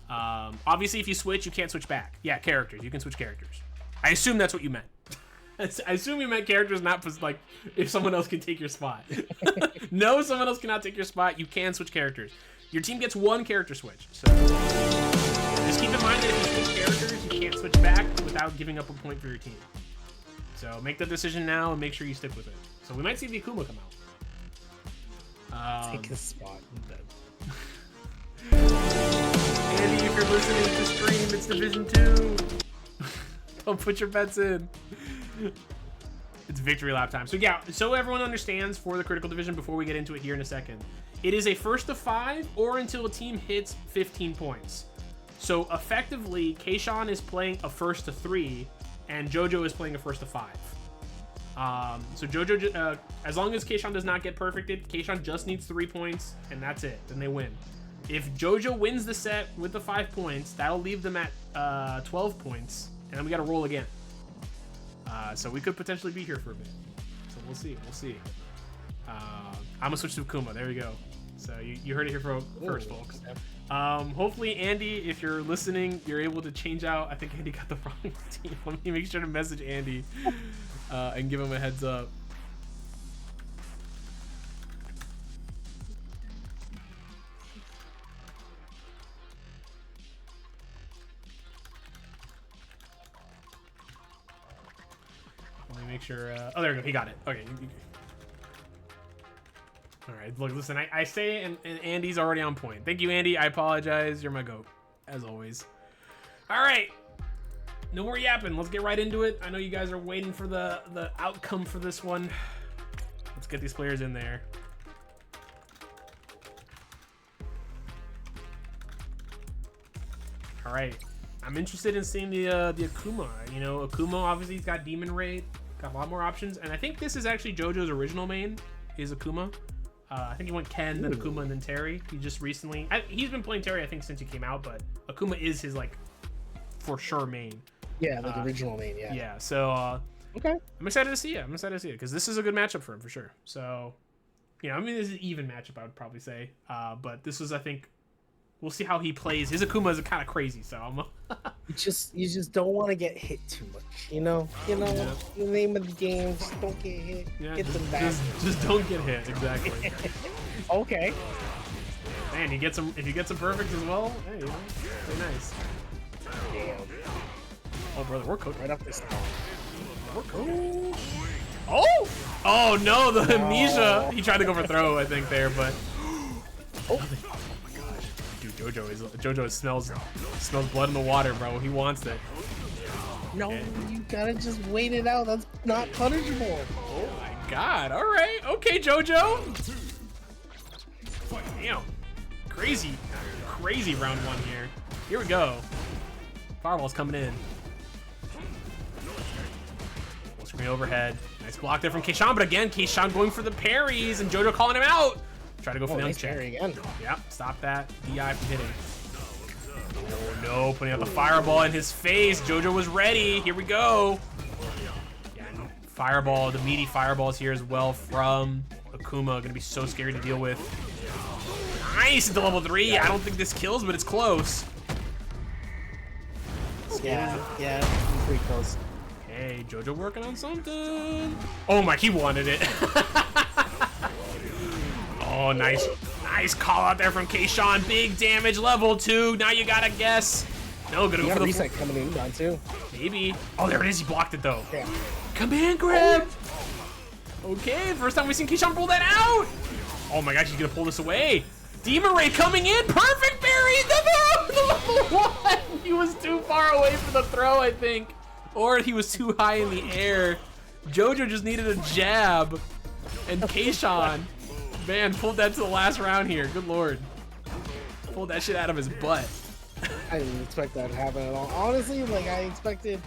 Obviously, if you switch, you can't switch back. Yeah, characters. You can switch characters. I assume that's what you meant. I assume you meant characters, not like if someone else can take your spot. No, someone else cannot take your spot. You can switch characters. Your team gets one character switch. So just keep in mind that if you switch characters, you can't switch back without giving up a point for your team. So make the decision now and make sure you stick with it. So we might see the Kuma come out. Take his spot. Andy, if you're listening to stream, it's Division 2. Don't put your bets in. It's victory lap time. So yeah, so everyone understands for the critical division, before we get into it here in a second, it is a first to 5 or until a team hits 15 points. So effectively, Kayshawn is playing a first to 3 and JoJo is playing a first to 5. So JoJo, as long as Kayshawn does not get perfected, Kayshawn just needs 3 points and that's it. Then they win. If JoJo wins the set with the 5 points, that'll leave them at 12 points, and then we got to roll again. So we could potentially be here for a bit. So we'll see. I'm gonna switch to Kuma. There we go. So you heard it here first, folks. Hopefully, Andy, if you're listening, you're able to change out. I think Andy got the wrong team. Let me make sure to message Andy and give him a heads up. Let me make sure. Oh, there we go. He got it. Okay. All right, look, listen, I say, and Andy's already on point. Thank you, Andy. I apologize. You're my goat, as always. All right, no more yapping. Let's get right into it. I know you guys are waiting for the outcome for this one. Let's get these players in there. All right, I'm interested in seeing the Akuma. You know, Akuma obviously he's got Demon Raid, got a lot more options, and I think this is actually JoJo's original main is Akuma. I think he went Ken, then Akuma, and then Terry. He just recently... he's been playing Terry, I think, since he came out, but Akuma is his, like, for sure main. Yeah, like original main, yeah. Yeah, so... okay. I'm excited to see it. Because this is a good matchup for him, for sure. So, you know, I mean, this is an even matchup, I would probably say. But this is, I think... We'll see how he plays. His Akuma is kind of crazy, so I'm... you just don't want to get hit too much, you know? You know, Yeah. the name of the game, just don't get hit. Yeah, Get them back. just don't get hit, exactly. Okay. Man, he gets him. If he gets him perfect as well, hey, you know, very nice. Damn. Oh, brother, we're cooking. Right up this time. We're cooking. Oh! Oh no, the amnesia. He tried to go for throw, I think there, but. Oh my gosh, dude, JoJo smells blood in the water, bro. He wants it. No, you gotta just wait it out. That's not punishable. Oh my god. All right. Okay, JoJo. Damn. Crazy round one here. Here we go. Fireball's coming in. Full screen overhead. Nice block there from Keishan, but again, Keishan going for the parries and JoJo calling him out. Try to go for the nice check. parry again. Yep, stop that. DI from hitting. Oh no, putting out the fireball in his face. JoJo was ready. Here we go. Yeah, fireball, the meaty fireballs here as well from Akuma. Gonna be so scary to deal with. Nice into level 3. I don't think this kills, but it's close. Yeah, pretty close. Hey, JoJo working on something. Oh my, he wanted it. Oh, nice call out there from Keishan. Big damage, level 2. Now you gotta guess. No, gonna go for the reset coming in on too. Maybe. Oh, there it is. He blocked it though. Yeah. Command grab. Okay, first time we've seen Keishan pull that out. Oh my gosh, he's gonna pull this away. Demon Ray coming in. Perfect parry. The level 1. He was too far away for the throw, I think. Or he was too high in the air. JoJo just needed a jab. And Keishan, man, pulled that to the last round here. Good lord. Pulled that shit out of his butt. I didn't expect that to happen at all. Honestly, like, I expected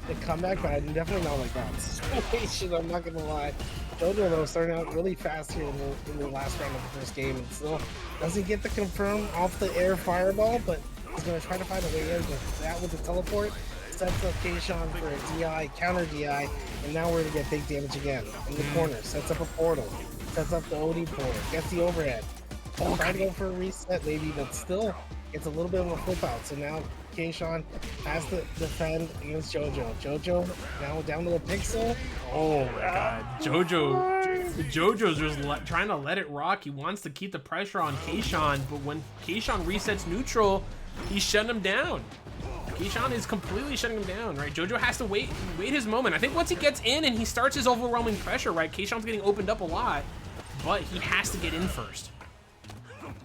the comeback, but I definitely not like that situation. I'm not gonna lie. JoJo though starting out really fast here in the last round of the first game, and still doesn't get the confirm off the air fireball, but he's gonna try to find a way in with that with the teleport. Sets up Keishan for a DI, counter DI, and now we're gonna get big damage again in the corner. Sets up a portal, sets up the OD portal, gets the overhead. Try to go for a reset maybe, but still gets a little bit of a flip out. So now Keishan has to defend against JoJo. JoJo now down to a pixel. Oh my god. JoJo's just trying to let it rock. He wants to keep the pressure on Keishan, but when Keishan resets neutral, he's shutting him down. Keishan is completely shutting him down, right? JoJo has to wait his moment. I think once he gets in and he starts his overwhelming pressure, right? Keishan's getting opened up a lot, but he has to get in first.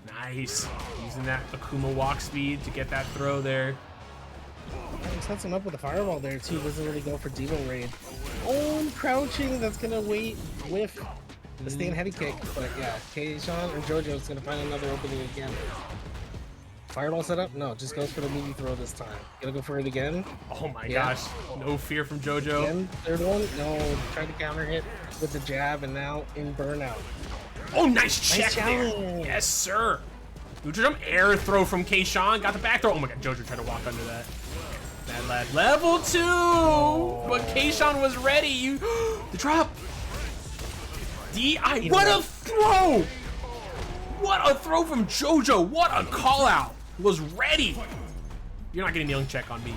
Nice. Using that Akuma walk speed to get that throw there. He sets him up with a fireball there too. Doesn't really go for Demon Raid. Oh, crouching. That's gonna whiff the stand heavy kick. But yeah, Keishan or JoJo's gonna find another opening again. Fireball setup? No, just goes for the meaty throw this time. Gonna go for it again. Oh my gosh. No fear from JoJo. Again, third one? No, tried to counter hit with the jab and now in burnout. Oh, nice check there. challenge. Yes, sir. Neutral jump air throw from Keishan. Got the back throw. Oh my god, JoJo tried to walk under that. That lad. Level 2! But Keishan was ready. The drop. DI. What a throw! what a throw from JoJo. What a call out. Was ready. You're not getting the young check on me.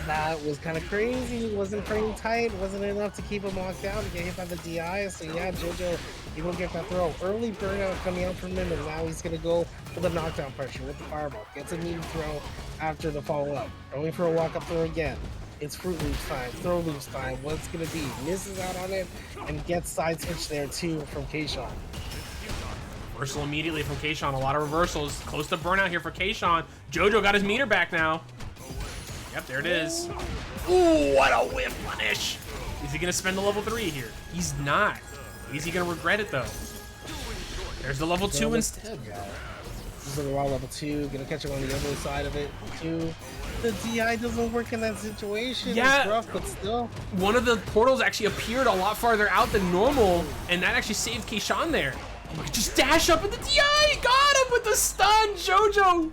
That was kind of crazy. Wasn't frame tight. Wasn't enough to keep him locked down to get hit by the DI. So yeah, JoJo, he will get that throw. Early burnout coming out from him, and now he's gonna go for the knockdown pressure with the fireball. Gets a meaty throw after the follow up. Going for a walk up throw again. It's Fruit Loops time, throw loops time. What's gonna be? Misses out on it and gets side switch there too from Kayshawn. Reversal immediately from Kayshawn. A lot of reversals. Close to burnout here for Kayshawn. JoJo got his meter back now. Yep, there it is. Ooh, what a whiff punish. Is he gonna spend the level 3 here? He's not. Is he gonna regret it though? There's the level 2 instead. This is a raw level 2. Gonna catch him on the other side of it too. The DI doesn't work in that situation. Yeah. It's rough, but still. One of the portals actually appeared a lot farther out than normal, and that actually saved Kayshawn there. Just dash up at the DI. Got him with the stun, JoJo.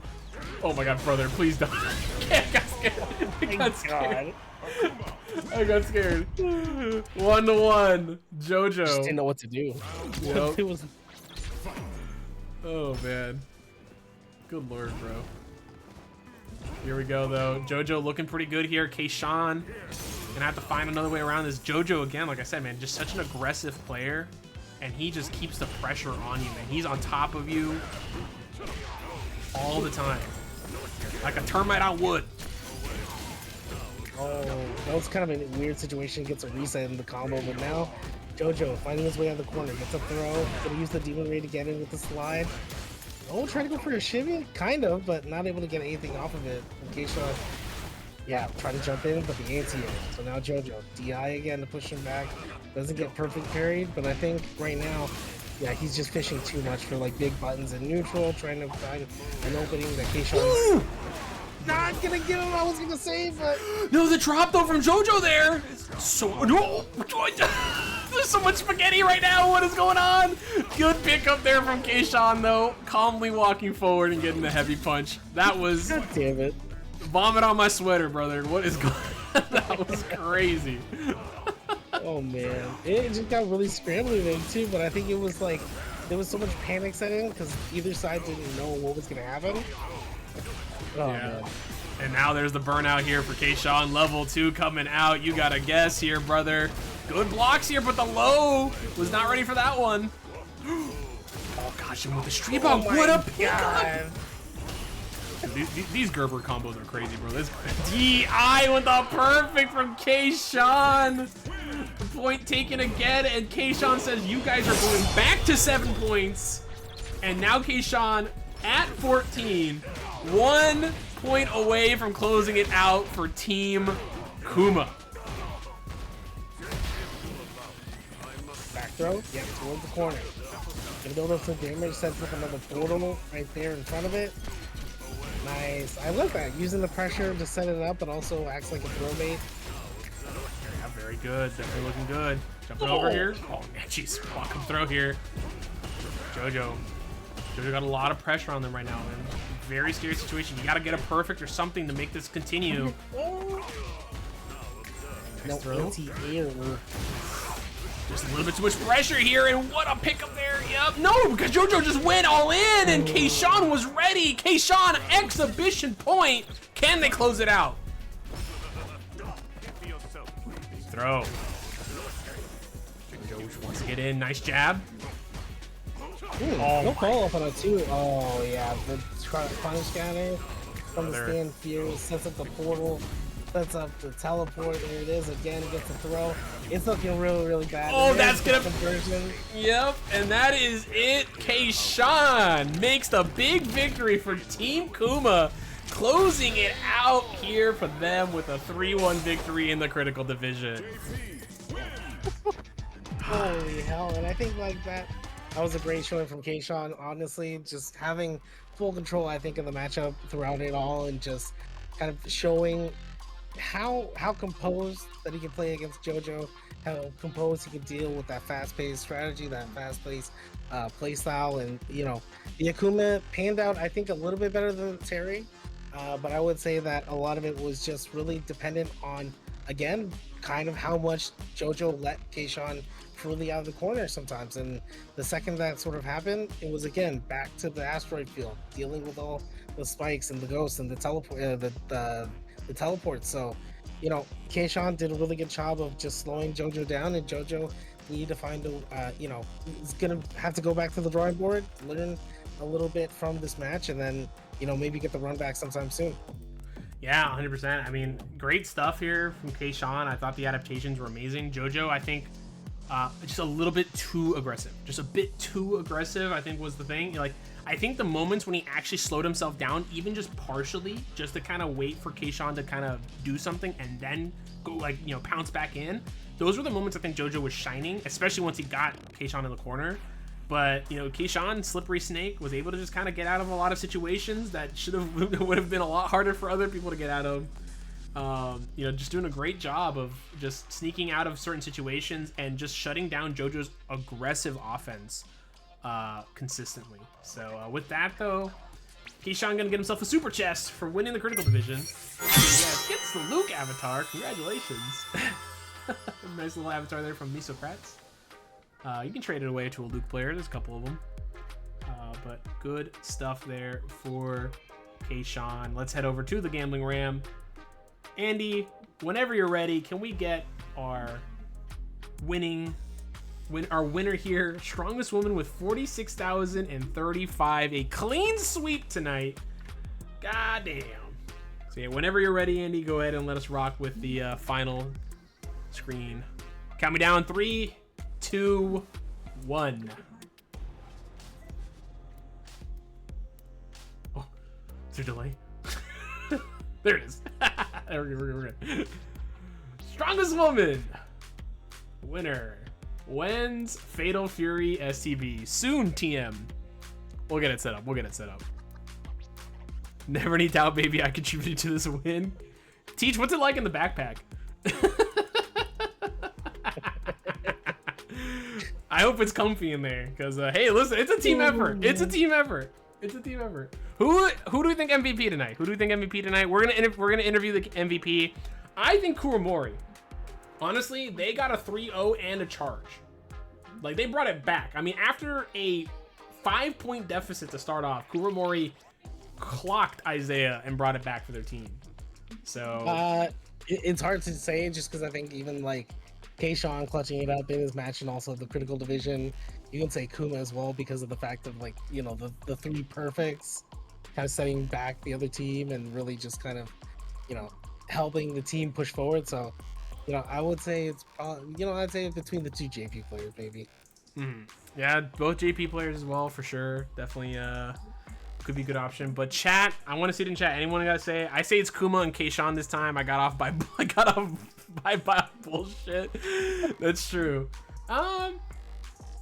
Oh my god, brother, please don't. I got scared. I got scared. 1-1. JoJo. Just didn't know what to do. Yep. It was. Oh man. Good lord, bro. Here we go though. JoJo looking pretty good here. Kayshawn gonna have to find another way around this. JoJo again, like I said, man, just such an aggressive player, and he just keeps the pressure on you, man. He's on top of you all the time, like a termite on wood. Oh, that was kind of a weird situation. Gets a reset in the combo, but now JoJo finding his way out of the corner. Gets a throw. Gonna use the Demon Ray to get in with the slide. Oh, trying to go for a shimmy? Kind of, but not able to get anything off of it. Kayshawn, yeah, try to jump in, but the anti-air. So now JoJo, DI again to push him back. Doesn't get perfect parried, but I think right now, yeah, he's just fishing too much for like big buttons in neutral, trying to find an opening that Kayshawn not gonna get him. I was gonna say, but no, the drop though from JoJo there. So no, there's so much spaghetti right now. What is going on? Good pickup there from Kayshawn though, calmly walking forward and getting the heavy punch. That was God damn it. Vomit on my sweater, brother. What is going on? That was crazy. Oh man, it just got really scrambling then too. But I think it was like there was so much panic setting because either side didn't know what was gonna happen. Oh, yeah. man. And now there's the burnout here for Kayshawn. Level 2 coming out. You gotta guess here, brother. Good blocks here, but the low was not ready for that one. Oh gosh, and with the street ball, what a pickup! These Gerber combos are crazy, bro. This DI with the perfect from Kayshawn. The point taken again, and Kayshawn says you guys are going back to 7 points. And now Kayshawn at 14. 1 point away from closing it out for Team Kuma. Back throw, yeah, towards the corner. Gonna build up some damage, sets up another portal right there in front of it. Nice. I love that. Using the pressure to set it up, but also acts like a throw bait. Yeah, very good. Definitely looking good. Jumping over here. Oh, man, jeez. Welcome throw here. JoJo got a lot of pressure on them right now, man. Very scary situation. You got to get a perfect or something to make this continue. No anti-air. Just a little bit too much pressure here, and what a pickup there. Yep. No, because JoJo just went all in, and Kayshawn was ready. Kayshawn, exhibition point. Can they close it out? Throw. JoJo wants to get in. Nice jab. No follow up on it too. Oh yeah, the punish scanner from the stand fear sets up the portal, sets up the teleport. There it is again. Gets a throw. It's looking really, really bad. Oh, that's gonna conversion. Yep, and that is it. Kayshawn makes the big victory for Team Kuma, closing it out here for them with a 3-1 victory in the critical division. Holy hell! And I think like that was a great showing from Kayshawn. Honestly, just having full control, I think, of the matchup throughout it all, and just kind of showing how composed that he can play against JoJo, how composed he can deal with that fast-paced strategy, that fast-paced play style, and you know, the Akuma panned out, I think, a little bit better than Terry, but I would say that a lot of it was just really dependent on, again, kind of how much JoJo let Keishan truly out of the corner sometimes. And the second that sort of happened, it was again back to the asteroid field, dealing with all the spikes and the ghosts and the teleport, the teleports. So, you know, Keishan did a really good job of just slowing JoJo down, and JoJo need to find a, you know, is gonna have to go back to the drawing board, learn a little bit from this match, and then, you know, maybe get the run back sometime soon. Yeah, 100%. I mean, great stuff here from Keishan. I thought the adaptations were amazing. JoJo, I think, just a little bit too aggressive. Just a bit too aggressive, I think, was the thing. Like, I think the moments when he actually slowed himself down, even just partially, just to kind of wait for Keishan to kind of do something and then go, like, you know, pounce back in. Those were the moments I think JoJo was shining, especially once he got Keishan in the corner. But, you know, Keishan, Slippery Snake, was able to just kind of get out of a lot of situations that would have been a lot harder for other people to get out of. You know, just doing a great job of just sneaking out of certain situations and just shutting down JoJo's aggressive offense consistently. So with that, though, Keishan gonna get himself a super chest for winning the critical division. Yes, gets the Luke avatar. Congratulations. Nice little avatar there from Misocrats. You can trade it away to a Luke player. There's a couple of them. But good stuff there for Keishan. Let's head over to the Gambling Ram. Andy, whenever you're ready, can we get our winner here? Strongest woman with 46,035. A clean sweep tonight. God damn. So yeah, whenever you're ready, Andy, go ahead and let us rock with the final screen. Count me down. 3, 2, 1. Oh, is there a delay? There it is. We're good. Strongest woman. Winner. When's Fatal Fury STB? Soon, TM. We'll get it set up. Never any doubt, baby, I contributed to this win. Teach, what's it like in the backpack? I hope it's comfy in there, because hey, listen, it's a team effort. Who do we think MVP tonight? We're gonna interview the MVP. I think Kuramori. Honestly, they got a 3-0 and a charge. Like, they brought it back. I mean, after a 5-point deficit to start off, Kuramori clocked Isaiah and brought it back for their team. So it's hard to say, just because I think even like Keishan clutching it up in his match and also the critical division, you can say Kuma as well, because of the fact of, like, you know, the 3 perfects kind of setting back the other team and really just kind of, you know, helping the team push forward. So, you know, I would say it's probably, you know, I'd say between the 2 JP players, maybe. Yeah, both JP players as well, for sure. Definitely could be a good option. But chat, I want to see it in chat. Anyone gotta say? I say it's Kuma and Keishan this time. I got off by bullshit. That's true.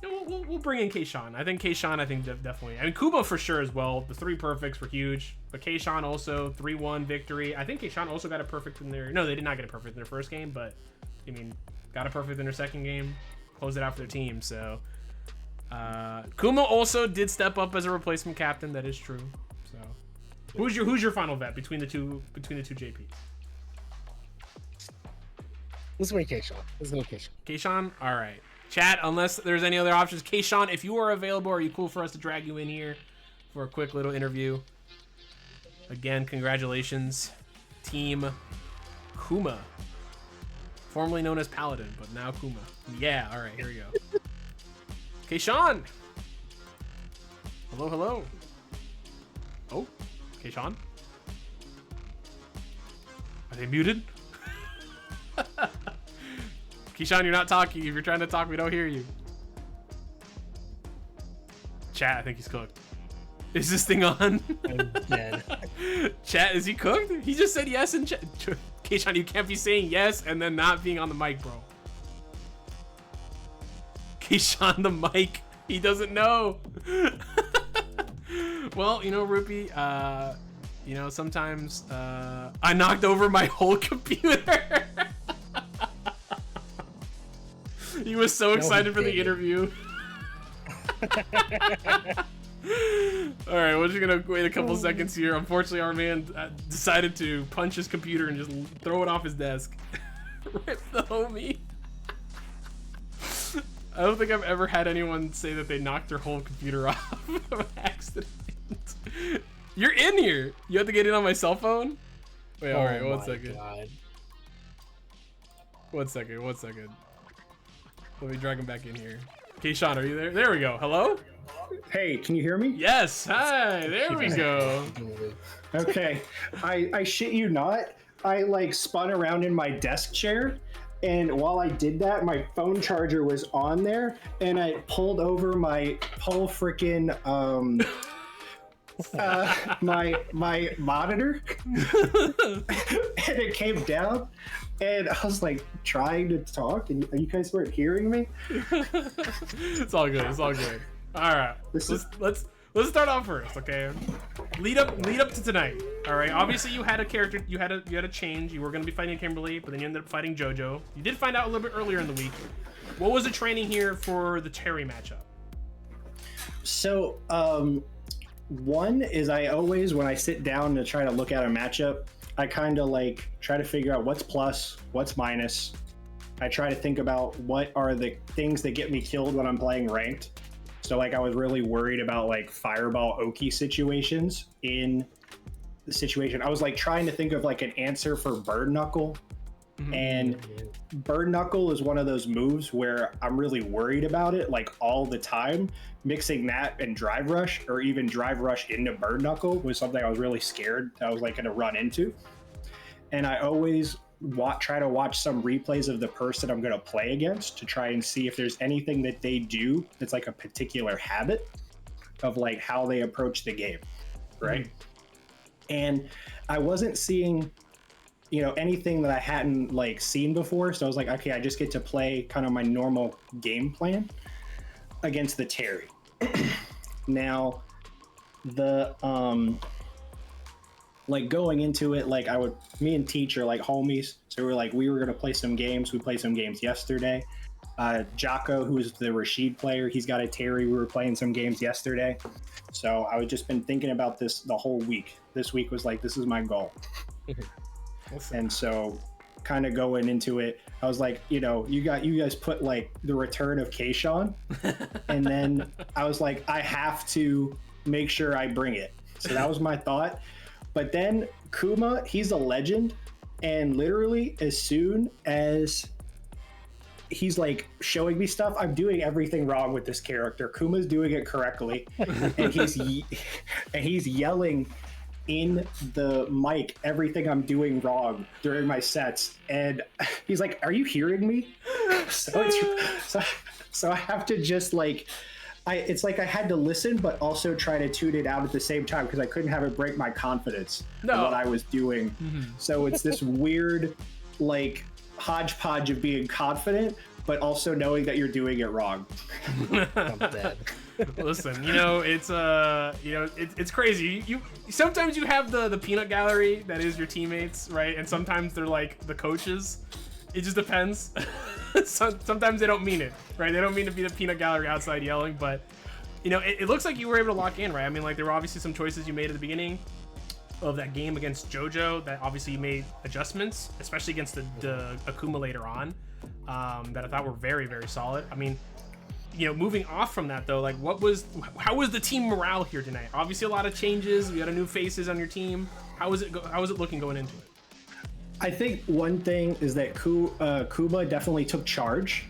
We'll bring in Keishan. I think definitely. I mean, Kuma for sure as well. The 3 perfects were huge, but Keishan also 3-1 victory. I think Keishan also got a perfect in their. No, they did not get a perfect in their first game, but I mean, got a perfect in their second game. Closed it out for their team. So Kuma also did step up as a replacement captain. That is true. So who's your final bet between the two JPs? Let's go Keishan. Keishan. All right. Chat, unless there's any other options. Keishan, if you are available, are you cool for us to drag you in here for a quick little interview? Again, congratulations, Team Kuma. Formerly known as Paladin, but now Kuma. Yeah, all right, here we go. Keishan. Hello. Oh, Keishan. Are they muted? Keishan, you're not talking. If you're trying to talk, we don't hear you. Chat, I think he's cooked. Is this thing on? I'm dead. Chat, is he cooked? He just said yes in chat. Keishan, you can't be saying yes and then not being on the mic, bro. Keishan, the mic. He doesn't know. Well, you know, Rupee, you know, sometimes I knocked over my whole computer. He was so excited for the interview. Alright, we're just gonna wait a couple seconds here. Unfortunately, our man decided to punch his computer and just throw it off his desk. Rip the homie. I don't think I've ever had anyone say that they knocked their whole computer off of an accident. You're in here. You have to get in on my cell phone? Wait, alright, Oh one my second. God. One second. Let me drag him back in here. Okay, Sean, are you there? There we go. Hello? Hey, can you hear me? Yes. Hi. There we go. Okay. I shit you not. I like spun around in my desk chair, and while I did that, my phone charger was on there, and I pulled over my whole freaking my monitor, and it came down, and I was like trying to talk, and you guys weren't hearing me. It's all good. All right. Let's start off first, okay? Lead up to tonight. All right. Obviously, you had a character. You had a change. You were going to be fighting Kimberly, but then you ended up fighting JoJo. You did find out a little bit earlier in the week. What was the training here for the Terry matchup? So, one is I always, when I sit down to try to look at a matchup, I kind of like try to figure out what's plus, what's minus. I try to think about what are the things that get me killed when I'm playing ranked. So like I was really worried about like Fireball Oki situations in the situation. I was like trying to think of like an answer for Bird Knuckle. And Bird Knuckle is one of those moves where I'm really worried about it like all the time. Mixing that and Drive Rush, or even Drive Rush into Bird Knuckle, was something I was really scared I was like going to run into. And I always try to watch some replays of the person I'm going to play against to try and see if there's anything that they do that's like a particular habit of like how they approach the game, right? And I wasn't seeing anything that I hadn't like seen before. So I was like, okay, I just get to play kind of my normal game plan against the Terry. Now, the like going into it, like me and Teach are like homies. So we were gonna play some games. We played some games yesterday. Jocko, who's the Rashid player, he's got a Terry. We were playing some games yesterday. So I was just been thinking about this the whole week. This week was like, this is my goal. And so kind of going into it, I was like, you guys put like the return of Kayshawn, and then I was like, I have to make sure I bring it. So that was my thought. But then Kuma, he's a legend, and literally as soon as he's like showing me stuff, I'm doing everything wrong with this character. Kuma's doing it correctly, and he's yelling in the mic everything I'm doing wrong during my sets, and he's like, are you hearing me? So I have to just like it's like I had to listen but also try to tune it out at the same time because I couldn't have it break my confidence in what I was doing. So it's this weird like hodgepodge of being confident but also knowing that you're doing it wrong. I'm dead. Listen, it's crazy. You sometimes you have the peanut gallery that is your teammates, right? And sometimes they're like the coaches. It just depends. Sometimes they don't mean it, right? They don't mean to be the peanut gallery outside yelling, but it looks like you were able to lock in, right? I mean, like there were obviously some choices you made at the beginning of that game against JoJo that obviously you made adjustments, especially against the Akuma later on, that I thought were very, very solid. I mean, moving off from that though, like how was the team morale here tonight? Obviously a lot of changes. We got a new faces on your team. How was it looking going into it? I think one thing is that Kuma definitely took charge,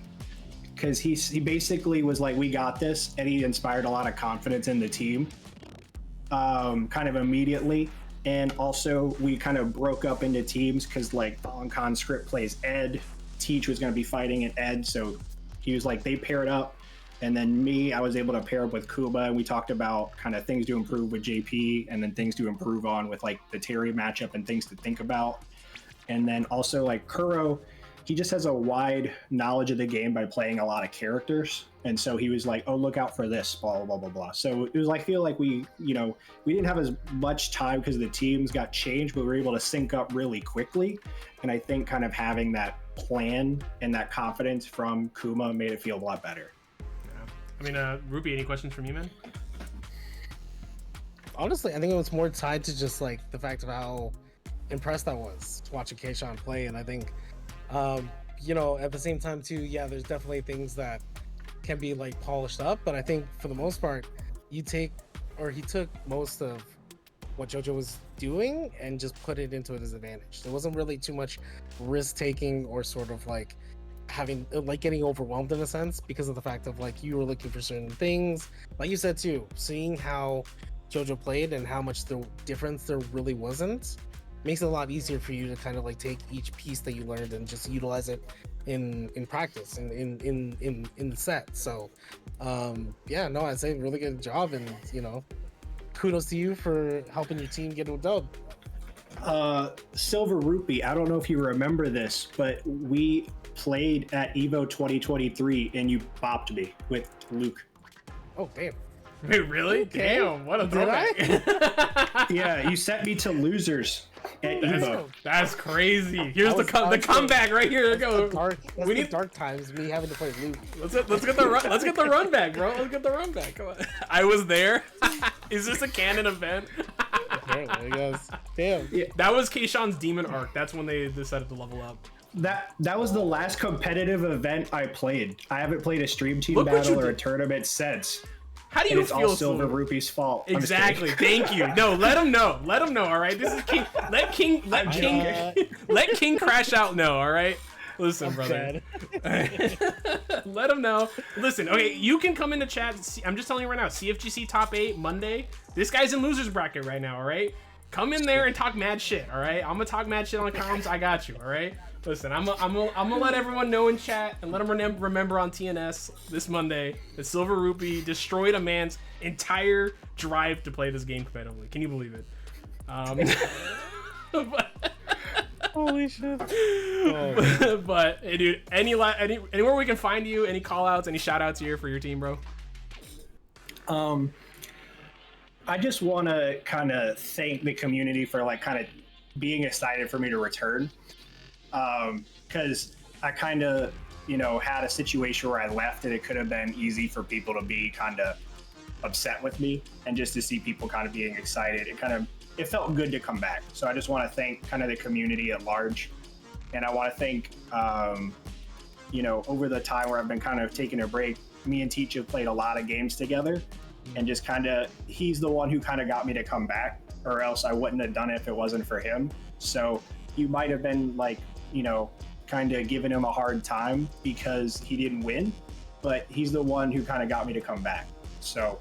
because he basically was like, we got this, and he inspired a lot of confidence in the team kind of immediately. And also we kind of broke up into teams because like Fallen Khan script plays Ed, Teach was going to be fighting at Ed, so he was like, they paired up. And then I was able to pair up with Kuma, and we talked about kind of things to improve with JP, and then things to improve on with like the Terry matchup and things to think about. And then also like Kuro, he just has a wide knowledge of the game by playing a lot of characters. And so he was like, oh, look out for this, blah, blah, blah, blah. So it was like, I feel like we didn't have as much time because the teams got changed, but we were able to sync up really quickly. And I think kind of having that plan and that confidence from Kuma made it feel a lot better. I mean, Ruby, any questions from you, man? Honestly, I think it was more tied to just like the fact of how impressed I was watching Kayshawn play, and I think You know, at the same time too, yeah, there's definitely things that can be like polished up, but I think for the most part, he took most of what JoJo was doing and just put it into his advantage. There wasn't really too much risk taking or sort of like getting overwhelmed in a sense because of the fact of like you were looking for certain things. Like you said too, seeing how JoJo played and how much the difference there really wasn't makes it a lot easier for you to kind of like take each piece that you learned and just utilize it in practice and in the set. So yeah, no, I'd say really good job, and you know, kudos to you for helping your team get a dub. Silver Rupee, I don't know if you remember this, but we played at Evo 2023 and you bopped me with Luke. Oh damn. Wait, really? Okay. Damn, what a Did throwback. Yeah, you sent me to losers at Evo. That's crazy. Here's That was the comeback right here. Let's go. We need dark times. Me having to play Luke. Let's get the run back, bro. Let's get the run back. Come on. I was there. Is this a canon event? Okay, there he goes. Damn. Yeah. That was Kayshawn's demon arc. That's when they decided to level up. That was the last competitive event I played. I haven't played a stream team Look what you battle or a did. tournament since. How do And you it's feel? all Silver Silver? Rupee's fault. I'm just Exactly. kidding. Thank you. No, let him know. Let him know. All right. This is King. Let King crash out know. All right. Listen, brother. Let him know. Listen. Okay, you can come into chat. I'm just telling you right now. CFGC top 8 Monday. This guy's in losers bracket right now. All right. Come in there and talk mad shit. All right. I'm gonna talk mad shit on comms. I got you. All right. Listen, I'm gonna let everyone know in chat and let them remember on TNS this Monday that Silver Rupee destroyed a man's entire drive to play this game competitively. Can you believe it? Holy shit. But hey, dude, anywhere we can find you, any call outs, any shout outs here for your team, bro? I just want to kind of thank the community for like kind of being excited for me to return. Because I kind of, you know, had a situation where I left and it could have been easy for people to be kind of upset with me, and just to see people kind of being excited, it felt good to come back. So I just want to thank kind of the community at large, and I want to thank, you know, over the time where I've been kind of taking a break, me and Teach have played a lot of games together, and just kind of, he's the one who kind of got me to come back, or else I wouldn't have done it if it wasn't for him. So you might have been like, you know, kind of giving him a hard time because he didn't win, but he's the one who kind of got me to come back. So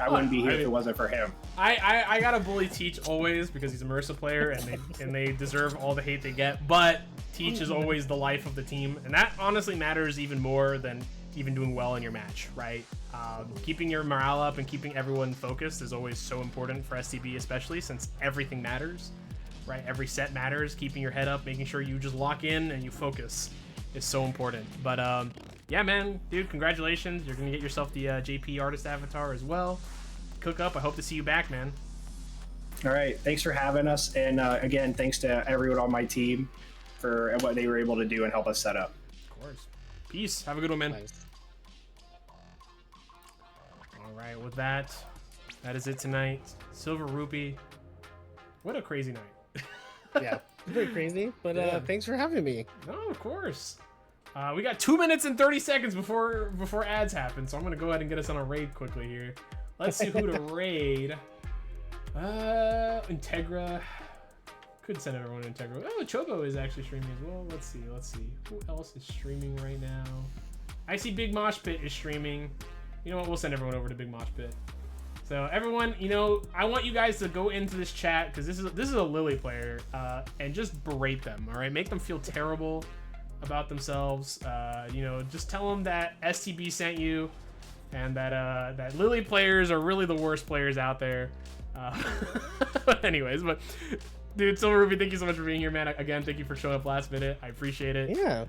I wouldn't be here if it wasn't for him. I gotta bully Teach always because he's a Marissa player and they deserve all the hate they get. But Teach is always the life of the team, and that honestly matters even more than even doing well in your match, right? Keeping your morale up and keeping everyone focused is always so important for STB, especially since everything matters. Right, every set matters. Keeping your head up, making sure you just lock in and you focus is so important. But yeah, man, dude, congratulations. You're gonna get yourself the JP artist avatar as well. Cook up. I hope to see you back, man. All right, thanks for having us, and again, thanks to everyone on my team for what they were able to do and help us set up. Of course. Peace. Have a good one, man. Nice. All right, with that is it tonight. Silver Rupee. What a crazy night. Yeah, pretty crazy, but Yeah. thanks for having me. No, of course. We got 2 minutes and 30 seconds before ads happen, so I'm gonna go ahead and get us on a raid quickly here. Let's see who to raid. Integra. Could send everyone to Integra. Oh, Chobo is actually streaming as well. Let's see. Who else is streaming right now? I see Big Mosh Pit is streaming. You know what? We'll send everyone over to Big Mosh Pit. So everyone, you know, I want you guys to go into this chat because this is a Lily player, and just berate them. All right, make them feel terrible about themselves. You know, just tell them that STB sent you, and that Lily players are really the worst players out there. Anyways, but dude, Silver Ruby, thank you so much for being here, man. Again, thank you for showing up last minute. I appreciate it. Yeah.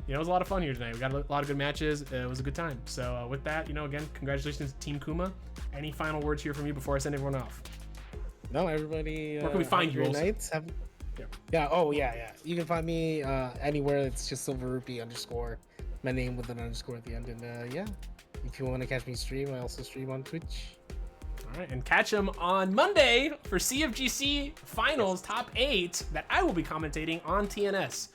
You know, it was a lot of fun here tonight. We got a lot of good matches. It was a good time. So with that, you know, again, congratulations to Team Kuma. Any final words here from you before I send everyone off? No, everybody. Where can we find have you, great also? nights. Yeah. Yeah. Oh, yeah. You can find me anywhere. It's just Silver Rupee _. My name with an underscore at the end. And yeah, if you want to catch me stream, I also stream on Twitch. All right, and catch him on Monday for CFGC Finals Top 8 that I will be commentating on TNS.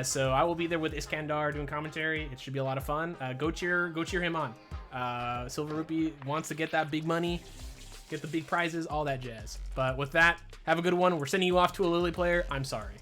So I will be there with Iskandar doing commentary. It should be a lot of fun. Go cheer him on. Silver Rupee wants to get that big money, get the big prizes, all that jazz. But with that, have a good one. We're sending you off to a Lily player. I'm sorry.